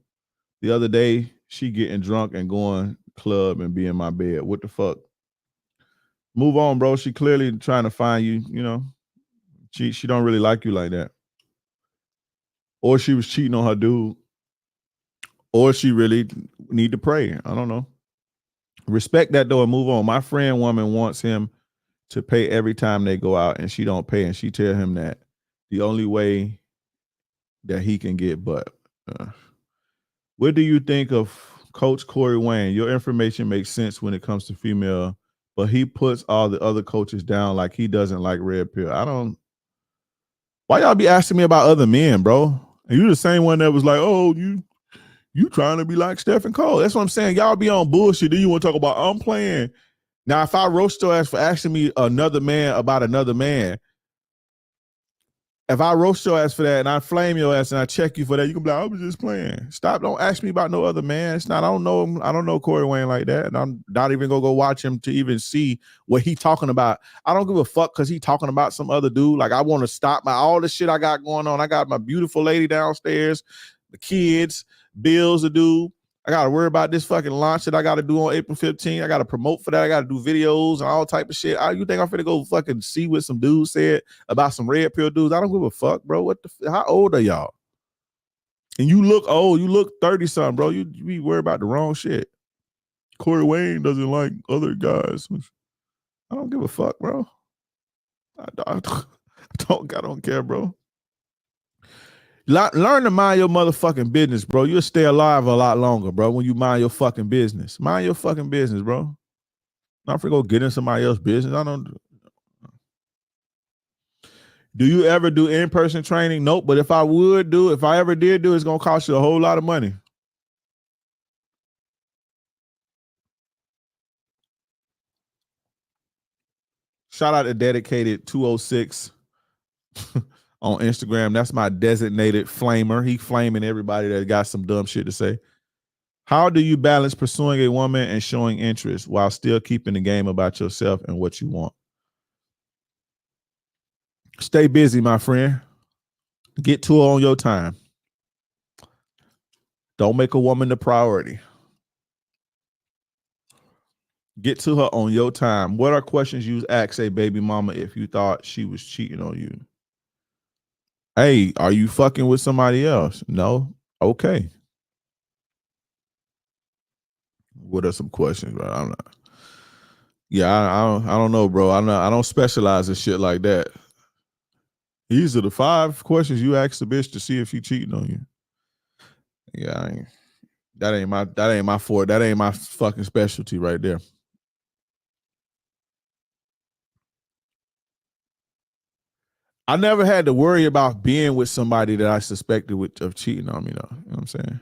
Speaker 2: the other day, she getting drunk and going club and be in my bed. What the fuck? Move on, bro. She clearly trying to find you, you know. She don't really like you like that. Or she was cheating on her dude. Or she really need to pray. I don't know. Respect that though and move on. My friend woman wants him to pay every time they go out, and she don't pay, and she tell him that the only way that he can get butt. What do you think of Coach Corey Wayne? Your information makes sense when it comes to female, but he puts all the other coaches down like he doesn't like red pill. I don't. Why y'all be asking me about other men, bro? And you the same one that was like, oh, you You trying to be like Stephen Cole. That's what I'm saying. Y'all be on bullshit. Then you want to talk about, I'm playing. Now, if I roast your ass for asking me another man about another man, if I roast your ass for that and I flame your ass and I check you for that, you can be like, I was just playing. Stop. Don't ask me about no other man. It's not, I don't know him. I don't know Corey Wayne like that. And I'm not even gonna go watch him to even see what he talking about. I don't give a fuck because he talking about some other dude. Like, I want to stop all the shit I got going on. I got my beautiful lady downstairs, the kids, bills to do. I got to worry about this fucking launch that I got to do on April 15th. I got to promote for that. I got to do videos and all type of shit. You think I'm finna go fucking see what some dude said about some red pill dudes? I don't give a fuck, bro. What the? How old are y'all? And you look old. You look 30-something, bro. You be worried about the wrong shit. Corey Wayne doesn't like other guys. I don't give a fuck, bro. I don't care, bro. Learn to mind your motherfucking business, bro. You'll stay alive a lot longer, bro, when you mind your fucking business. Mind your fucking business, bro. Not for go get in somebody else's business. I don't. Do you ever do in-person training? Nope. But if I ever did do, it's gonna cost you a whole lot of money. Shout out to Dedicated 206 on Instagram. That's my designated flamer. He flaming everybody that got some dumb shit to say. How do you balance pursuing a woman and showing interest while still keeping the game about yourself and what you want? Stay busy, my friend. Get to her on your time. Don't make a woman the priority. Get to her on your time. What are questions you ask a baby mama if you thought she was cheating on you? Hey, are you fucking with somebody else? No? Okay. What are some questions, bro? I'm not. Yeah, I don't know, bro. I don't specialize in shit like that. These are the 5 questions you ask the bitch to see if she cheating on you. Yeah, that ain't my forte. That ain't my fucking specialty right there. I never had to worry about being with somebody that I suspected of cheating on me, though. You know what I'm saying?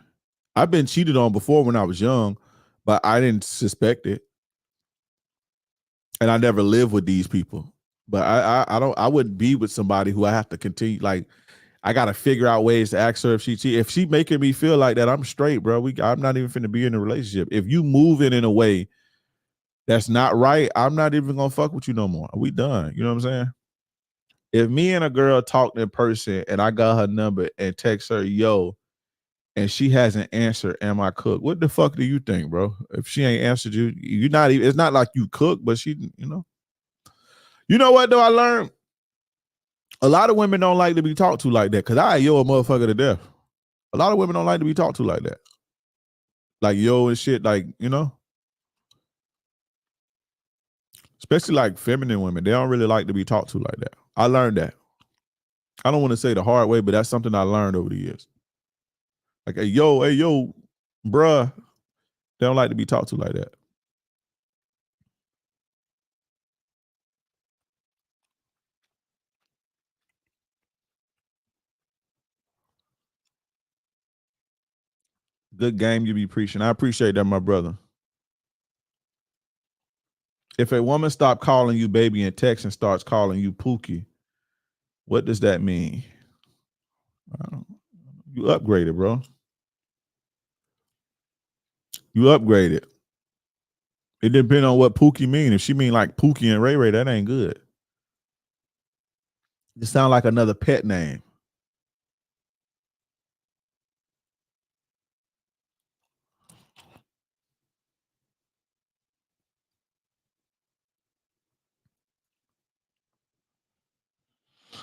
Speaker 2: I've been cheated on before when I was young, but I didn't suspect it. And I never lived with these people. But I wouldn't be with somebody who I have to continue, like, I gotta figure out ways to ask her if she cheat. If she making me feel like that, I'm straight, bro. I'm not even finna be in a relationship. If you moving in a way that's not right, I'm not even gonna fuck with you no more. We done. You know what I'm saying? If me and a girl talked in person and I got her number and text her, yo, and she hasn't answered, am I cooked? What the fuck do you think, bro? If she ain't answered you, you're not even, it's not like you cook, but she, you know. You know what though? I learned a lot of women don't like to be talked to like that. Cause I yo a motherfucker to death. A lot of women don't like to be talked to like that. Like yo and shit, like, you know. Especially like feminine women. They don't really like to be talked to like that. I learned that. I don't want to say the hard way, but that's something I learned over the years. Like, hey, yo, bruh. They don't like to be talked to like that. Good game you be preaching. I appreciate that, my brother. If a woman stopped calling you baby in text and starts calling you Pookie, what does that mean? You upgraded, bro. You upgraded. It depends on what Pookie mean. If she mean like Pookie and Ray Ray, that ain't good. It sound like another pet name.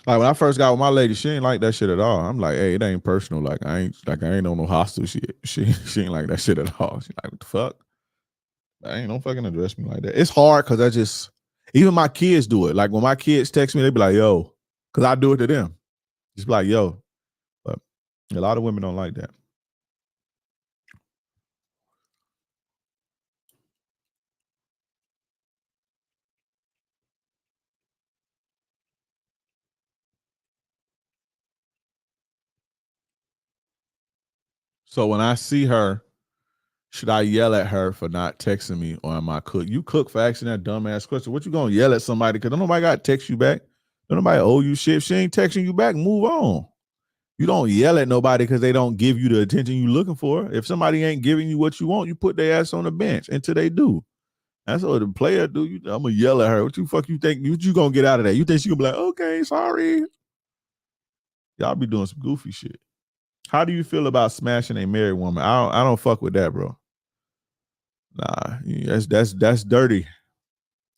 Speaker 2: Like when I first got with my lady, she ain't like that shit at all. I'm like, hey, it ain't personal. Like I ain't on no hostile shit. She ain't like that shit at all. She like, what the fuck? I ain't don't fucking address me like that. It's hard because even my kids do it. Like when my kids text me, they be like, yo, because I do it to them. Just be like, yo. But a lot of women don't like that. So when I see her, should I yell at her for not texting me, or am I cook? You cook for asking that dumbass question. What you gonna yell at somebody? Because nobody got to text you back. Nobody owe you shit. If she ain't texting you back, move on. You don't yell at nobody because they don't give you the attention you looking for. If somebody ain't giving you what you want, you put their ass on the bench until they do. That's what the player do. I'm gonna yell at her. What you think? What you gonna get out of that? You think she gonna be like, okay, sorry? Y'all be doing some goofy shit. How do you feel about smashing a married woman? I don't fuck with that, bro. Nah, that's dirty.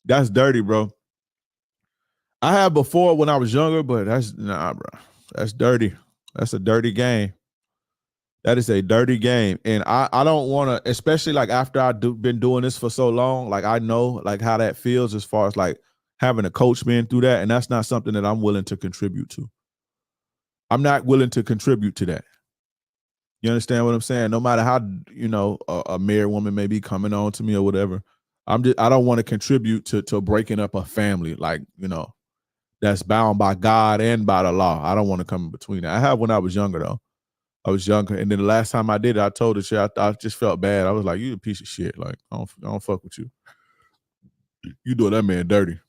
Speaker 2: That's dirty, bro. I have before when I was younger, but that's nah, bro. That's dirty. That's a dirty game. That is a dirty game. And I don't want to, especially like after been doing this for so long, like I know like how that feels as far as like having a coach being through that. And that's not something that I'm willing to contribute to. I'm not willing to contribute to that. You understand what I'm saying? No matter how, a married woman may be coming on to me or whatever, I don't want to contribute to breaking up a family, like, that's bound by God and by the law. I don't want to come in between that. I have when I was younger, though. I was younger. And then the last time I did it, I told her shit, I just felt bad. I was like, you a piece of shit. Like, I don't fuck with you. You doing that man dirty.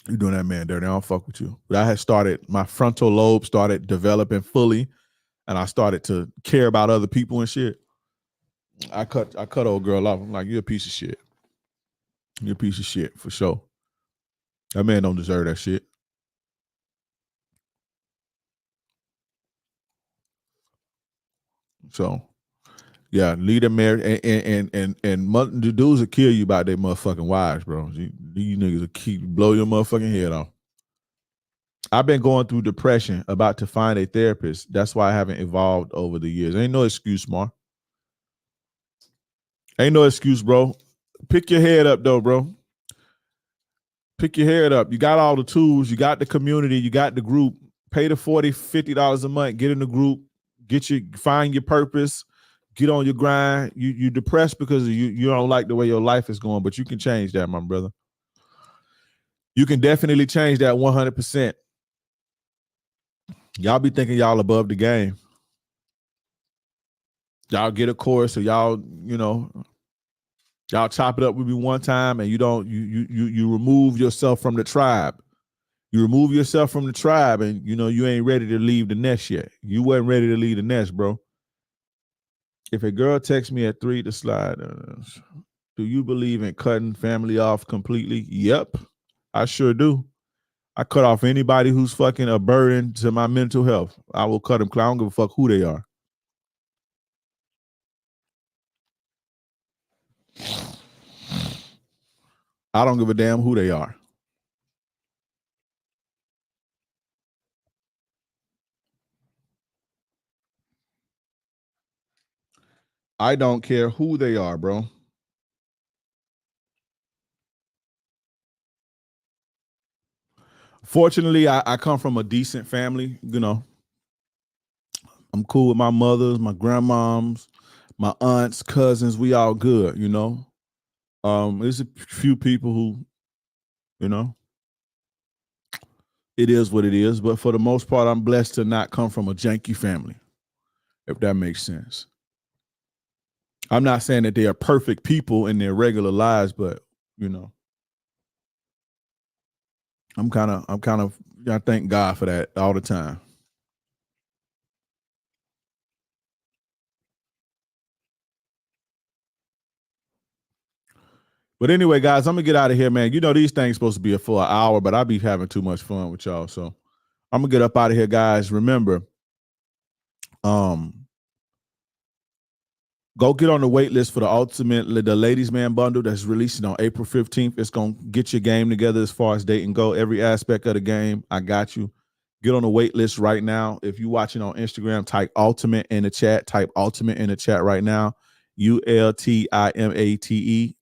Speaker 2: You doing that man dirty. I don't fuck with you. But I had started, my frontal lobe started developing fully. And I started to care about other people and shit. I cut old girl off. I'm like, you're a piece of shit. You're a piece of shit for sure. That man don't deserve that shit. So, yeah, lead them married and the dudes will kill you about their motherfucking wives, bro. These niggas will blow your motherfucking head off. I've been going through depression, about to find a therapist. That's why I haven't evolved over the years. Ain't no excuse, Mar. Ain't no excuse, bro. Pick your head up, though, bro. Pick your head up. You got all the tools. You got the community. You got the group. Pay the $40, $50 a month. Get in the group. Find your purpose. Get on your grind. You depressed because you don't like the way your life is going, but you can change that, my brother. You can definitely change that 100%. Y'all be thinking y'all above the game. Y'all get a course, or y'all chop it up with me one time, and you remove yourself from the tribe. You remove yourself from the tribe, and you ain't ready to leave the nest yet. You wasn't ready to leave the nest, bro. If a girl texts me at 3 to slide, do you believe in cutting family off completely? Yep, I sure do. I cut off anybody who's fucking a burden to my mental health. I will cut them. I don't give a fuck who they are. I don't give a damn who they are. I don't care who they are, bro. Fortunately, I come from a decent family. I'm cool with my mothers, my grandmoms, my aunts, cousins. We all good, There's a few people who, it is what it is. But for the most part, I'm blessed to not come from a janky family, if that makes sense. I'm not saying that they are perfect people in their regular lives, but I thank God for that all the time. But anyway, guys, I'm gonna get out of here, man. These things supposed to be for an hour, but I be having too much fun with y'all. So I'm gonna get up out of here, guys. Remember, go get on the wait list for the Ladies Man Bundle that's releasing on April 15th. It's going to get your game together as far as dating go. Every aspect of the game, I got you. Get on the wait list right now. If you're watching on Instagram, type Ultimate in the chat. Type Ultimate in the chat right now. ULTIMATE.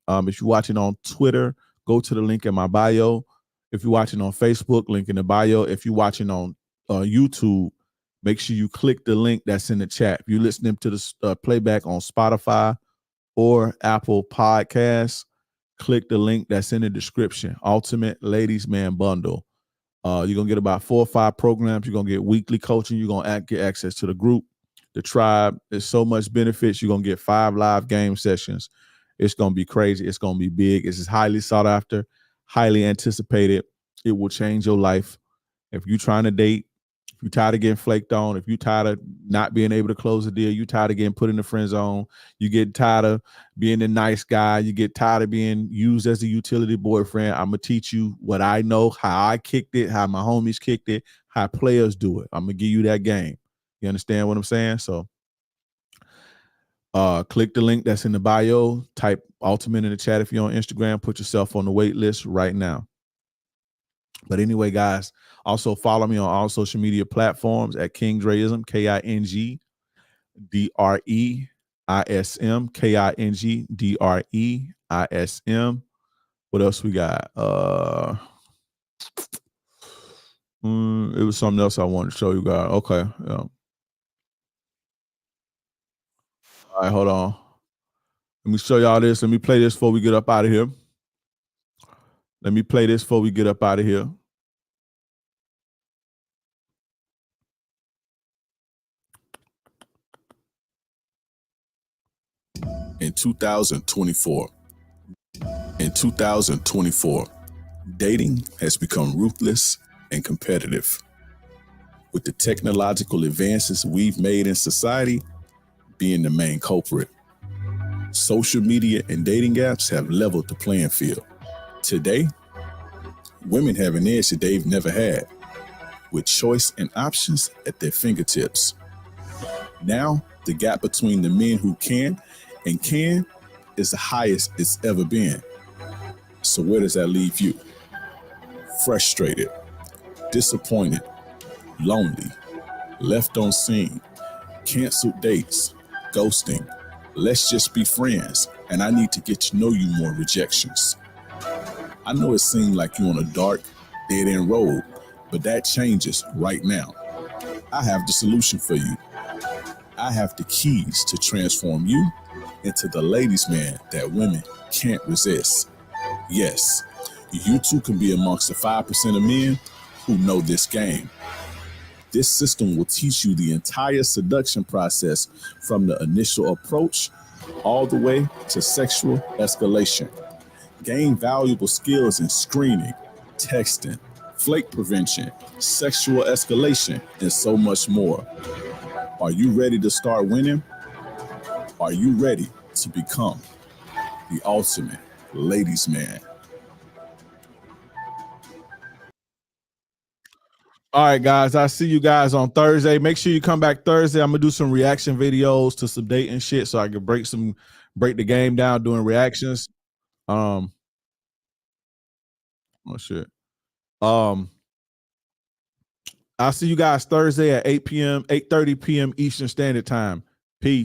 Speaker 2: If you're watching on Twitter, go to the link in my bio. If you're watching on Facebook, link in the bio. If you're watching on YouTube, make sure you click the link that's in the chat. If you're listening to the playback on Spotify or Apple Podcasts, click the link that's in the description. Ultimate Ladies Man Bundle. You're going to get about 4 or 5 programs. You're going to get weekly coaching. You're going to get access to the group. the tribe. There's so much benefits. You're gonna get 5 live game sessions. It's gonna be crazy. It's gonna be big. It's highly sought after, highly anticipated. It will change your life. If you're trying to date, if you're tired of getting flaked on, if you're tired of not being able to close a deal, you're tired of getting put in the friend zone, you get tired of being the nice guy, you get tired of being used as a utility boyfriend, I'm gonna teach you what I know, how I kicked it, how my homies kicked it, how players do it. I'm gonna give you that game. You understand what I'm saying? So click the link that's in the bio, type Ultimate in the chat if you're on Instagram, put yourself on the wait list right now. But anyway, guys, also follow me on all social media platforms at King Dreism, KingDreism, KingDreism. What else we got? It was something else I wanted to show you guys. Okay. Yeah. All right, hold on. Let me show y'all this. Let me play this before we get up out of here. Let me play this before we get up out of here.
Speaker 4: In 2024, dating has become ruthless and competitive. With the technological advances we've made in society being the main culprit, social media and dating apps have leveled the playing field. Today, women have an edge that they've never had, with choice and options at their fingertips. Now, the gap between the men who can and can is the highest it's ever been. So where does that leave you? Frustrated, disappointed, lonely, left on scene, canceled dates, ghosting, let's just be friends, and I need to get to know you more rejections. I know it seems like you're on a dark, dead-end road, but that changes right now. I have the solution for you. I have the keys to transform you into the ladies' man that women can't resist. Yes, you too can be amongst the 5% of men who know this game. This system will teach you the entire seduction process from the initial approach all the way to sexual escalation. Gain valuable skills in screening, texting, flake prevention, sexual escalation, and so much more. Are you ready to start winning? Are you ready to become the ultimate ladies' man?
Speaker 2: All right, guys, I see you guys on Thursday. Make sure you come back Thursday. I'm gonna do some reaction videos to some dating shit so I can break the game down doing reactions. Oh shit. I'll see you guys Thursday at 8 p.m., 8:30 p.m. Eastern Standard Time. Peace.